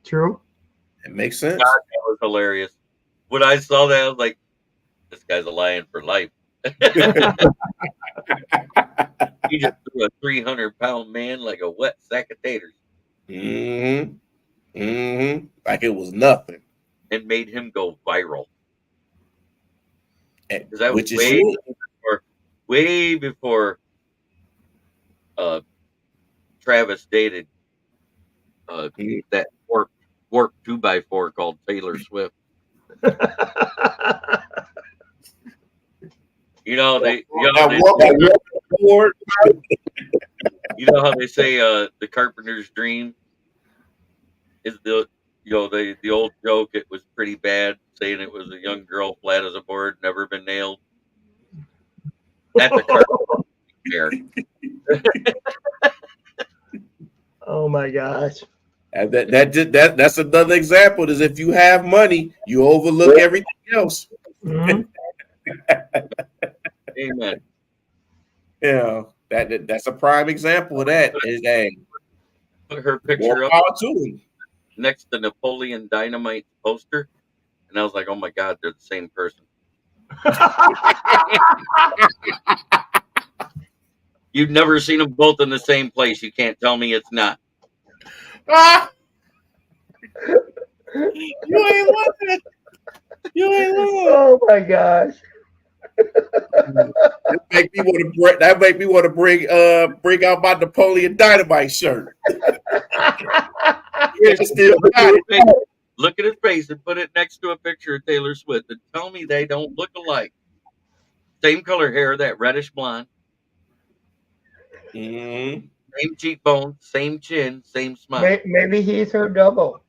True. It makes sense. God, that was hilarious. When I saw that, I was like, this guy's a lion for life. He just threw a 300-pound man like a wet sack of taters. Like it was nothing. And made him go viral. Because that was way before Travis dated that warp 2x4 called Taylor Swift. You know how they say the carpenter's dream is the old joke. It was pretty bad, saying it was a young girl flat as a board, never been nailed. That's a carpenter. Oh my gosh. And that's another example. Is if you have money, you overlook everything else. Mm-hmm. Amen. Yeah, that's a prime example of that. Put her picture up next to Napoleon Dynamite's poster, and I was like, "Oh my God, they're the same person." You've never seen them both in the same place. You can't tell me it's not. You ain't lying. Oh my gosh. That make me want to bring out my Napoleon Dynamite shirt. Look at his face and put it next to a picture of Taylor Swift and tell me they don't look alike. Same color hair, that reddish blonde. Same cheekbones, same chin, same smile. Maybe he's her double.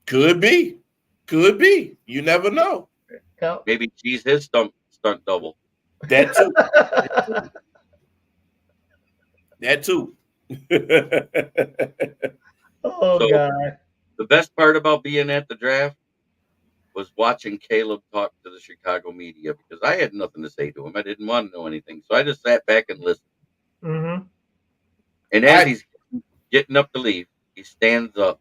Could be. You never know. Maybe she's his stunt double. That too. That too. Oh So God. the best part about being at the draft was watching Caleb talk to the Chicago media because I had nothing to say to him. I didn't want to know anything. So I just sat back and listened. Mm-hmm. And as he's getting up to leave, he stands up.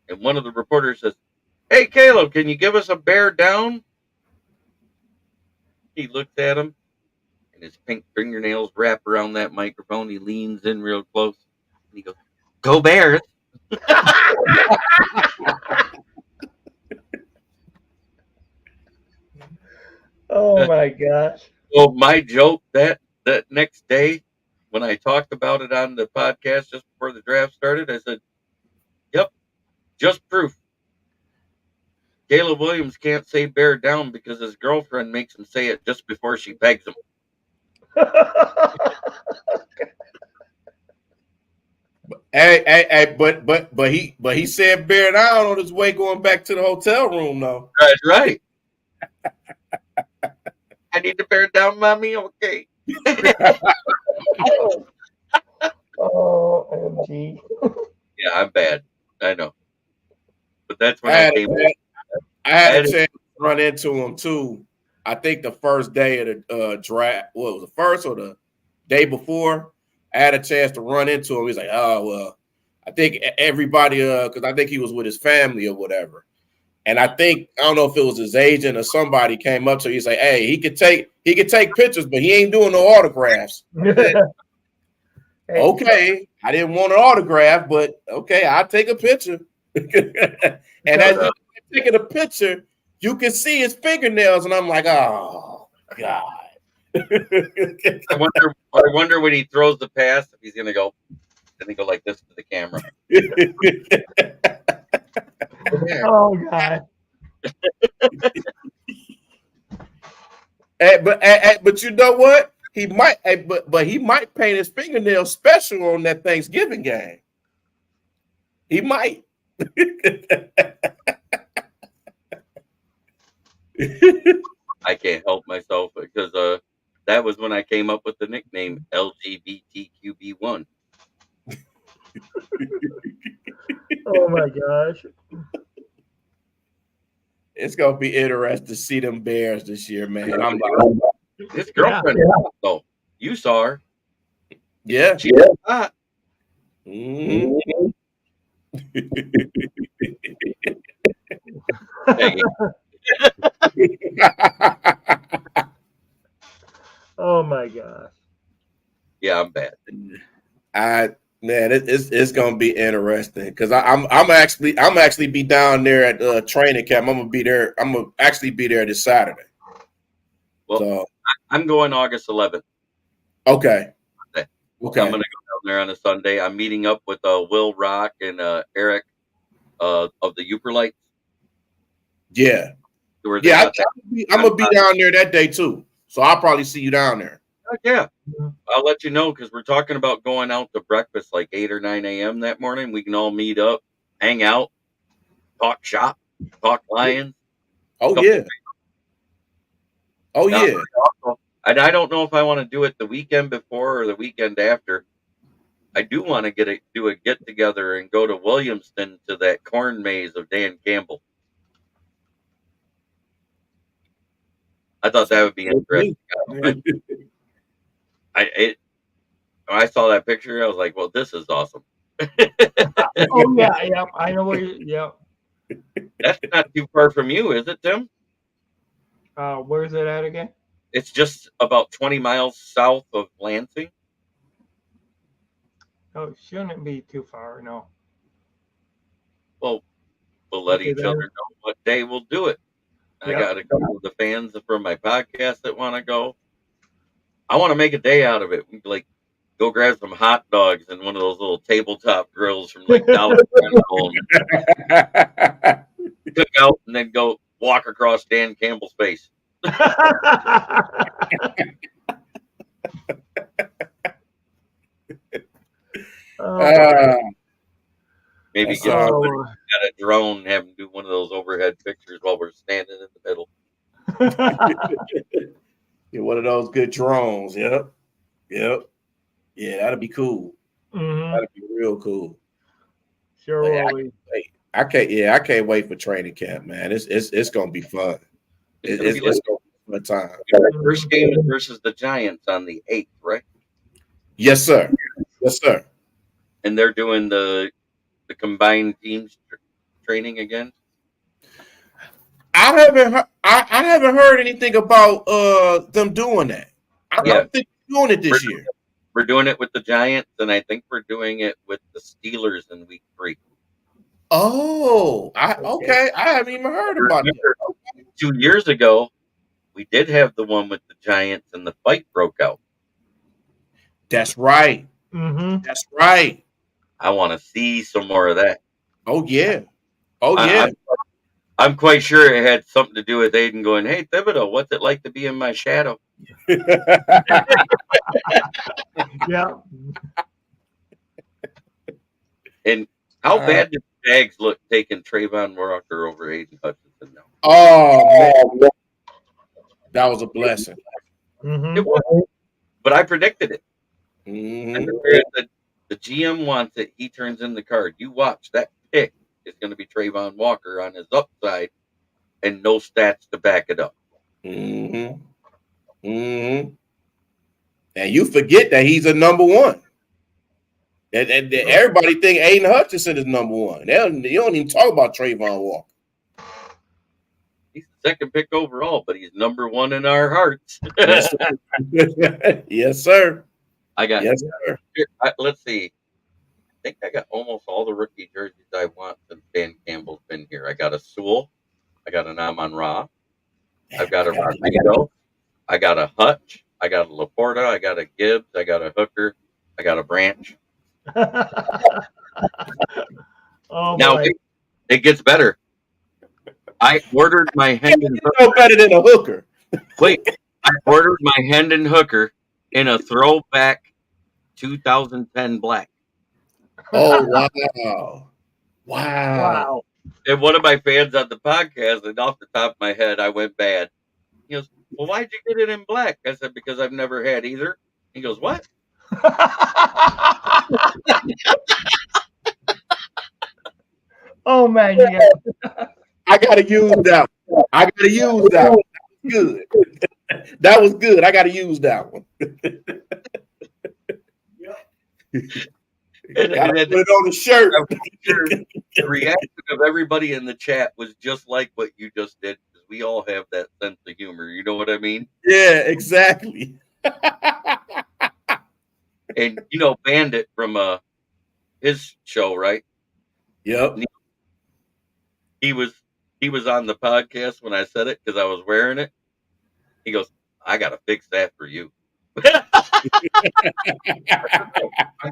And one of the reporters says, "Hey, Caleb, can you give us a bear down?" He looks at him, and his pink fingernails wrap around that microphone. He leans in real close, and he goes, "Go Bears!" Oh my gosh. So my joke that next day, when I talked about it on the podcast just before the draft started, I said, "Yep, just proof. Caleb Williams can't say bear down because his girlfriend makes him say it just before she pegs him." Hey, but he said bear down on his way going back to the hotel room though. That's right. I need to bear down, mommy. Okay. Oh, OMG. Yeah, I'm bad. I know. But that's when I I had, came. I had a That is- chance to run into him too. I think the first day of the draft, what was the first or the day before? I had a chance to run into him. He's like, "Oh well, I think everybody, because I think he was with his family or whatever." And I don't know if it was his agent or somebody came up to him. He's like, "Hey, he could take pictures, but he ain't doing no autographs." Okay, I didn't want an autograph, but okay, I'll take a picture. And as you're taking a picture, you can see his fingernails, and I'm like, oh God. I wonder when he throws the pass if he's gonna go. Then he go like this to the camera. Oh God. But you know what? He might, but he might paint his fingernails special on that Thanksgiving game. He might. I can't help myself because that was when I came up with the nickname LGBTQB1. Oh my gosh. It's gonna be interesting to see them Bears this year, man. His girlfriend, though, you saw her. Yeah. She was hot. Mm-hmm. Oh my gosh. Yeah, I'm bad. It's gonna be interesting because I'm actually be down there at training camp. I'm gonna be there. I'm gonna actually be there this Saturday. Well, so, I'm going August 11th. Okay. I'm gonna go down there on a Sunday. I'm meeting up with Will Rock and Eric of the Uperlights. Yeah. Yeah, I'm gonna be down there that day too. So I'll probably see you down there. Yeah. I'll let you know because we're talking about going out to breakfast like 8 or 9 a.m. that morning. We can all meet up, hang out, talk shop, talk Lions. Oh, yeah. Oh, yeah. And I don't know if I want to do it the weekend before or the weekend after. I do want to do a get together and go to Williamston to that corn maze of Dan Campbell. I thought that would be interesting. I saw that picture. I was like, "Well, this is awesome." Oh yeah, I know where you. Yeah. That's not too far from you, is it, Tim? Where's it at again? It's just about 20 miles south of Lansing. Oh, it shouldn't be too far. No. Well, we'll let each other know what day we'll do it. I got a couple of the fans from my podcast that want to go. I want to make a day out of it. Like, go grab some hot dogs and one of those little tabletop grills from like Dollar General, cook out, and then go walk across Dan Campbell's face. Maybe get a drone and have him do one of those overhead pictures while we're standing in the middle. Get one of those good drones. Yep. Yeah, that'd be cool. Mm-hmm. That'd be real cool. Sure But will be. I can't. Yeah, I can't wait for training camp, man. It's gonna be fun. It's gonna be It's gonna be a fun time. the first game is versus the Giants on the 8th, right? Yes, sir. Yes, sir. And they're doing the combined teams training again. I haven't heard anything about them doing that. I Yeah. don't think they're doing it this year. We're doing it with the Giants, and I think we're doing it with the Steelers in week 3. Oh, okay. I haven't even heard about that. Remember, 2 years ago, we did have the one with the Giants, and the fight broke out. That's right. Mm-hmm. That's right. I want to see some more of that. Oh yeah. Oh yeah. I'm quite sure it had something to do with Aiden going, "Hey Thibodeau, what's it like to be in my shadow?" Yeah. And how bad did the Jags look taking Trayvon Walker over Aiden Hutchinson now? Oh man, that was a blessing. Mm-hmm. It was, but I predicted it. Mm-hmm. And the GM wants it. He turns in the card. You watch that pick is going to be Trayvon Walker on his upside, and no stats to back it up. Mm-hmm. Mm-hmm. And you forget that he's a number one. And everybody think Aiden Hutchinson is number one. They don't even talk about Trayvon Walker. He's the second pick overall, but he's number one in our hearts. Yes, sir. Yes, sir. I got. Yes, sir. Let's see. I think I got almost all the rookie jerseys I want since Dan Campbell's been here. I got a Sewell. I got an Amon-Ra. I've got a Rodrigo. I got a Hutch. I got a Laporta. I got a Gibbs. I got a Hooker. I got a Branch. Oh, now it gets better. I ordered my Hendon Hooker. No better than a Hooker. Wait, I ordered my Hendon Hooker in a throwback 2010 black. Oh wow. Wow. And one of my fans on the podcast, and off the top of my head, I went bad. He goes, "Well, why'd you get it in black?" I said, "Because I've never had either." He goes, "What?" Oh man, you I gotta use that one. I gotta use that one. Good. That was good. I gotta use that one. Gotta put it on the shirt. The reaction of everybody in the chat was just like what you just did, because we all have that sense of humor. You know what I mean? Yeah, exactly. And Bandit from his show, right? Yep. He was on the podcast when I said it because I was wearing it. He goes, "I gotta fix that for you." I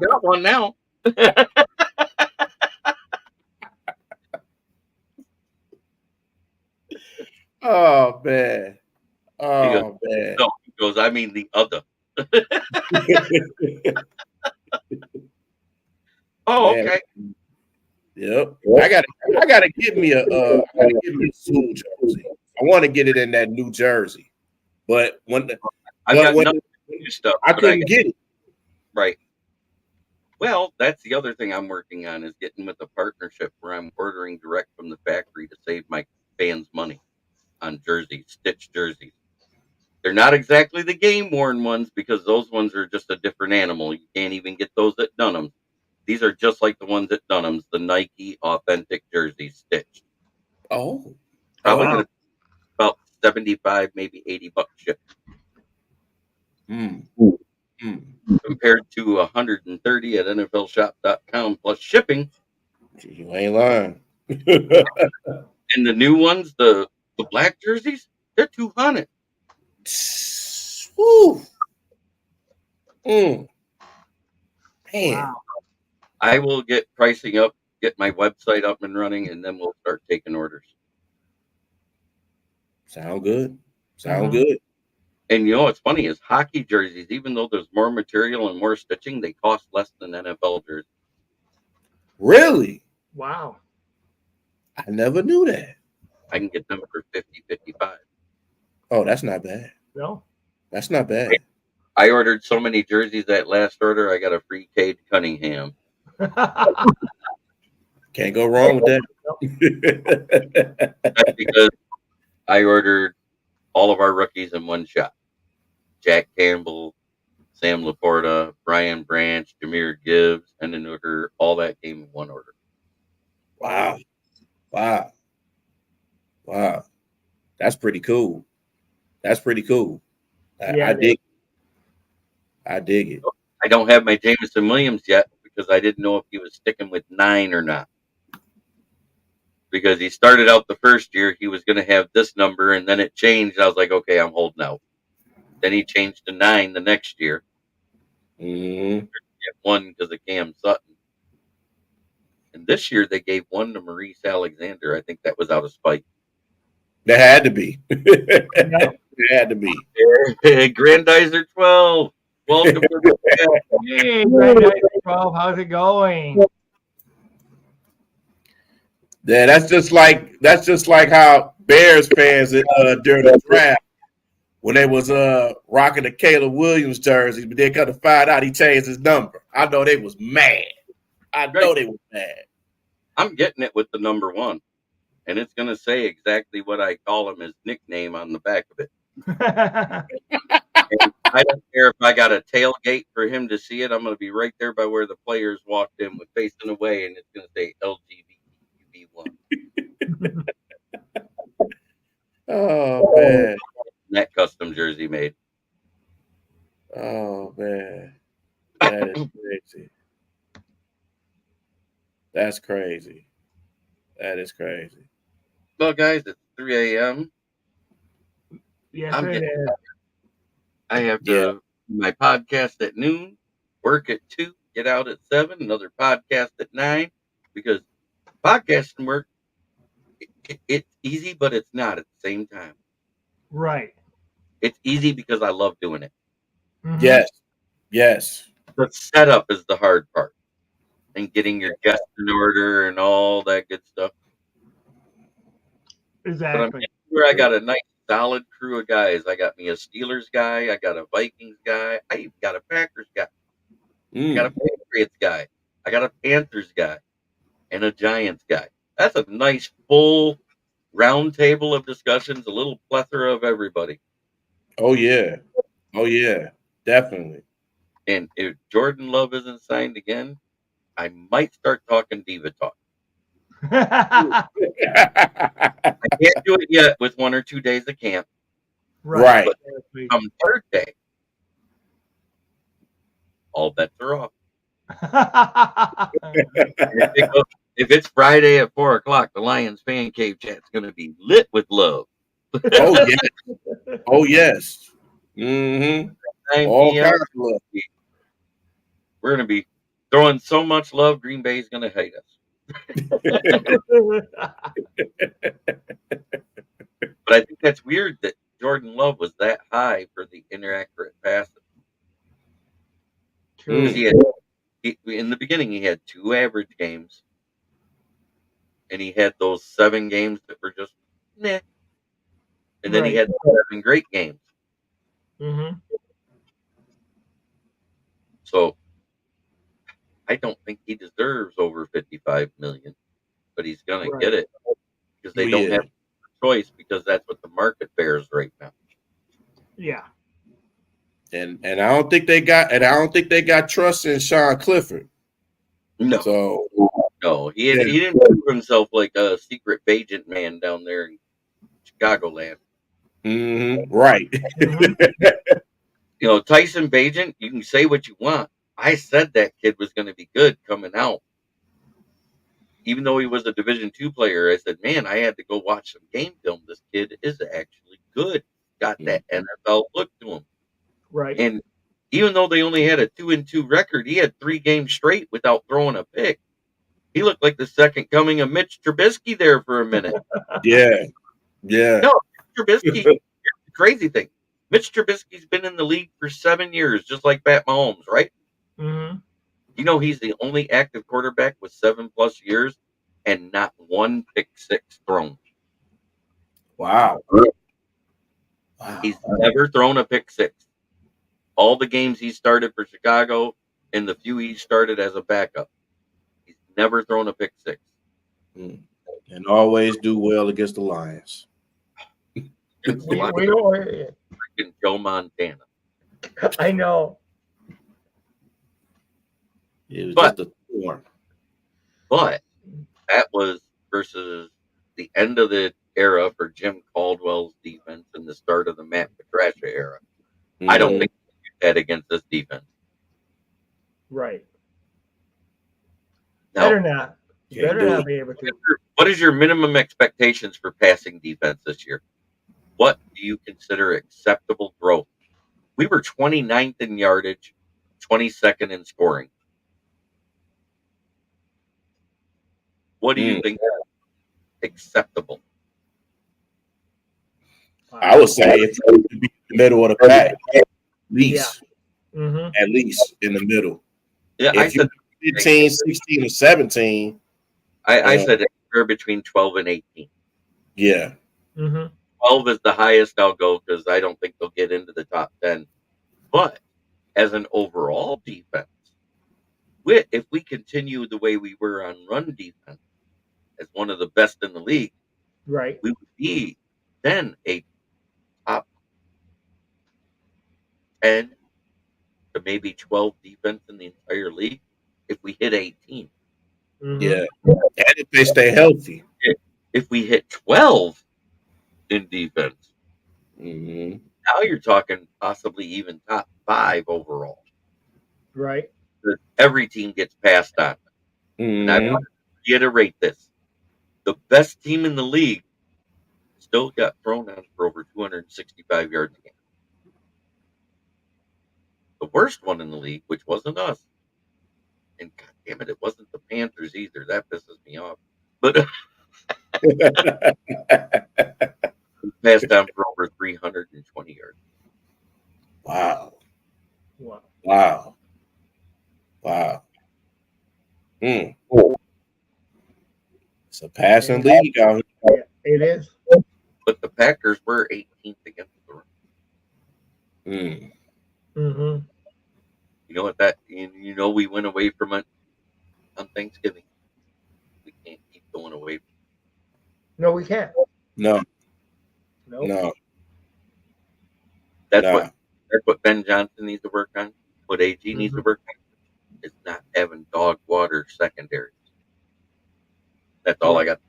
got one now. Oh man. Oh man. No, he goes, "I mean the other." Oh, Man. okay. Yep. I gotta give me a Zoom jersey. I want to get it in that New Jersey, but I couldn't get it. Right. Well, that's the other thing I'm working on, is getting with a partnership where I'm ordering direct from the factory to save my fans money on jerseys, stitched jerseys. They're not exactly the game worn ones, because those ones are just a different animal. You can't even get those at Dunham's. These are just like the ones at Dunham's, the Nike authentic jerseys stitched. Oh. Probably going to be about 75, maybe $80 shipped. Compared to 130 at NFLshop.com plus shipping. You ain't lying. And the new ones, the black jerseys, they're $200. Woo. Man. Wow. I will get pricing up, get my website up and running, and then we'll start taking orders. Sound good. Sound good. And what's funny is hockey jerseys, even though there's more material and more stitching, they cost less than NFL jerseys. Really? Wow. I never knew that. I can get them for $50, $55. Oh, that's not bad. No. That's not bad. I ordered so many jerseys that last order, I got a free Cade Cunningham. Can't go wrong with that. That's because I ordered all of our rookies in one shot. Jack Campbell, Sam Laporta, Brian Branch, Jameer Gibbs, and an order. All that came in one order. Wow. Wow. Wow. That's pretty cool. That's pretty cool. Yeah, I dig it. I dig it. I don't have my Jameson Williams yet because I didn't know if he was sticking with 9 or not. Because he started out the first year, he was going to have this number, and then it changed. I was like, okay, I'm holding out. Then he changed to 9 the next year. Mm-hmm. Get 1 because of Cam Sutton. And this year they gave 1 to Maurice Alexander. I think that was out of spite. That had to be. Yep. It had to be. Grandizer 12. Welcome to the chat. Hey, Grandizer 12, how's it going? Yeah, that's just like how Bears fans during the draft when they was rocking the Caleb Williams jersey, but they come to find out he changed his number. I know they was mad. I know they was mad. I'm getting it with the number 1. And it's going to say exactly what I call him, his nickname on the back of it. And I don't care if I got a tailgate for him to see it. I'm going to be right there by where the players walked in with facing away, and it's going to say LGBTQB1. Oh man. That custom jersey made. Oh man. That is crazy. That's crazy. That is crazy. Well, guys, it's 3 a.m. Yes, it is. I have to do my podcast at noon, work at 2, get out at 7, another podcast at 9, because podcasting work, it's easy, but it's not at the same time. Right. It's easy because I love doing it. Mhm. Yes. Yes. The setup is the hard part, and getting your guests in order and all that good stuff. But I'm Exactly. sure I got a nice solid crew of guys. I got me a Steelers guy, I got a Vikings guy, I even got a Packers guy, I got a Patriots guy, I got a Panthers guy, and a Giants guy. That's a nice full round table of discussions, a little plethora of everybody. Oh yeah. Oh yeah. Definitely. And if Jordan Love isn't signed again, I might start talking diva talk. I can't do it yet with 1 or 2 days of camp. Right. But come Thursday, all bets are off. If it's Friday at 4 o'clock, the Lions fan cave chat's going to be lit with love. Oh yes. Oh yes. Mm-hmm. 9 All p.m. kinds of love. We're going to be throwing so much love, Green Bay's going to hate us. But I think that's weird that Jordan Love was that high for the inaccurate passes. True. In the beginning, he had 2 average games, and he had those 7 games that were just meh. And then he had 7 great games. Mm-hmm. So I don't think he deserves over $55 million, but he's going to get it because they don't have a choice, because that's what the market bears right now. Yeah. And I don't think they got trust in Sean Clifford. No. So no, he didn't prove himself like a secret agent man down there in Chicagoland. Mm-hmm. Right. You know, Tyson Bagent, you can say what you want. I said that kid was going to be good coming out. Even though he was a Division II player, I said, man, I had to go watch some game film. This kid is actually good. Got that NFL look to him. Right. And even though they only had a 2-2 record, he had 3 games straight without throwing a pick. He looked like the second coming of Mitch Trubisky there for a minute. Yeah. Yeah. No, Trubisky, here's the crazy thing. Mitch Trubisky's been in the league for 7 years, just like Pat Mahomes, right? Mm-hmm. You know, he's the only active quarterback with 7+ years and not 1 pick 6 thrown. Wow. He's never thrown a pick 6. All the games he started for Chicago and the few he started as a backup, he's never thrown a pick six. And always do well against the Lions. Against the We Lions, don't. freaking Joe Montana. I know. It was But just a storm. But that was versus the end of the era for Jim Caldwell's defense and the start of the Matt Patricia era. I don't think we can do that against this defense. Right. Now, Better not. Better not be able to. what is your minimum expectations for passing defense this year? What do you consider acceptable growth? We were 29th in yardage, 22nd in scoring. What do you think is acceptable? I would say it's to be in the middle of the pack, at least. Yeah. At least in the middle. Yeah, if you're 15, 16, or 17. I said anywhere between 12 and 18. Yeah. 12 is the highest I'll go because I don't think they'll get into the top 10. But as an overall defense, if we continue the way we were on run defense as one of the best in the league, right, we would be then a top 10 to maybe 12 defense in the entire league if we hit 18. Yeah. And if they stay healthy. If we hit 12 in defense, now you're talking possibly even top 5 overall. Right. Every team gets passed on. And I want to reiterate this. The best team in the league still got thrown on for over 265 yards a game. The worst one in the league, which wasn't us, and God damn it, it wasn't the Panthers either. That pisses me off. But passed down for over 320 yards. Wow. It's a passing league out here. It is. But the Packers were 18th against the run. You know what that? You know we went away from it on Thanksgiving. We can't keep going away from it. No, we can't. No. That's what Ben Johnson needs to work on. What AG needs to work on is not having dog water secondaries. That's all I got.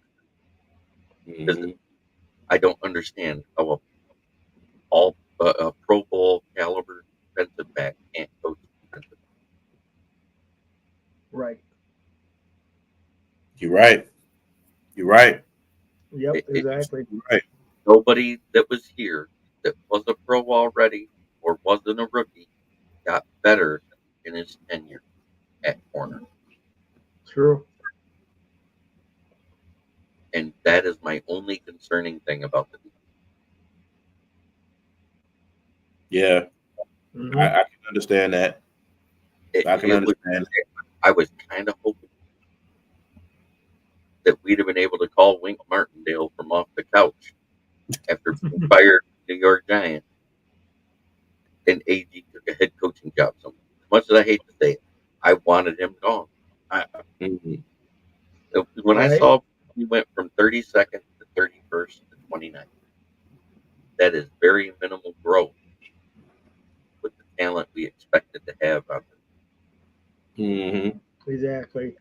I don't understand how a Pro Bowl caliber defensive back can't coach defensive. Right. You're right. Yep, exactly. Right. Nobody that was here that was a pro already or wasn't a rookie got better in his tenure at corner. True. And that is my only concerning thing about the defense. Yeah. I can understand that. I was kind of hoping that we'd have been able to call Wink Martindale from off the couch after being fired from the New York Giants, and AD took a head coaching job somewhere. As much as I hate to say it, I wanted him gone. When I saw he went from 32nd to 31st to 29th, that is very minimal growth with the talent we expected to have out there. Exactly.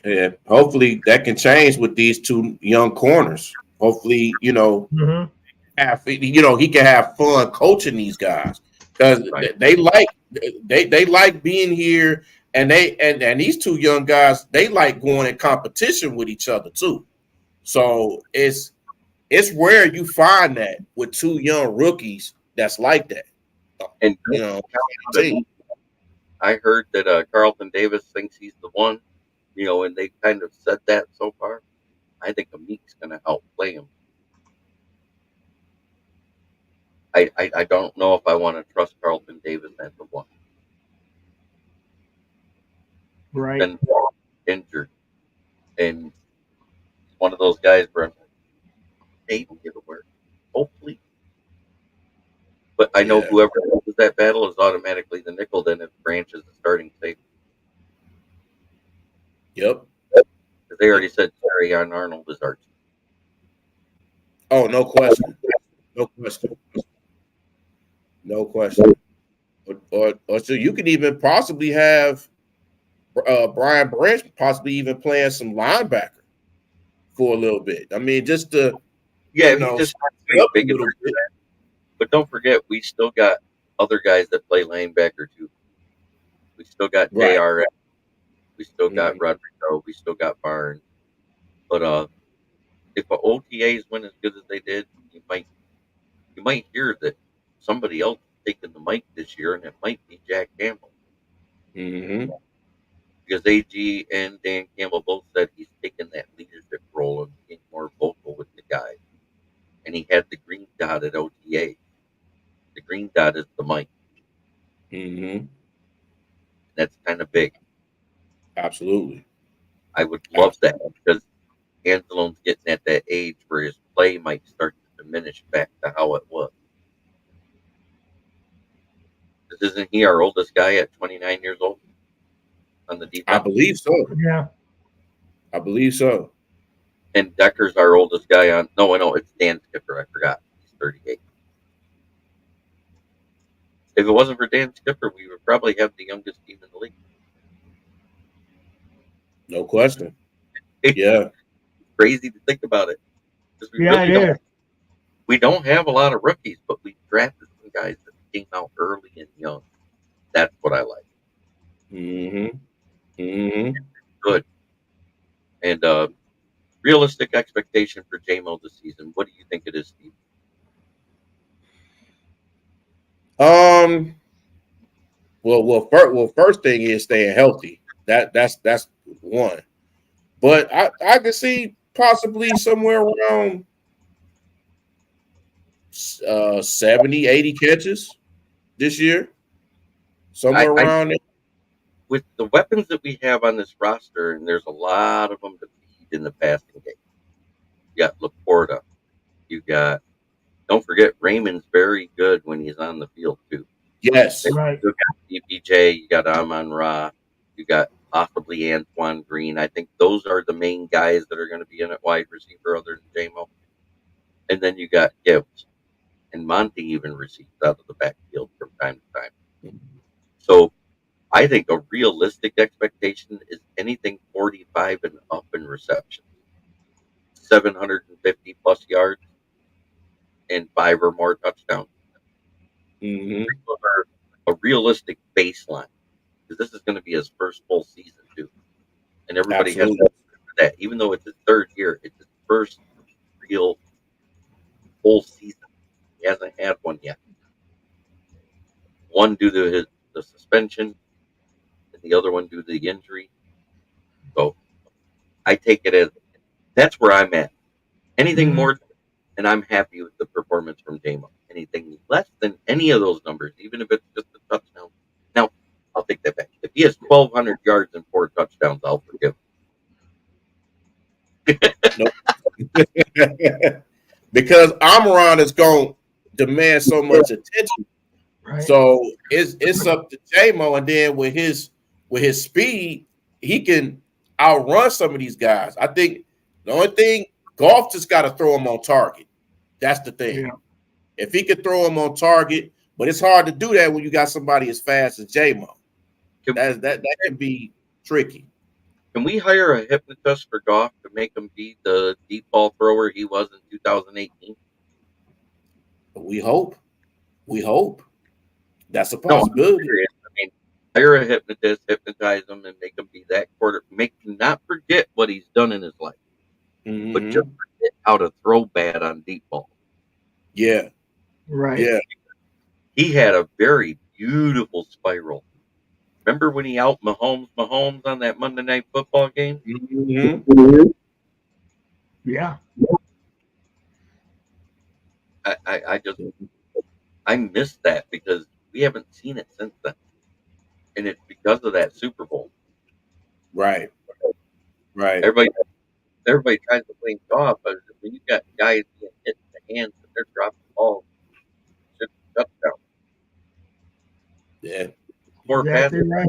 Yeah, hopefully that can change with these two young corners. Hopefully, he can have fun coaching these guys because they like being here, and these two young guys, they like going in competition with each other too. So it's rare you find that with two young rookies that's like that. And I heard that Carlton Davis thinks he's the one. And they kind of said that so far. I think Amik's going to outplay him. I don't know if I want to trust Carlton Davis as the one. Right. He's been injured. And one of those guys where maybe it'll work. Hopefully. But I know Yeah. whoever loses that battle is automatically the nickel. Then if Branch is the starting safety, Yep. because they Yep. already said Terry on Arnold is our. Oh, no question. No question. No question. Or so you could even possibly have Brian Branch possibly even playing some linebacker for a little bit. I mean, just to Yeah, if you just it bring up a big little adventure bit. that. But don't forget, we still got other guys that play linebacker too. We still got Right. JR. We still got Mhm. Rodrigo. We still got Barnes. But if the OTAs went as good as they did, you might hear that somebody else is taking the mic this year, and it might be Jack Campbell, Mhm. because AG and Dan Campbell both said he's taken that leadership role and being more vocal with the guys. And he had the green dot at OTA. The green dot is the mic. Mhm. That's kind of big. Absolutely. I would love that Absolutely. because Angelone's getting at that age where his play might start to diminish back to how it was. This isn't he our oldest guy at 29 years old on the I defense? believe so. Yeah. I believe so. And Decker's our oldest guy on. No, I know it's Dan Skipper. I forgot. He's 38. If it wasn't for Dan Skipper, we would probably have the youngest team in the league. No question. It's Yeah. crazy to think about it because we Yeah, really it don't. is. We don't have a lot of rookies, but we drafted some guys that came out early and young. That's what I like. Mhm. Mhm. Good. And realistic expectation for JMO this season. What do you think it is, Steve? Um. First thing is staying healthy. That's one. But I could see possibly somewhere around 70, 80 catches this year. I, Somewhere I around there. with the weapons that we have on this roster, and there's a lot of them to feed in the passing game. You got Laporta. You got. Don't forget Raymond's very good when he's on the field too. Yes. Right. You got DPJ. You got Amon Ra. You got possibly Antoine Green. I think those are the main guys that are going to be in at wide receiver, other than JMO. And then you got Gibbs and Monty even receives out of the backfield from time to time. So I think a realistic expectation is anything 45 and up in reception, 750 plus yards, and 5 or more touchdowns. Mm-hmm. Those are a realistic baseline because this is going to be his first full season too, and everybody has Absolutely. that. Even though it's his third year, it's his first real full season. He hasn't had one yet. One due to the suspension, and the other one due to the injury. So I take it as that's where I'm at. Anything Mhm. more, and I'm happy with the performance from Jamo. Anything less than any of those numbers, even if it's just a touchdown. Now, I'll take that back. If he has 1,200 yards and 4 touchdowns, I'll forgive Nope. Because Amaron is going to demand so much attention. Right. So it's up to JMO, and then with his speed, he can outrun some of these guys. I think the only thing Golf just got to throw him on target. That's the thing. Yeah. If he could throw him on target, but it's hard to do that when you got somebody as fast as JMO. him. That can be tricky. Can we hire a hypnotist for Goff to make him be the deep ball thrower he was in 2018? We hope. We hope. That's a No, I'm possibility. serious. I mean, hire a hypnotist, hypnotize him, and make him be that quarter. Make him not forget what he's done in his life, but just Mm-hmm. forget how to throw bad on deep balls. Yeah. Right. Yeah. He had a very beautiful spiral. Remember when he out Mahomes on that Monday Night Football game? Mm-hmm. Yeah. I just I missed that because we haven't seen it since then, and it's because of that Super Bowl. Right. Right. Everybody everybody tries to blame Goff, but when you got guys being hit in the hands and they're dropping balls, it's just a touchdown. Yeah. Four Exactly passes. right.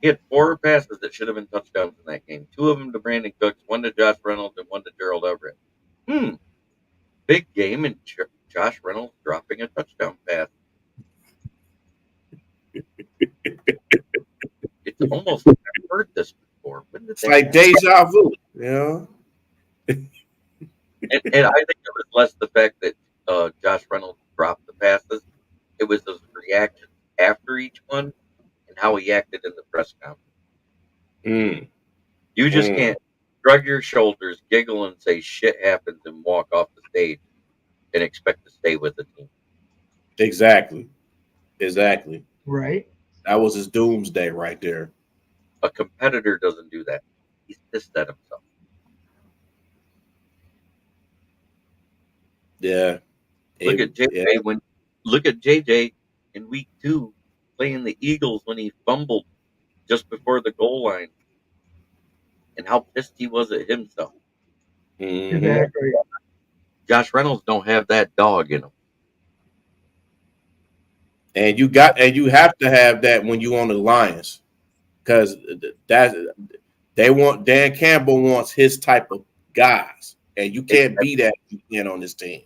He had 4 passes that should have been touchdowns in that game. 2 of them to Brandon Cooks, 1 to Josh Reynolds, and 1 to Gerald Everett. Big game, and Josh Reynolds dropping a touchdown pass. It's almost like I've heard this before. When did It's that like happen? deja vu. Yeah. And I think it was less the fact that Josh Reynolds dropped the passes. It was his reactions after each one and how he acted in the press conference. Mm, You just mm. can't shrug your shoulders, giggle, and say shit happens and walk off the stage and expect to stay with the team. Exactly. Exactly. Right. That was his doomsday right there. A competitor doesn't do that. He's pissed at himself. Yeah. Look at JJ Yeah. look at JJ in week 2 playing the Eagles when he fumbled just before the goal line and how pissed he was at himself. Mm-hmm. Exactly. Josh Reynolds don't have that dog in him. And you have to have that when you on the Lions, because that Dan Campbell wants his type of guys, and you It's can't be that on this team.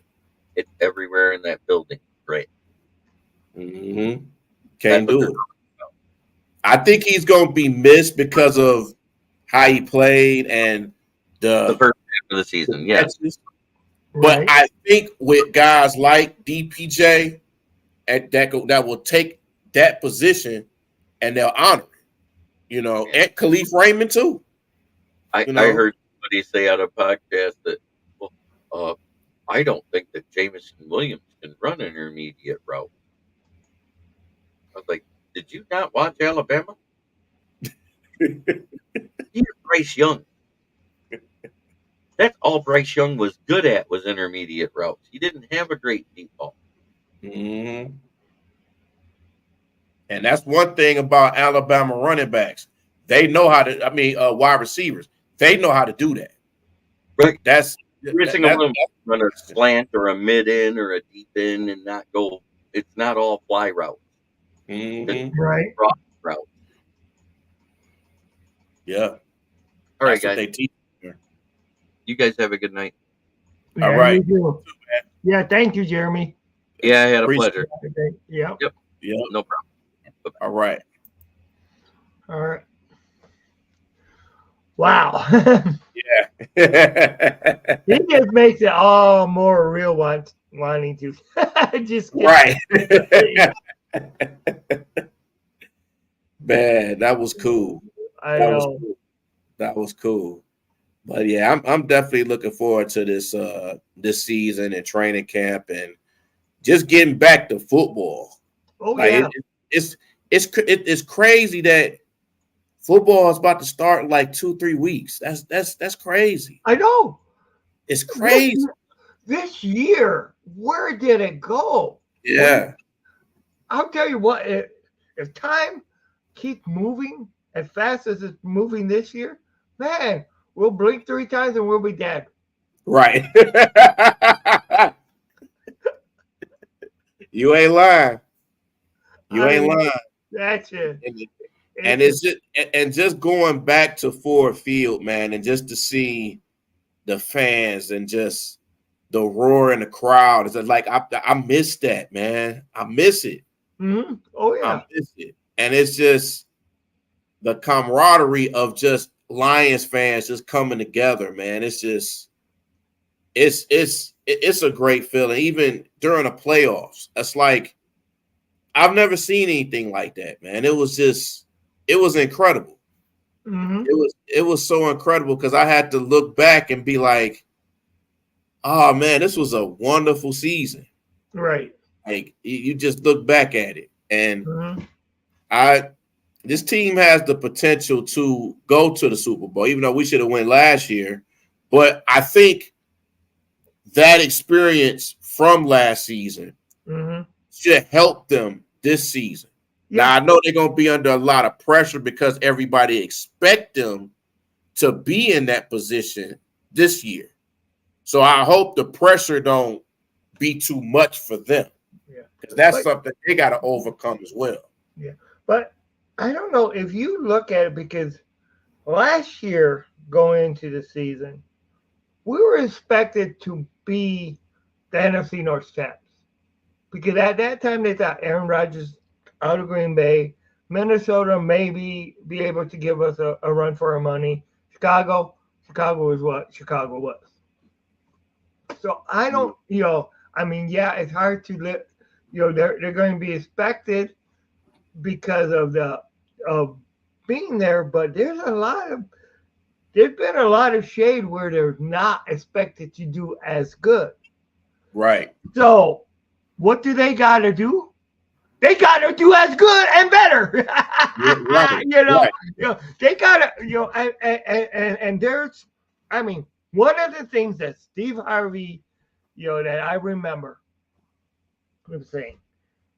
it's everywhere in that building. Right. Mm-hmm. That's Can't what they're do it. I think he's going to be missed because of how he played and the the first half of the season. Yeah. catches. But Right. I think with guys like DPJ that will take that position and they'll honor it. And Khalif Raymond too. I heard somebody say on a podcast that, well, I don't think that Jameson Williams can run an intermediate route. I was like, did you not watch Alabama? He's Bryce Young. That's all Bryce Young was good at was intermediate routes. He didn't have a great deep ball. Mm-hmm. And that's one thing about Alabama running backs. They know how to. Wide receivers. They know how to do that. Right. That's Every single one of them run a slant or a mid in or a deep in and not go. It's not all fly routes. Mm-hmm. Right. Cross routes. Yeah. All That's right, what guys. they teach. You guys have a good night. Yeah, All right. you do. Yeah, thank you, Jeremy. Yeah, I had a Appreciate pleasure. Yep. Yep. Yep. No problem. Bye-bye. All right. All right. Wow. Yeah. He just makes it all more real wanting to just get Right. Man, that was cool. I That know. was cool. That was cool. But yeah, I'm definitely looking forward to this season and training camp and just getting back to football. Oh Like yeah. it's crazy that football is about to start in like 2-3 weeks. That's crazy. I know. It's crazy. This year, where did it go? Yeah. I'll tell you what, if time keeps moving as fast as it's moving this year, man, we'll blink 3 times and we'll be dead. Right. You ain't lying. You ain't lying. That's it. And it's just going back to Ford Field, man, and just to see the fans and just the roar in the crowd. It's like I miss that, man. I miss it. Mm-hmm. Oh yeah. I miss it. And it's just the camaraderie of just Lions fans just coming together, man. It's just it's a great feeling. Even during the playoffs, it's like I've never seen anything like that, man. It was incredible. Mm-hmm. It was so incredible because I had to look back and be like, oh man, this was a wonderful season. Right. Like you just look back at it, and mm-hmm. This team has the potential to go to the Super Bowl, even though we should have won last year. But I think that experience from last season should help them this season. Yeah. Now, I know they're going to be under a lot of pressure because everybody expect them to be in that position this year. So I hope the pressure don't be too much for them. Yeah. Because that's something they got to overcome as well. Yeah, but I don't know if you look at it because last year going into the season, we were expected to be the NFC North champs because at that time they thought Aaron Rodgers out of Green Bay, Minnesota maybe be able to give us a run for our money. Chicago is what Chicago was. So I don't, I mean, yeah, it's hard to let, they're going to be expected because of the of being there, but there's been a lot of shade where they're not expected to do as good. Right. So what do they got to do? They got to do as good and better. Right. you know, Right. they got to, and there's, I mean, one of the things that Steve Harvey, that I remember him saying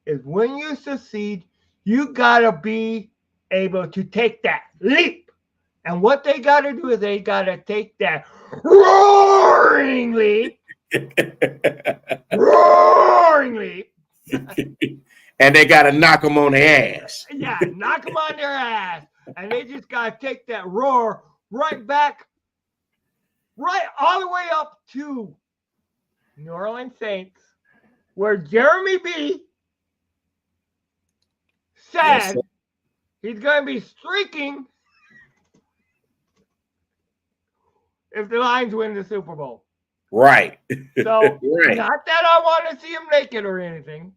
is when you succeed, you got to be able to take that leap. And what they got to do is they got to take that roaring leap, roaring leap. And they got to knock them on the ass. Yeah, knock them on their ass. And they just got to take that roar right back, right all the way up to New Orleans Saints, where Jeremy B said Yes, he's going to be streaking if the Lions win the Super Bowl. right. So, Right. not that I want to see him naked or anything.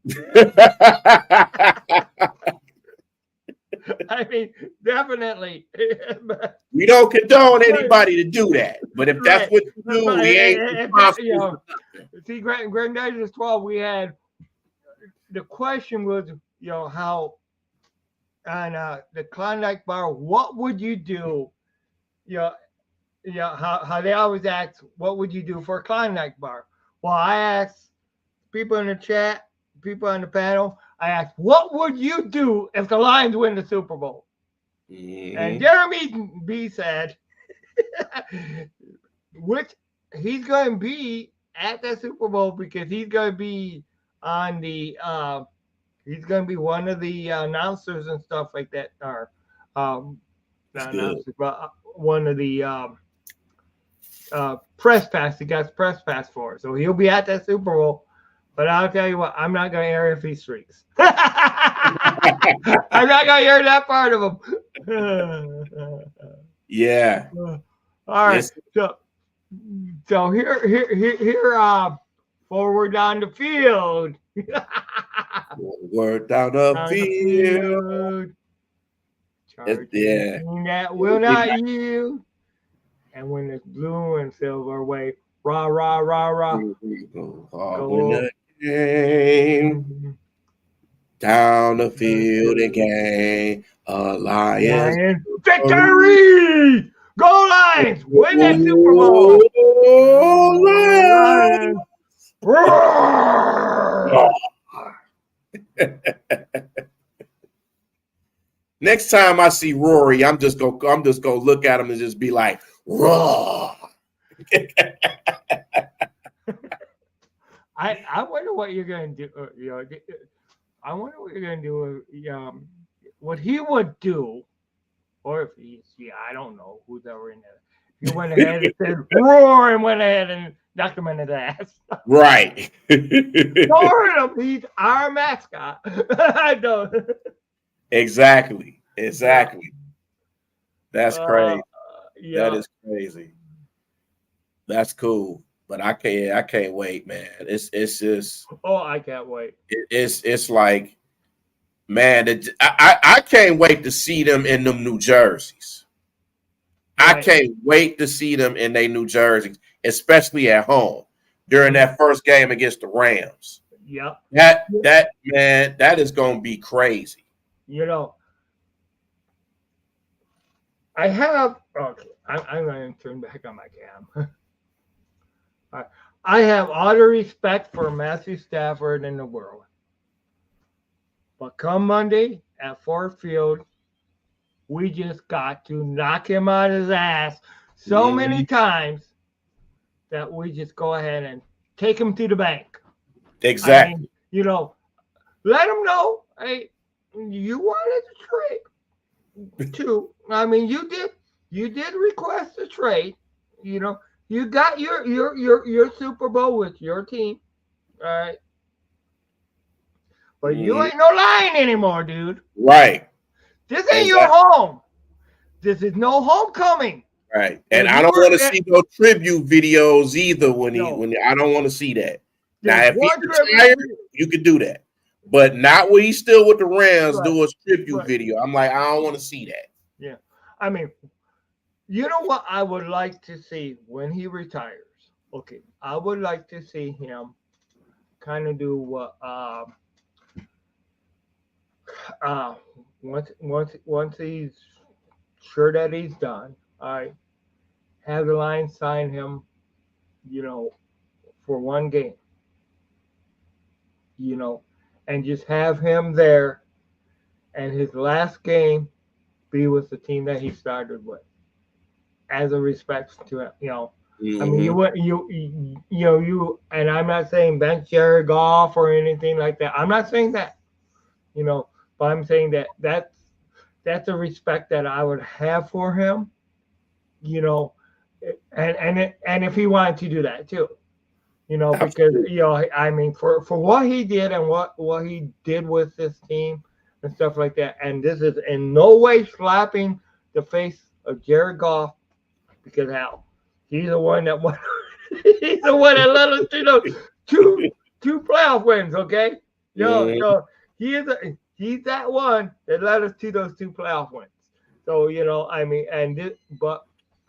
I mean, definitely. We don't condone anybody to do that. But if that's Right. what you do, we ain't responsible. See, Granddaddy's 12, we had the question was, how on the Klondike bar, what would you do? How they always ask, what would you do for a Klondike bar? Well, I asked people in the chat, people on the panel, I asked, what would you do if the Lions win the Super Bowl? Mm-hmm. And Jeremy B said, which he's going to be at the Super Bowl because he's going to be on the, he's going to be one of the announcers and stuff like that, or not announcers, but one of the press pass. He got press pass for it, so he'll be at that Super Bowl. But I'll tell you what, I'm not going to air if he streaks. I'm not going to hear that part of him. Yeah. All right. Yes. So here, forward on the field. Forward down the field. Charging that will not yield. And when it's blue and silver wave, rah, rah, rah, rah. Go game. Down the field again. Lions. Victory! Go Lions! Win that Super Bowl! Lions! Roar! Next time I see Rory, I'm just gonna look at him and just be like, "Roar!" I wonder what you're gonna do. I wonder what you're gonna do. What he would do, or if he's I don't know who's ever in there. He went ahead and said roar and went ahead and knocked him in his ass. Right. Don't hurt him. He's our mascot. I don't. Exactly. That's crazy. That is crazy. That's cool. But I can't wait, man. It's just. Oh, I can't wait. It's like, man, I can't wait to see them in them New Jerseys. Right. I can't wait to see them in their New Jerseys, especially at home during that first game against the Rams. Yep. That man, that is gonna be crazy. I have. Okay, I'm going to turn back on my cam. I have all the respect for Matthew Stafford in the world. But come Monday at Ford Field, we just got to knock him on his ass so many times that we just go ahead and take him to the bank. Exactly. I mean, let him know, hey, you wanted to trade too. I mean, you did request a trade. You know, you got your Super Bowl with your team. All right, but you Mhm. ain't no lying anymore, dude. Right. This ain't your Exactly. home. This is no homecoming. Right. And If I you don't want to were see no tribute videos either no, I don't want to see that. Now, there's if he one tribute. retired, you could do that. But not when he's still with the Rams Right, do a tribute right, video. I'm like, I don't want to see that. yeah. I mean, you know what I would like to see when he retires? Okay, I would like to see him kind of do what uh once he's sure that he's done. I have the Lions sign him, you know, for one game, you know, and just have him there, and his last game be with the team that he started with, as a respect to him. You know, I mean, you Hmm. went you know you, and I'm not saying bench Jared Goff or anything like that. I'm not saying that, you know, but I'm saying that that's a respect that I would have for him, you know, and if he wanted to do that too, you know, because Absolutely. you know, I mean, for what he did and what he did with this team and stuff like that, and this is in no way slapping the face of Jared Goff, because how he's the one that won, he's the one that led us to those two two playoff wins. Okay, Mhm. he's that one that led us to those two playoff wins. So you know, I mean, but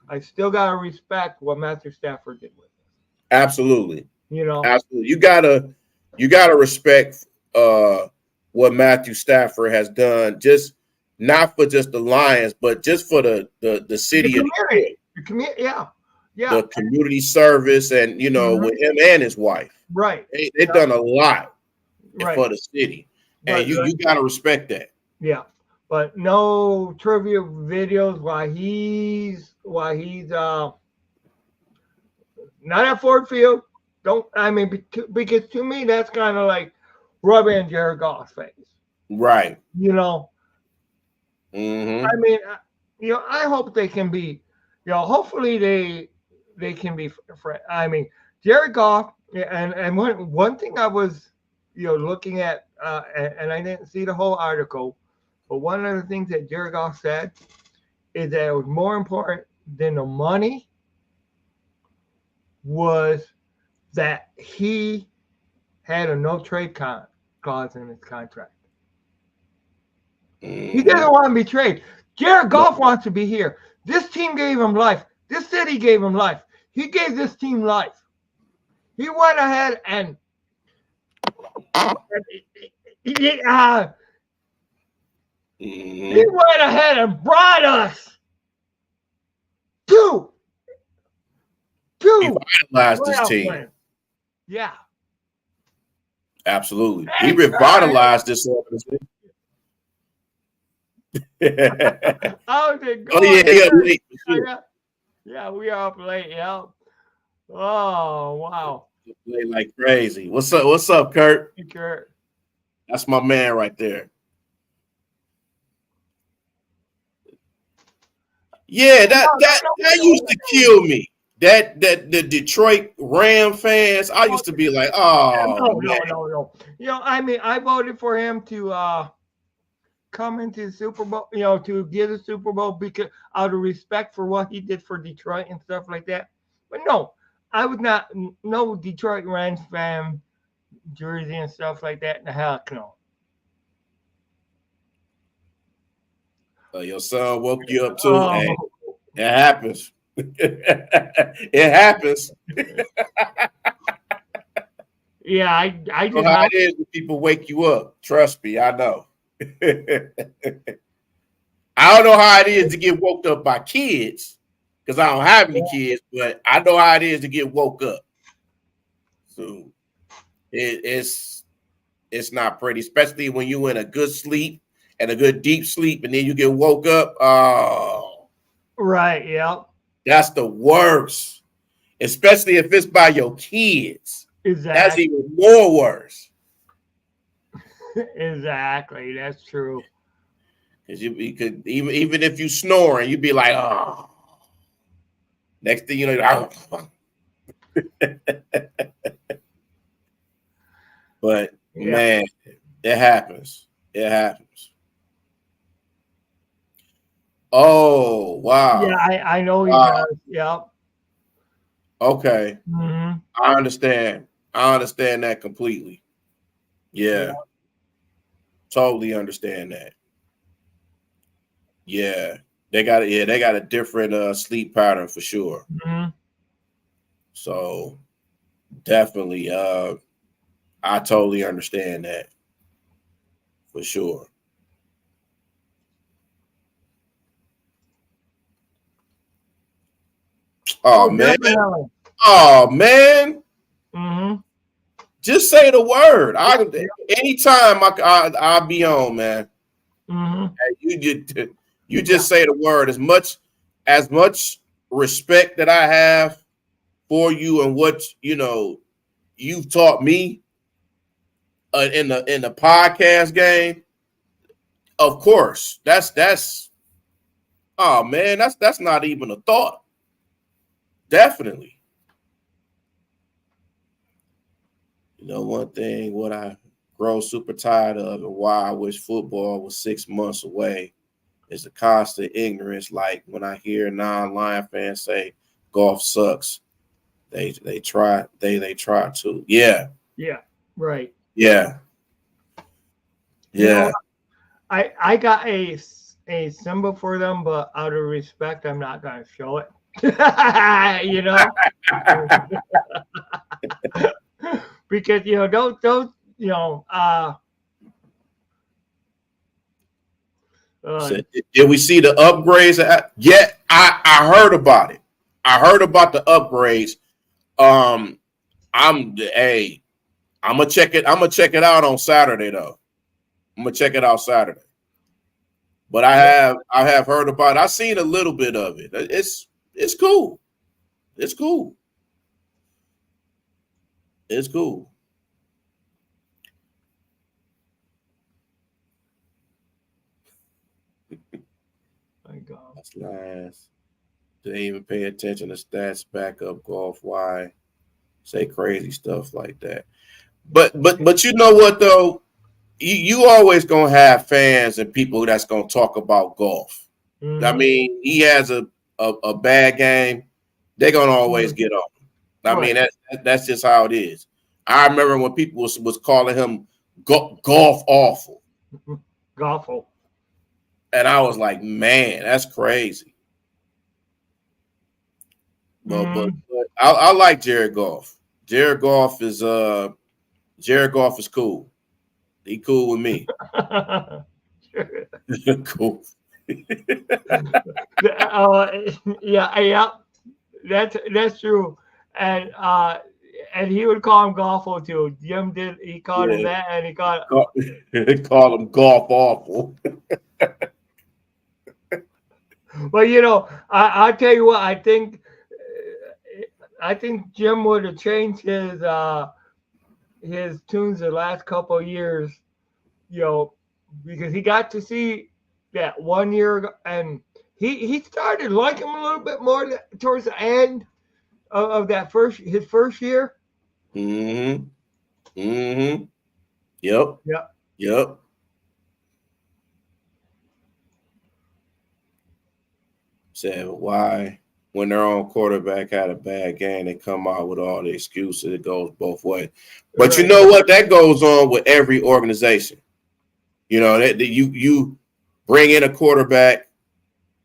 I still gotta respect what Matthew Stafford did with us. Absolutely. You know, Absolutely. You gotta respect what Matthew Stafford has done, just not for just the Lions, but just for the the city of Detroit, community, the community, yeah, yeah, the community service, and with mhm, him and his wife. right, They've yeah, done a lot right, for the city. And but you gotta respect that. yeah, but no trivia videos while he's not at Ford Field. Don't I mean because to me that's kind of like rubbing Jared Goff's face. Right. You know, I Hmm. mean, I hope they can be, hopefully they can be friends. I mean, Jared Goff, and one thing I was, looking at, and I didn't see the whole article, but one of the things that Jared Goff said is that it was more important than the money was that he had a no trade clause in his contract. He Hmm. doesn't want to be traded. Jared No. Goff wants to be here. This team gave him life. This city gave him life. He gave this team life. He went ahead and he, uh, he Hmm. went ahead and brought us two two Revitalized this playoff team. wins. Yeah. Absolutely. He Hey, revitalized this organization. how's it Oh yeah, going? he up late for sure. Yeah, yeah, we are up late. Yeah. Oh wow. Late like crazy. What's up? What's up, Kurt? Hey, Kurt. That's my man right there. Yeah, No, that used to kill me. That the Detroit Ram fans, I used to be like, oh man, no. I mean, I voted for him to come into the Super Bowl, to get a Super Bowl because out of respect for what he did for Detroit and stuff like that. But no, I was not no Detroit Rams fan jersey and stuff like that. The heck no. your son woke you up too. Hey, Oh it happens. It happens. yeah, I You know just how hope. it is when people wake you up. Trust me, I know. I don't know how it is to get woke up by kids because I don't have any kids, but I know how it is to get woke up. So it's not pretty, especially when you in a good sleep and a good deep sleep, and then you get woke up. Oh, Right, yeah, that's the worst. Especially if it's by your kids. That's exactly. even more worse. Exactly. That's true. Because you could even if you snoring, you'd be like, oh. Next thing you know, oh. But Yeah. man, it happens. It happens. Oh Yeah, wow. I know he Wow. does. Yeah. Okay. Hmm. I understand. I understand that completely. Yeah. Yeah. Totally understand that. Yeah. They got a different sleep pattern for sure. Hmm. So definitely I totally understand that for sure. Oh Oh, man. definitely. Oh man. Hmm. Just say the word. Yeah. I Yeah. anytime I'll be on, man. Hmm. You Yeah. just say the word. As much respect that I have for you and what you've taught me in the podcast game. Of course, that's oh man, that's not even a thought. Definitely. One thing what I grow super tired of and why I wish football was 6 months away is the constant ignorance. Like when I hear non-Lion fans say golf sucks, they try to. Yeah, Yeah. Right. yeah, You know, yeah. I got a symbol for them, but out of respect, I'm not gonna show it. You know, because don't uh, So, did we see the upgrades? Yeah, I heard about it. I heard about the upgrades. Um, hey, I'm gonna check it. I'm gonna check it out on Saturday though. I'm gonna check it out Saturday. But I have heard about it. I've seen a little bit of it. It's cool. It's cool. It's cool. my God. That's nice. They even pay attention to stats, back up golf. Why say crazy stuff like that? But you know what though? You always gonna have fans and people that's gonna talk about golf. I Hmm. mean, he has a bad game. They're gonna always get on him. I mean, Right. that's just how it is. I remember when people was calling him golf awful, Golfo. and I was like, man, that's crazy. Hmm. But I like Jared Goff. Jared Goff is cool. He cool with me. Cool. uh, yeah, yeah, that's true. And and he would call him Golfo too. Jim did. He called him Yeah. that, and he called. Call him golf awful. Well, I tell you what. I think Jim would have changed his tunes the last couple of years. You know, because he got to see that 1 year ago, and he started liking him a little bit more towards the end of that his first year. Mm-hmm. Mm-hmm. Yep. Yeah. Yep. Said why when their own quarterback had a bad game, they come out with all the excuses. It goes both ways. But you Right. know what? That goes on with every organization. That you bring in a quarterback,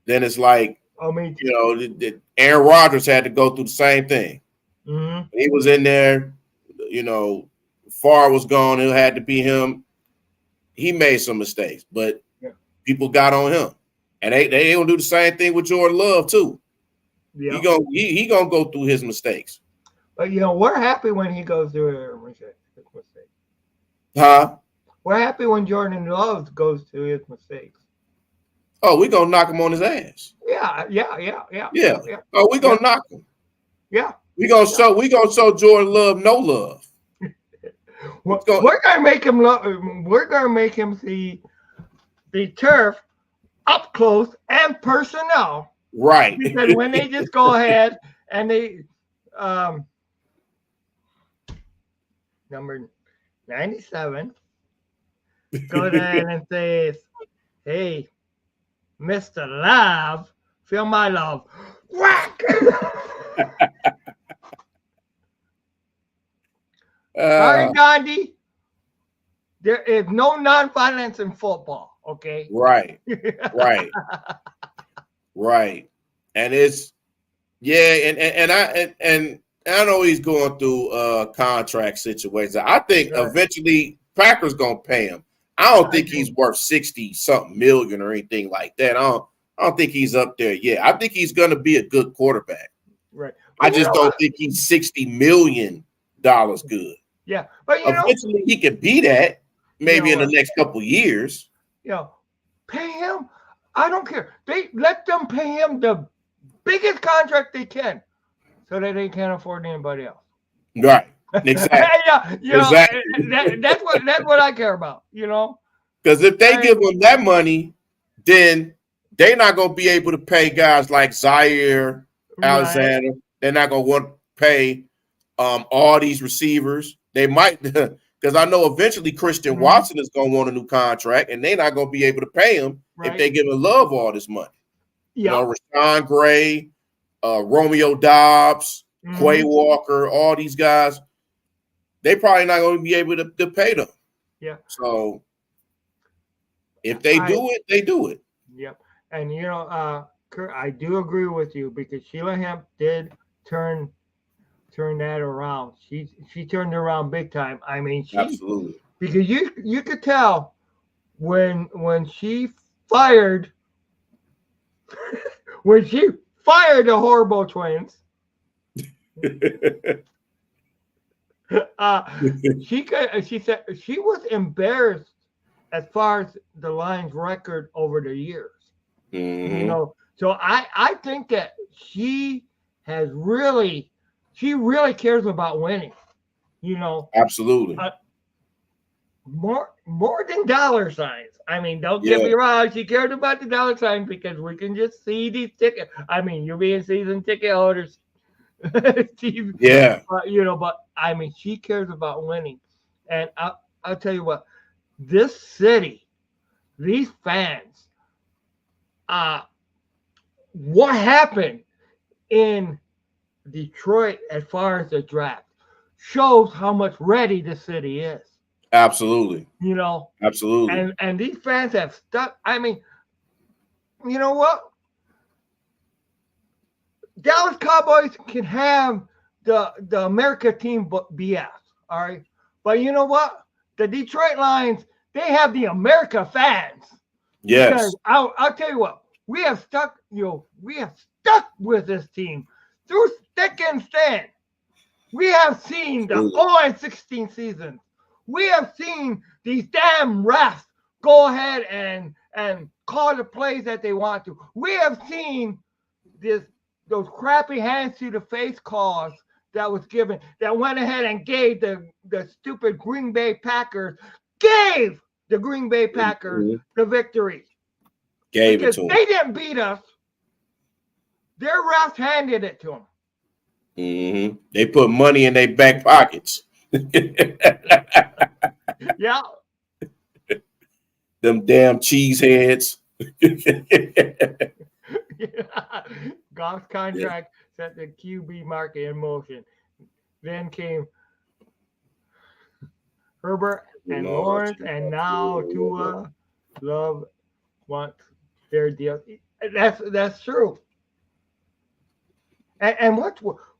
then it's like Oh, me too. Aaron Rodgers had to go through the same thing. Hmm. He was in there. Farr was gone. It had to be him. He made some mistakes, but Yeah. people got on him, and they gonna do the same thing with Jordan Love too. He Yeah. gonna go through his mistakes, But we're happy when he goes through his mistakes. huh? We're happy when Jordan Love goes through his mistakes. Oh, we gonna knock him on his ass. Yeah. Yeah. Yeah. Yeah. Yeah. Yeah. Yeah. Oh, we Yeah. gonna knock him. Yeah. We gonna show Jordan Love no love. We're gonna make him look. We're gonna make him see the turf up close and personnel. Right. Because when they just go ahead and they number 97 goes in and says, "Hey, Mr. Love, feel my love." Whack! Sorry, Gandhi. There is no nonviolence in football. Okay. Right. Right. Right. And it's and I know he's going through contract situations. I think eventually Packers gonna pay him. I don't think he's worth 60-something million or anything like that. I don't think he's up there yet. I think he's gonna be a good quarterback. Right. I just don't think he's $60 million good. Yeah, but eventually he can be that maybe in the next couple years. Pay him. I don't care. They let them pay him the biggest contract they can, so that they can't afford anybody else. Right. Exactly. Exactly. That's what I care about. Because if they give them that money, then they're not going to be able to pay guys like Zaire Alexander. They're not going to want to pay all these receivers. They might, because I know eventually Christian Watson is going to want a new contract, and they're not going to be able to pay him if they give Love all this money. Rashawn Gray, Romeo Dobbs, Quay Walker, all these guys, they probably not going to be able to pay them. Yeah. So if they do it, they do it. Yep. And Kurt, I do agree with you because Sheila Hemp did turn that around. She turned it around big time. I mean, absolutely, because you could tell when she fired the horrible twins. She said she was embarrassed as far as the Lions' record over the years. So I think that she really cares about winning. Absolutely. More than dollar signs. I mean, don't get me wrong. She cares about the dollar signs because we can just see these tickets. I mean, you're being season ticket holders. Yeah. But I mean, she cares about winning. And I'll tell you what, this city, these fans, what happened in Detroit as far as the draft shows how much ready the city is. Absolutely. Absolutely. And these fans have stuck. I mean, you know what? Dallas Cowboys can have the America team BS, all right? But you know what? The Detroit Lions, they have the America fans. Yes. Because I'll tell you what, we have stuck with this team through thick and thin. We have seen the 0-16 season. We have seen these damn refs go ahead and call the plays that they want to. We have seen those crappy hands to the face calls that was given, that went ahead and gave the stupid Green Bay Packers, gave the Green Bay Packers the victory. Gave it to them. They didn't beat us. Their refs handed it to them. They put money in their back pockets. Yeah. Them damn cheeseheads. Goff's contract set the QB market in motion. Then came Herbert and Lawrence, and now Tua. Love wants their deal. That's true. And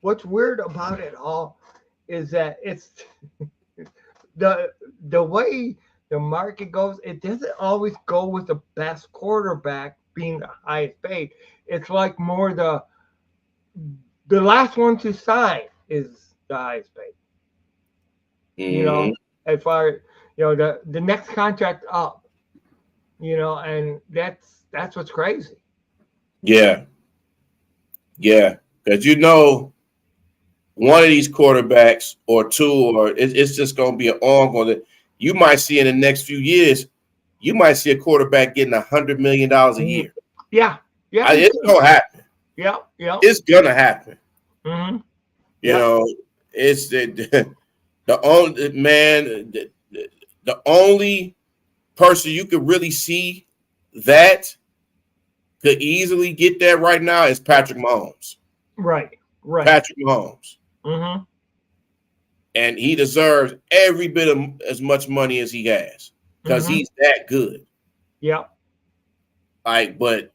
what's weird about it all is that it's the way the market goes. It doesn't always go with the best quarterback being the highest paid. It's like more the last one to sign is the highest paid. As far as the next contract up. And that's what's crazy. Yeah. Because one of these quarterbacks or two, or it's just going to be an ongoing. You might see in the next few years, you might see a quarterback getting $100 million a year. Yeah, yeah, It's going to happen. yeah, yeah. It's going to happen. Mm-hmm. You know, it's the only man, the only person you could really see that could easily get that right now is Patrick Mahomes. Right, right. Patrick Mahomes. Mm-hmm. And he deserves every bit of as much money as he has because he's that good. Yeah. Like, but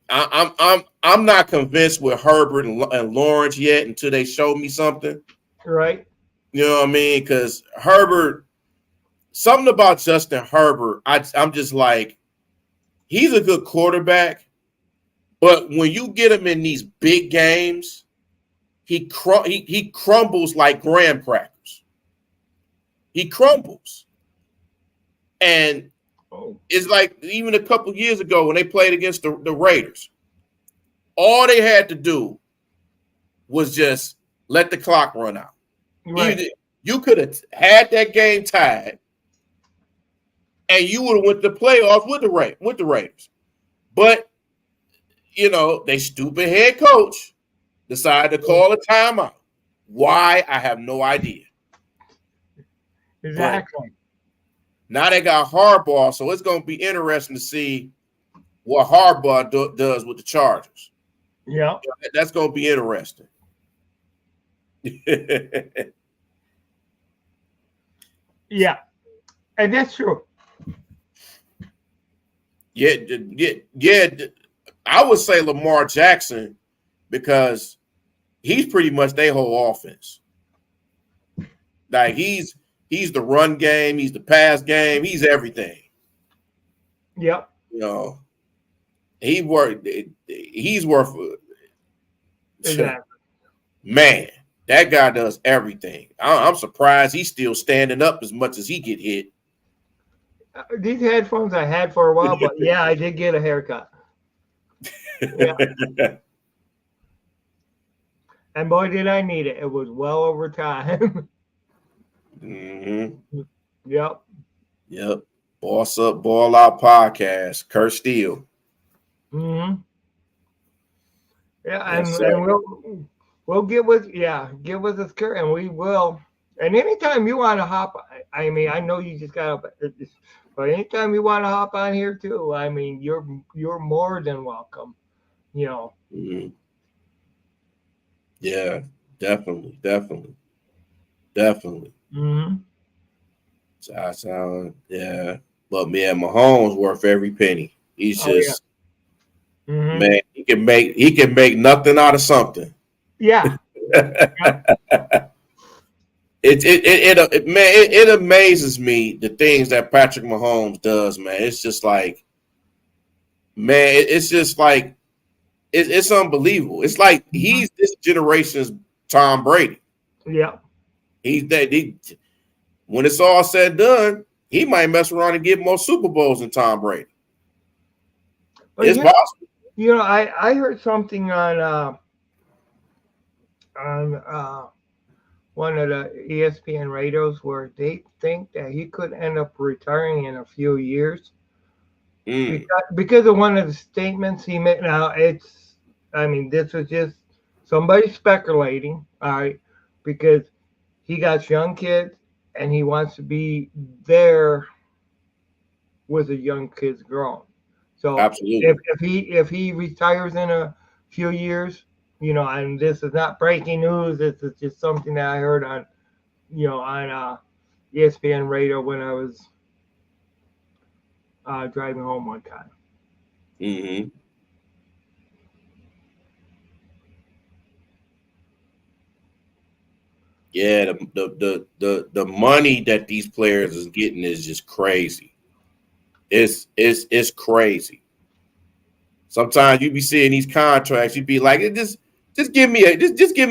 I'm not convinced with Herbert and Lawrence yet until they show me something. Right. You know what I mean? Because Herbert, something about Justin Herbert, I'm just like, he's a good quarterback, but when you get him in these big games, he crumbles like graham crackers. He crumbles. And it's like even a couple years ago when they played against the Raiders, all they had to do was just let the clock run out. Right. You could have had that game tied, and you would have went to playoffs with the Raiders. But you know, they stupid head coach decided to call a timeout. Why? I have no idea. Exactly. But now they got Harbaugh, so it's going to be interesting to see what Harbaugh does with the Chargers. Yeah. That's going to be interesting. Yeah. And that's true. Yeah. I would say Lamar Jackson because he's pretty much their whole offense. Like he's the run game, he's the pass game, he's everything. Yep. You know, he's worth exactly. Man, that guy does everything. I'm surprised he's still standing up as much as he get hit. These headphones I had for a while, but yeah, I did get a haircut. Yeah. And boy, did I need it. It was well over time. Mm-hmm. Yep. Boss Up, Ball Out podcast. Kurt Steele. Mm-hmm. Yeah, Yes, and we'll get with us, Kurt, and we will. And anytime you want to hop, I mean, I know you just got up, but anytime you want to hop on here too, I mean, you're more than welcome. You know. Mm-hmm. Yeah, definitely. Mm-hmm. Yeah. But man, Mahomes worth every penny. He's just man, he can make nothing out of something. Yeah. It amazes me the things that Patrick Mahomes does, man. It's just like, man, it's just like it's unbelievable. It's like he's this generation's Tom Brady. Yeah. When it's all said and done, he might mess around and get more Super Bowls than Tom Brady. But it's possible. You know, I heard something on one of the ESPN radios where they think that he could end up retiring in a few years because of one of the statements he made. Now, this was just somebody speculating, all right, because he got young kids and he wants to be there with the young kids growing. So absolutely, if he retires in a few years, you know, and this is not breaking news. This is just something that I heard on ESPN radio when I was driving home one time. Mm-hmm. Yeah, the money that these players is getting is just crazy. It's crazy. Sometimes you be seeing these contracts, you be like, just give me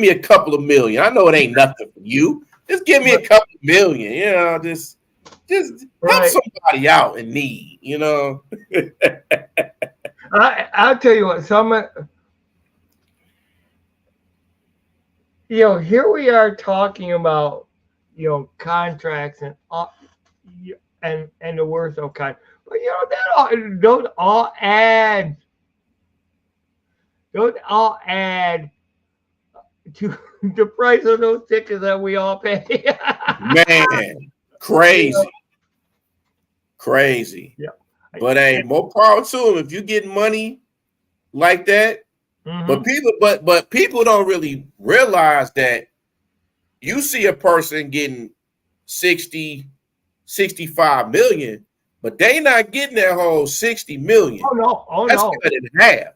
a couple of million. I know it ain't nothing for you. Just give me a couple of million, you know, just help somebody out in need, you know. I'll tell you what, here we are talking about, contracts and and the worth of but don't all add to the price of those tickets that we all pay. Man, crazy, crazy. Yeah. But hey, more power to them if you get money like that. But people don't really realize that you see a person getting 60, 65 million, but they not getting that whole 60 million. That's cut in half.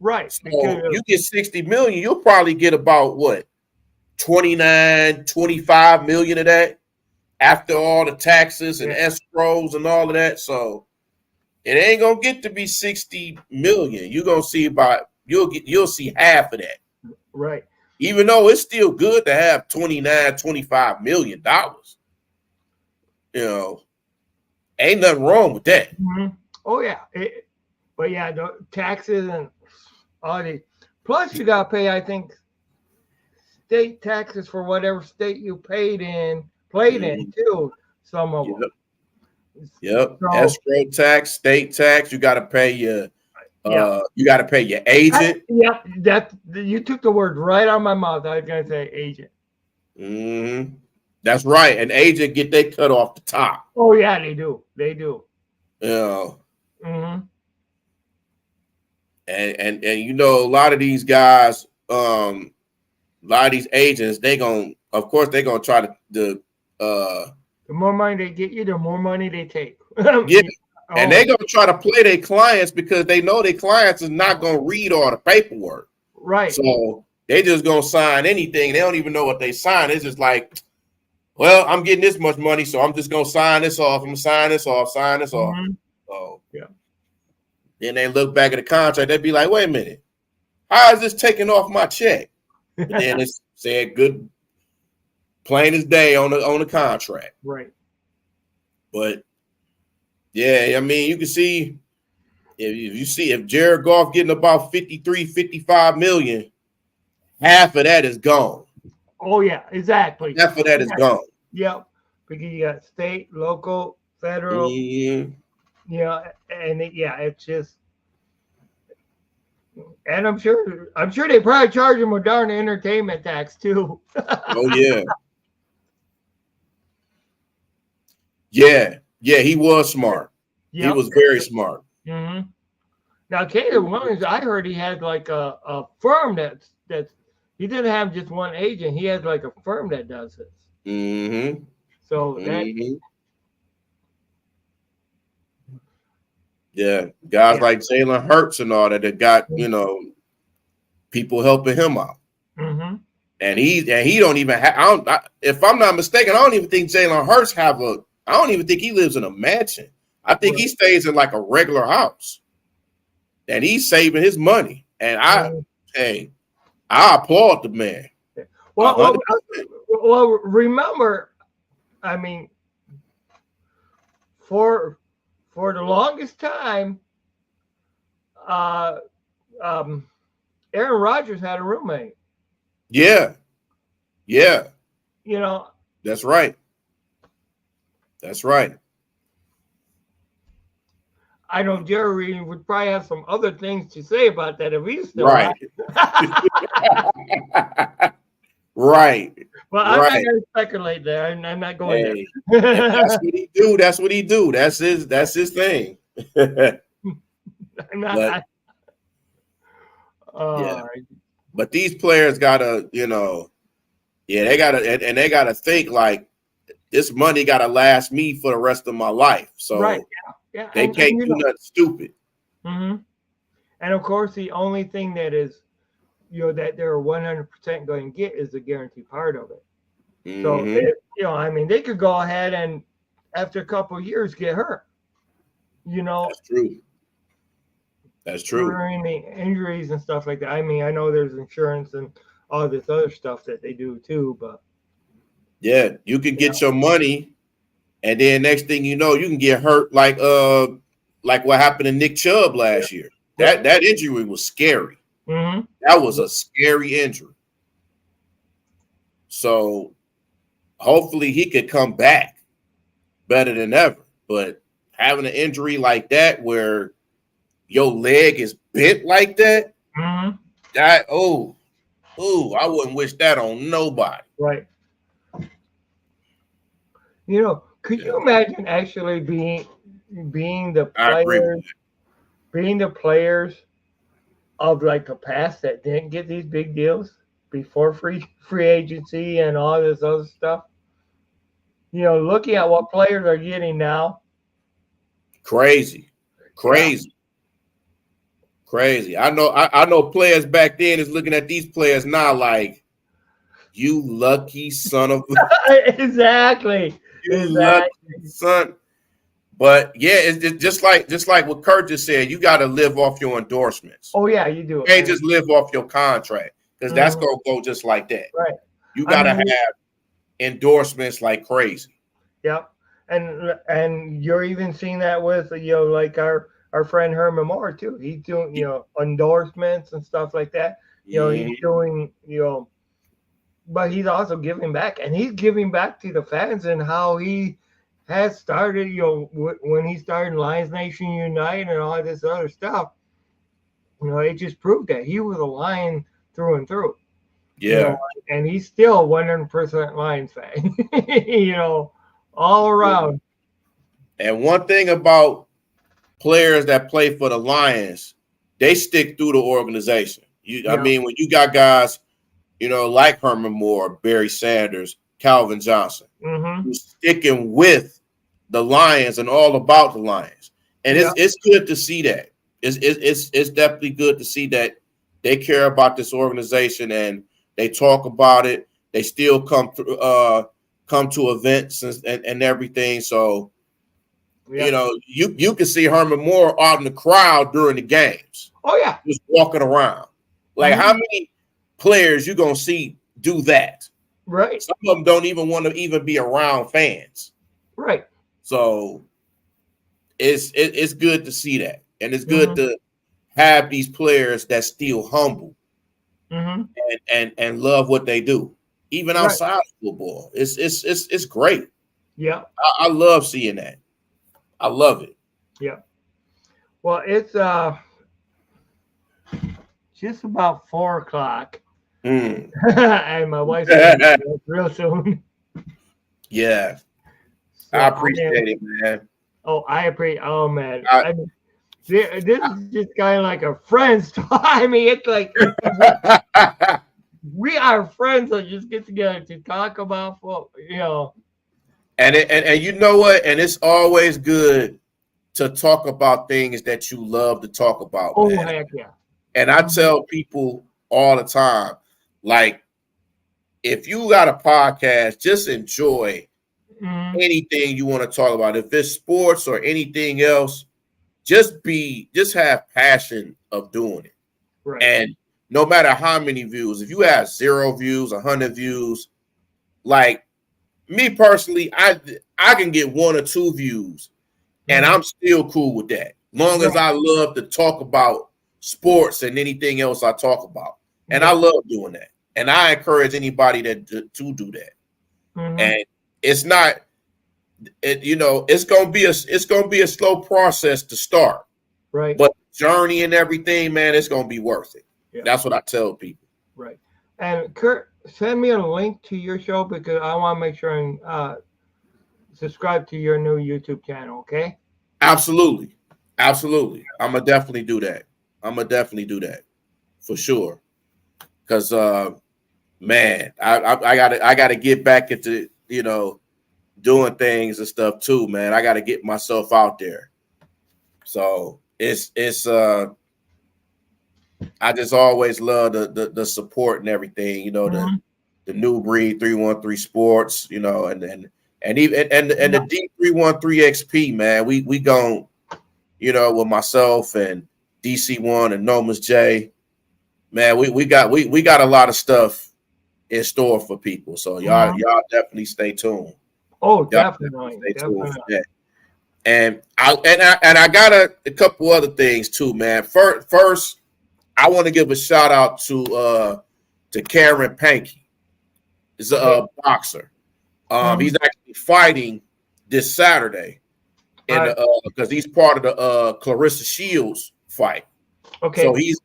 Right. So you get 60 million, you'll probably get about what 29, 25 million of that after all the taxes and escrows and all of that. So it ain't gonna get to be 60 million. You're gonna see about you'll see half of that. Right. Even though it's still good to have 29, 25 million dollars. Ain't nothing wrong with that. Oh yeah. But yeah, the taxes and all the plus you gotta pay, I think, state taxes for whatever state you played in too. Some of them. Yep. So, escrow tax, state tax. You got to pay your. You got to pay your agent. You took the word right out of my mouth. I was gonna say agent. Mm-hmm. That's right. An agent get they cut off the top. Oh yeah, they do. They do. Yeah. And a lot of these guys, a lot of these agents, of course they're gonna try to the more money they get you, the more money they take. Yeah. And they're going to try to play their clients because they know their clients is not going to read all the paperwork. Right. So they just going to sign anything. They don't even know what they sign. It's just like, well, I'm getting this much money, so I'm just going to sign this off. I'm going to sign this off. So yeah. Then they look back at the contract. They'd be like, wait a minute. How is this taking off my check? And then it's said good, plain as day on the contract. Right. But yeah, I mean, you can see if Jared Goff getting about 53, 55 million, half of that is gone. Oh yeah, exactly. Half of that is gone. Yep. Because you got state, local, federal. And it's just, and I'm sure they probably charge him a darn entertainment tax too. Oh yeah. Yeah, he was smart. Yep. He was very smart. Now, Caleb Williams, I heard he had like a firm that's he didn't have just one agent. He has like a firm that does this. So that. Yeah, guys like Jalen Hurts and all that got people helping him out. And he don't even have. If I'm not mistaken, I don't even think Jalen Hurts I don't even think he lives in a mansion. I think he stays in like a regular house. And he's saving his money. And I applaud the man. Well, remember, I mean, for the longest time, Aaron Rodgers had a roommate. Yeah. That's right. I know Jerry would probably have some other things to say about that if he's still right. Right. Well, I'm not going to speculate there. I'm not going there. That's what he do. That's what he do. That's his thing. But these players gotta, they gotta think like this money gotta last me for the rest of my life. So they can't do nothing stupid. And of course, the only thing that is, that they're 100% going to get is the guaranteed part of it. So, they could go ahead and after a couple of years get hurt. That's true. Or any injuries and stuff like that. I mean, I know there's insurance and all this other stuff that they do too, but you could get your money, and then next thing you know, you can get hurt like what happened to Nick Chubb last year. That injury was scary. That was a scary injury. So hopefully he could come back better than ever. But having an injury like that where your leg is bent like that, Mhm. that I wouldn't wish that on nobody. Right. Could you imagine actually being the I agree with players, being the players of like the past that didn't get these big deals before free agency and all this other stuff? Looking at what players are getting now. Crazy, Yeah. crazy, crazy. I know players back then is looking at these players now like, you lucky son of Exactly. you lucky Exactly. son. But yeah, it's just like what Kurt just said. You got to live off your endorsements. Oh yeah, you do. You can't just live off your contract because that's Mhm. gonna go just like that. Right. You I got to mean, have endorsements like crazy. yeah, and you're even seeing that with like our friend Herman Moore too. He's doing endorsements and stuff like that. He's Mhm. doing but he's also giving back, and he's giving back to the fans and how he has started. When he started Lions Nation Unite and all this other stuff. It just proved that he was a Lion through and through. You know, Yeah. and he's still 100% Lions fan. All around. And one thing about players that play for the Lions, they stick through the organization. I Yeah. mean, when you got guys, like Herman Moore, Barry Sanders, Calvin Johnson, Mm-hmm. who's sticking with the Lions and all about the Lions, and Yeah. it's good to see that. It's definitely good to see that they care about this organization and they talk about it. They still come to events and everything. So Yeah. you can see Herman Moore out in the crowd during the games, Oh yeah. just walking around. Like, how Mhm. many players you gonna see do that? Right. Some of them don't even want to even be around fans. Right. So it's good to see that, and it's good Mm-hmm. to have these players that still humble Mm-hmm. and love what they do, even Right. outside of football. It's great. Yeah. I love seeing that. I love it. Yeah. Well, it's just about 4 o'clock, Mm. and my wife's gonna be up real soon. Yeah, So I I am. appreciate it, man. Oh, I appreciate. Oh man. I, I mean, this is just kind of like a friend's talk. I mean, it's like we are friends that just get together to talk about football. and you know what? And it's always good to talk about things that you love to talk about, Oh man. heck yeah. And I tell people all the time, like, if you got a podcast, just enjoy Mm-hmm. anything you want to talk about. If it's sports or anything else, just have passion of doing it. Right. And no matter how many views, if you have 0 views, 100 views, like me personally, I can get 1 or 2 views, and Mhm. I'm still cool with that. Long as Right. I love to talk about sports and anything else I talk about, and I Yeah. love doing that. And I encourage anybody to do that. Mm-hmm. And it's not, it's gonna be a slow process to start, Right. but the journey and everything, man, it's gonna be worth it. Yeah. That's what I tell people. Right. And Kurt, send me a link to your show because I want to make sure and subscribe to your new YouTube channel. Okay. Absolutely, absolutely. I'm gonna definitely do that. For sure. Because man, I gotta get back into doing things and stuff too, man. I gotta get myself out there. So it's I just always love the support and everything, Mm-hmm. the new breed 313 sports, and even and the D313 XP, man. We gon' with myself and DC1 and Nomas J, man, we got a lot of stuff in store for people. So Mm-hmm. y'all definitely stay tuned. Oh, Y'all definitely. stay tuned Definitely. for that. And I got a couple other things too, man. First, I want to give a shout out to Karen Pankey. Is a boxer. He's actually fighting this Saturday, in because he's part of the Clarissa Shields fight. Okay. So he's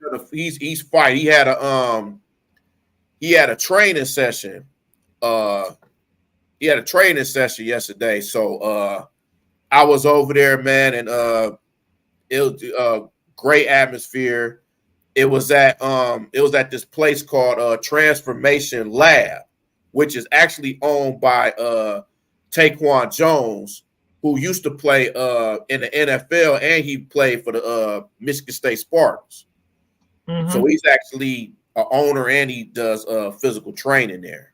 fighting. He had a training session. He had a training session yesterday. So I was over there, man, and it was great atmosphere. It was at this place called Transformation Lab, which is actually owned by Taquan Jones, who used to play in the NFL, and he played for the Michigan State Spartans. So he's actually an owner, and he does physical training there.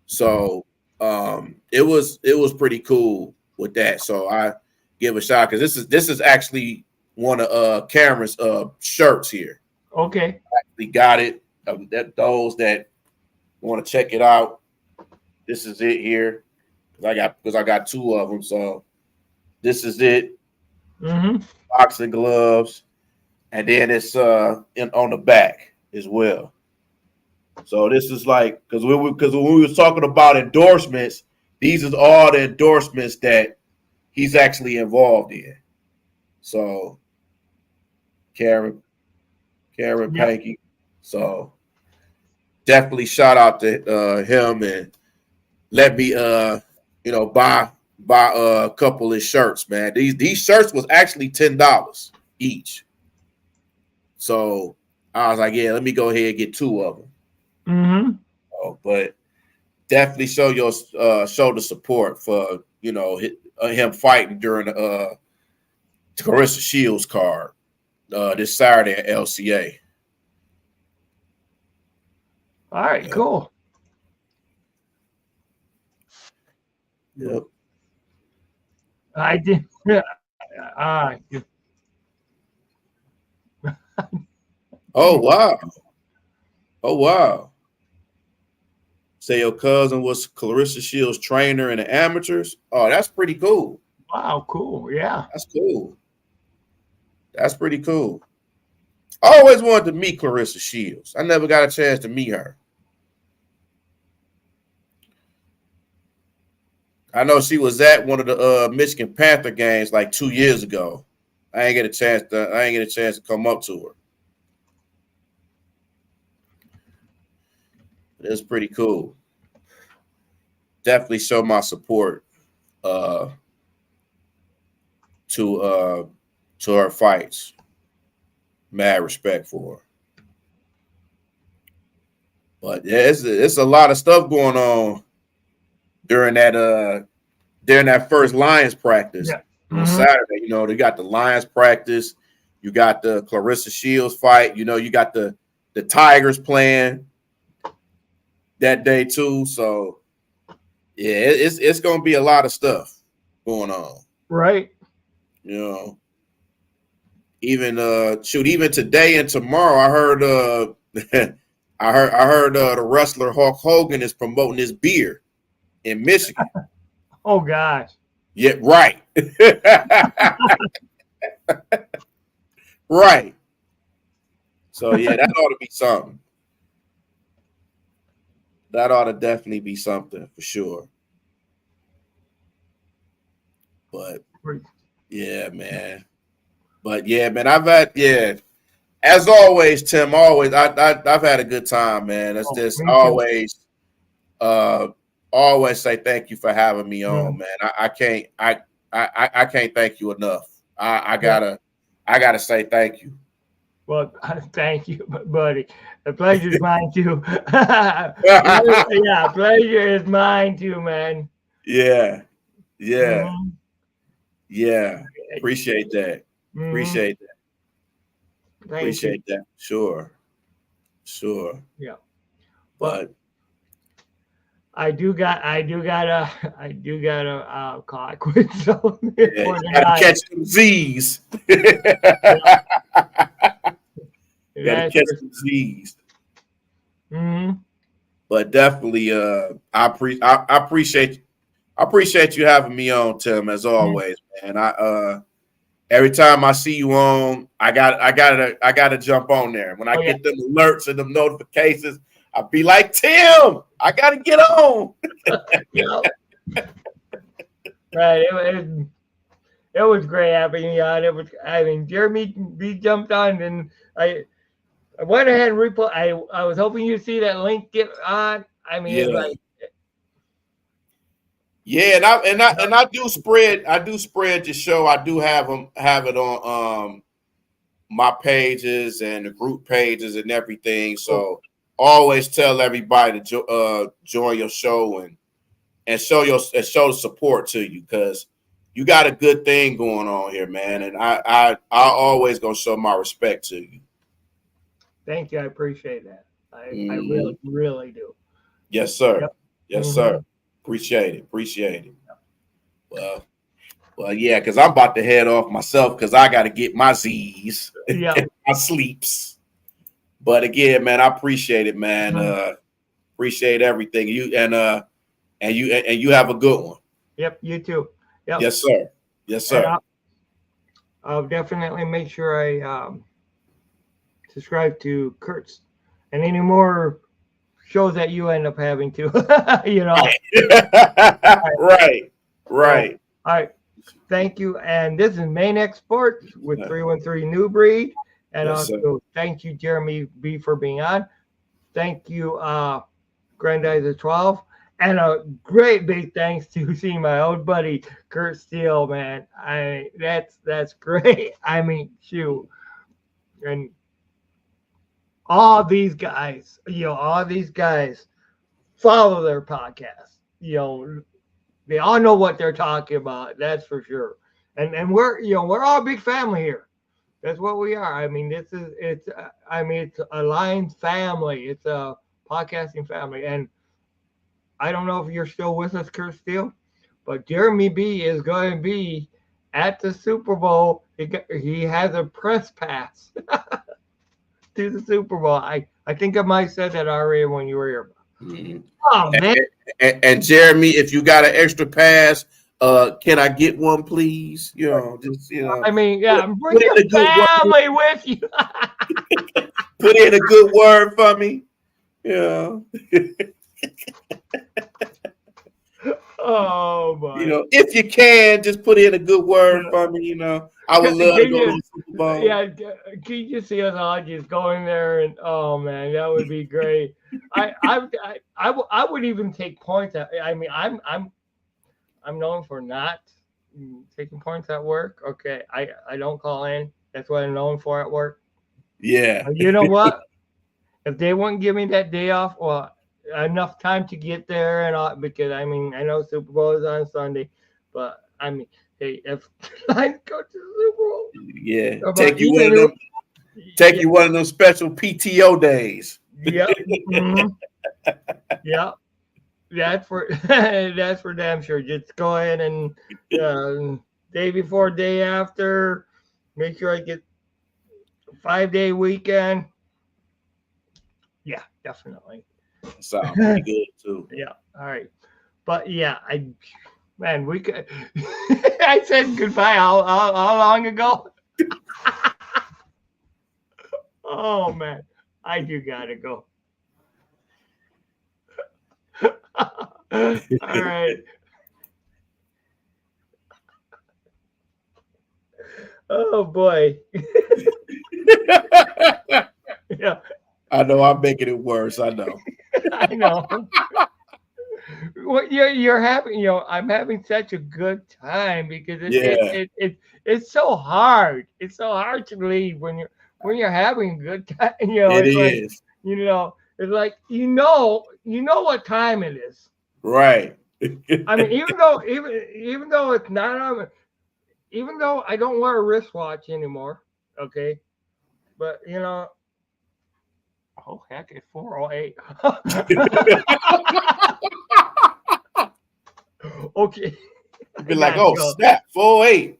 So it was pretty cool with that. So I give a shout because this is actually one of Cameron's shirts here. Okay. We got it. Those that want to check it out, this is it here. Because I got two of them. So this is it. Boxing gloves, and then it's on the back as well. So this is like because when we were talking about endorsements, these is all the endorsements that he's actually involved in. So Karen Panky. So definitely shout out to him, and let me buy a couple of shirts, man. These shirts was actually $10 each. So I was like, yeah, let me go ahead and get two of them. But definitely show the support for him fighting during the Clarissa Shields card this Saturday at LCA. All right, cool. Yep. I did. Oh wow. Say your cousin was Clarissa Shields' trainer in the amateurs. Oh, that's pretty cool. Wow, cool. Yeah. That's cool. That's pretty cool. I always wanted to meet Clarissa Shields. I never got a chance to meet her. I know she was at one of the Michigan Panther games like 2 years ago. I ain't get a chance to come up to her. It's pretty cool. Definitely show my support to her fights. Mad respect for her. But yeah, it's a lot of stuff going on during that first Lions practice on Saturday. They got the Lions practice. You got the Clarissa Shields fight. You got the Tigers playing that day too. So yeah, it's gonna be a lot of stuff going on. Right. Even today and tomorrow, I heard I heard the wrestler Hulk Hogan is promoting his beer in Michigan. Oh gosh. Yeah, right. Right. So yeah, that ought to be something. That ought to definitely be something for sure. But yeah, man. But yeah, man, as always, Tim. I've had a good time, man. It's just always say thank you for having me on, man. I can't thank you enough. I gotta say thank you. Well, thank you, buddy. The pleasure's mine too. Yeah, pleasure is mine too, man. Yeah. Appreciate that. Appreciate that. Sure. Yeah. But I do got a call I quit. So gotta catch some Z's. Gotta catch some Z's. But definitely, I appreciate you having me on, Tim, as always, man. Every time I see you on, I gotta jump on there. When I get them alerts and them notifications, I'd be like, Tim, I gotta get on. Yeah. Right. It was great having you on. It was. I mean, Jeremy B jumped on, and I went ahead and repo. I was hoping you see that link get on. I mean, it's Yeah. like Yeah, and I do spread the show. I do have it on my pages and the group pages and everything. So always tell everybody to join your show and show the support to you, because you got a good thing going on here, man. And I always gonna show my respect to you. thank you. I appreciate that. I really, really do. Yes, sir. Yep. Yes, sir. Appreciate it. Well, yeah, because I'm about to head off myself because I got to get my Z's, my sleeps. But again, man, I appreciate it, man. Appreciate everything. You have a good one. Yep, you too. Yep. Yes, sir. Yes, sir. I'll definitely make sure I subscribe to Kurt's and any more shows that you end up having to. Right. All right. Thank you. And this is Maniac Sports with 313 New Breed. And also thank you, Jeremy B, for being on. Thank you, Grandizer 12. And a great big thanks to seeing my old buddy Kurt Steele, man. That's great. I mean, shoot. And all these guys follow their podcast. They all know what they're talking about. That's for sure. And we're all a big family here. That's what we are. I mean, it's a Lions family. It's a podcasting family. And I don't know if you're still with us, Kurt Steele, but Jeremy B is going to be at the Super Bowl. He has a press pass to the Super Bowl. I think I might have said that already when you were here. Mm-hmm. Oh, man. And Jeremy, if you got an extra pass, can I get one, please? I mean, yeah, bring your family with you. Put in a good word for me. Yeah. Oh boy. If you can, just put in a good word for me. I would love to go to the Super Bowl. Yeah, can you just see us all just going there? And oh man, that would be great. I would even take points. I mean, I'm known for not taking points at work. Okay, I don't call in. That's what I'm known for at work. Yeah. But you know what? If they wouldn't give me that day off, well, enough time to get there and all, because I mean, I know Super Bowl is on Sunday, but I mean, hey, if I go to the Super Bowl, yeah, take you one of those special PTO days. Yep. Mm-hmm. Yep. That's for damn sure. Just go ahead and day before, day after, make sure I get a 5-day weekend. Yeah, definitely. Sounds pretty good too. Yeah. All right. But yeah, we could. I said goodbye how long ago? Oh man, I do gotta go. All right. Oh boy. Yeah. I know I'm making it worse. I know. I know. Well, you're having, I'm having such a good time because it's so hard. It's so hard to leave when you're having a good time. It is. It's like you know what time it is. Right. I mean, even though it's not on, even though I don't wear a wristwatch anymore. Okay, but oh heck, it's 4:08. Okay. Be like, oh snap, 4:08.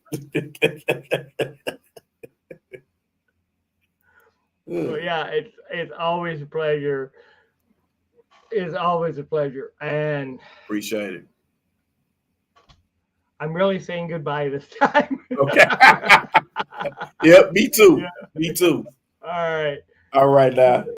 So yeah, it's always a pleasure. It's always a pleasure, and appreciate it. I'm really saying goodbye this time. Okay. Yep, me too. Yeah. Me too. All right. All right now.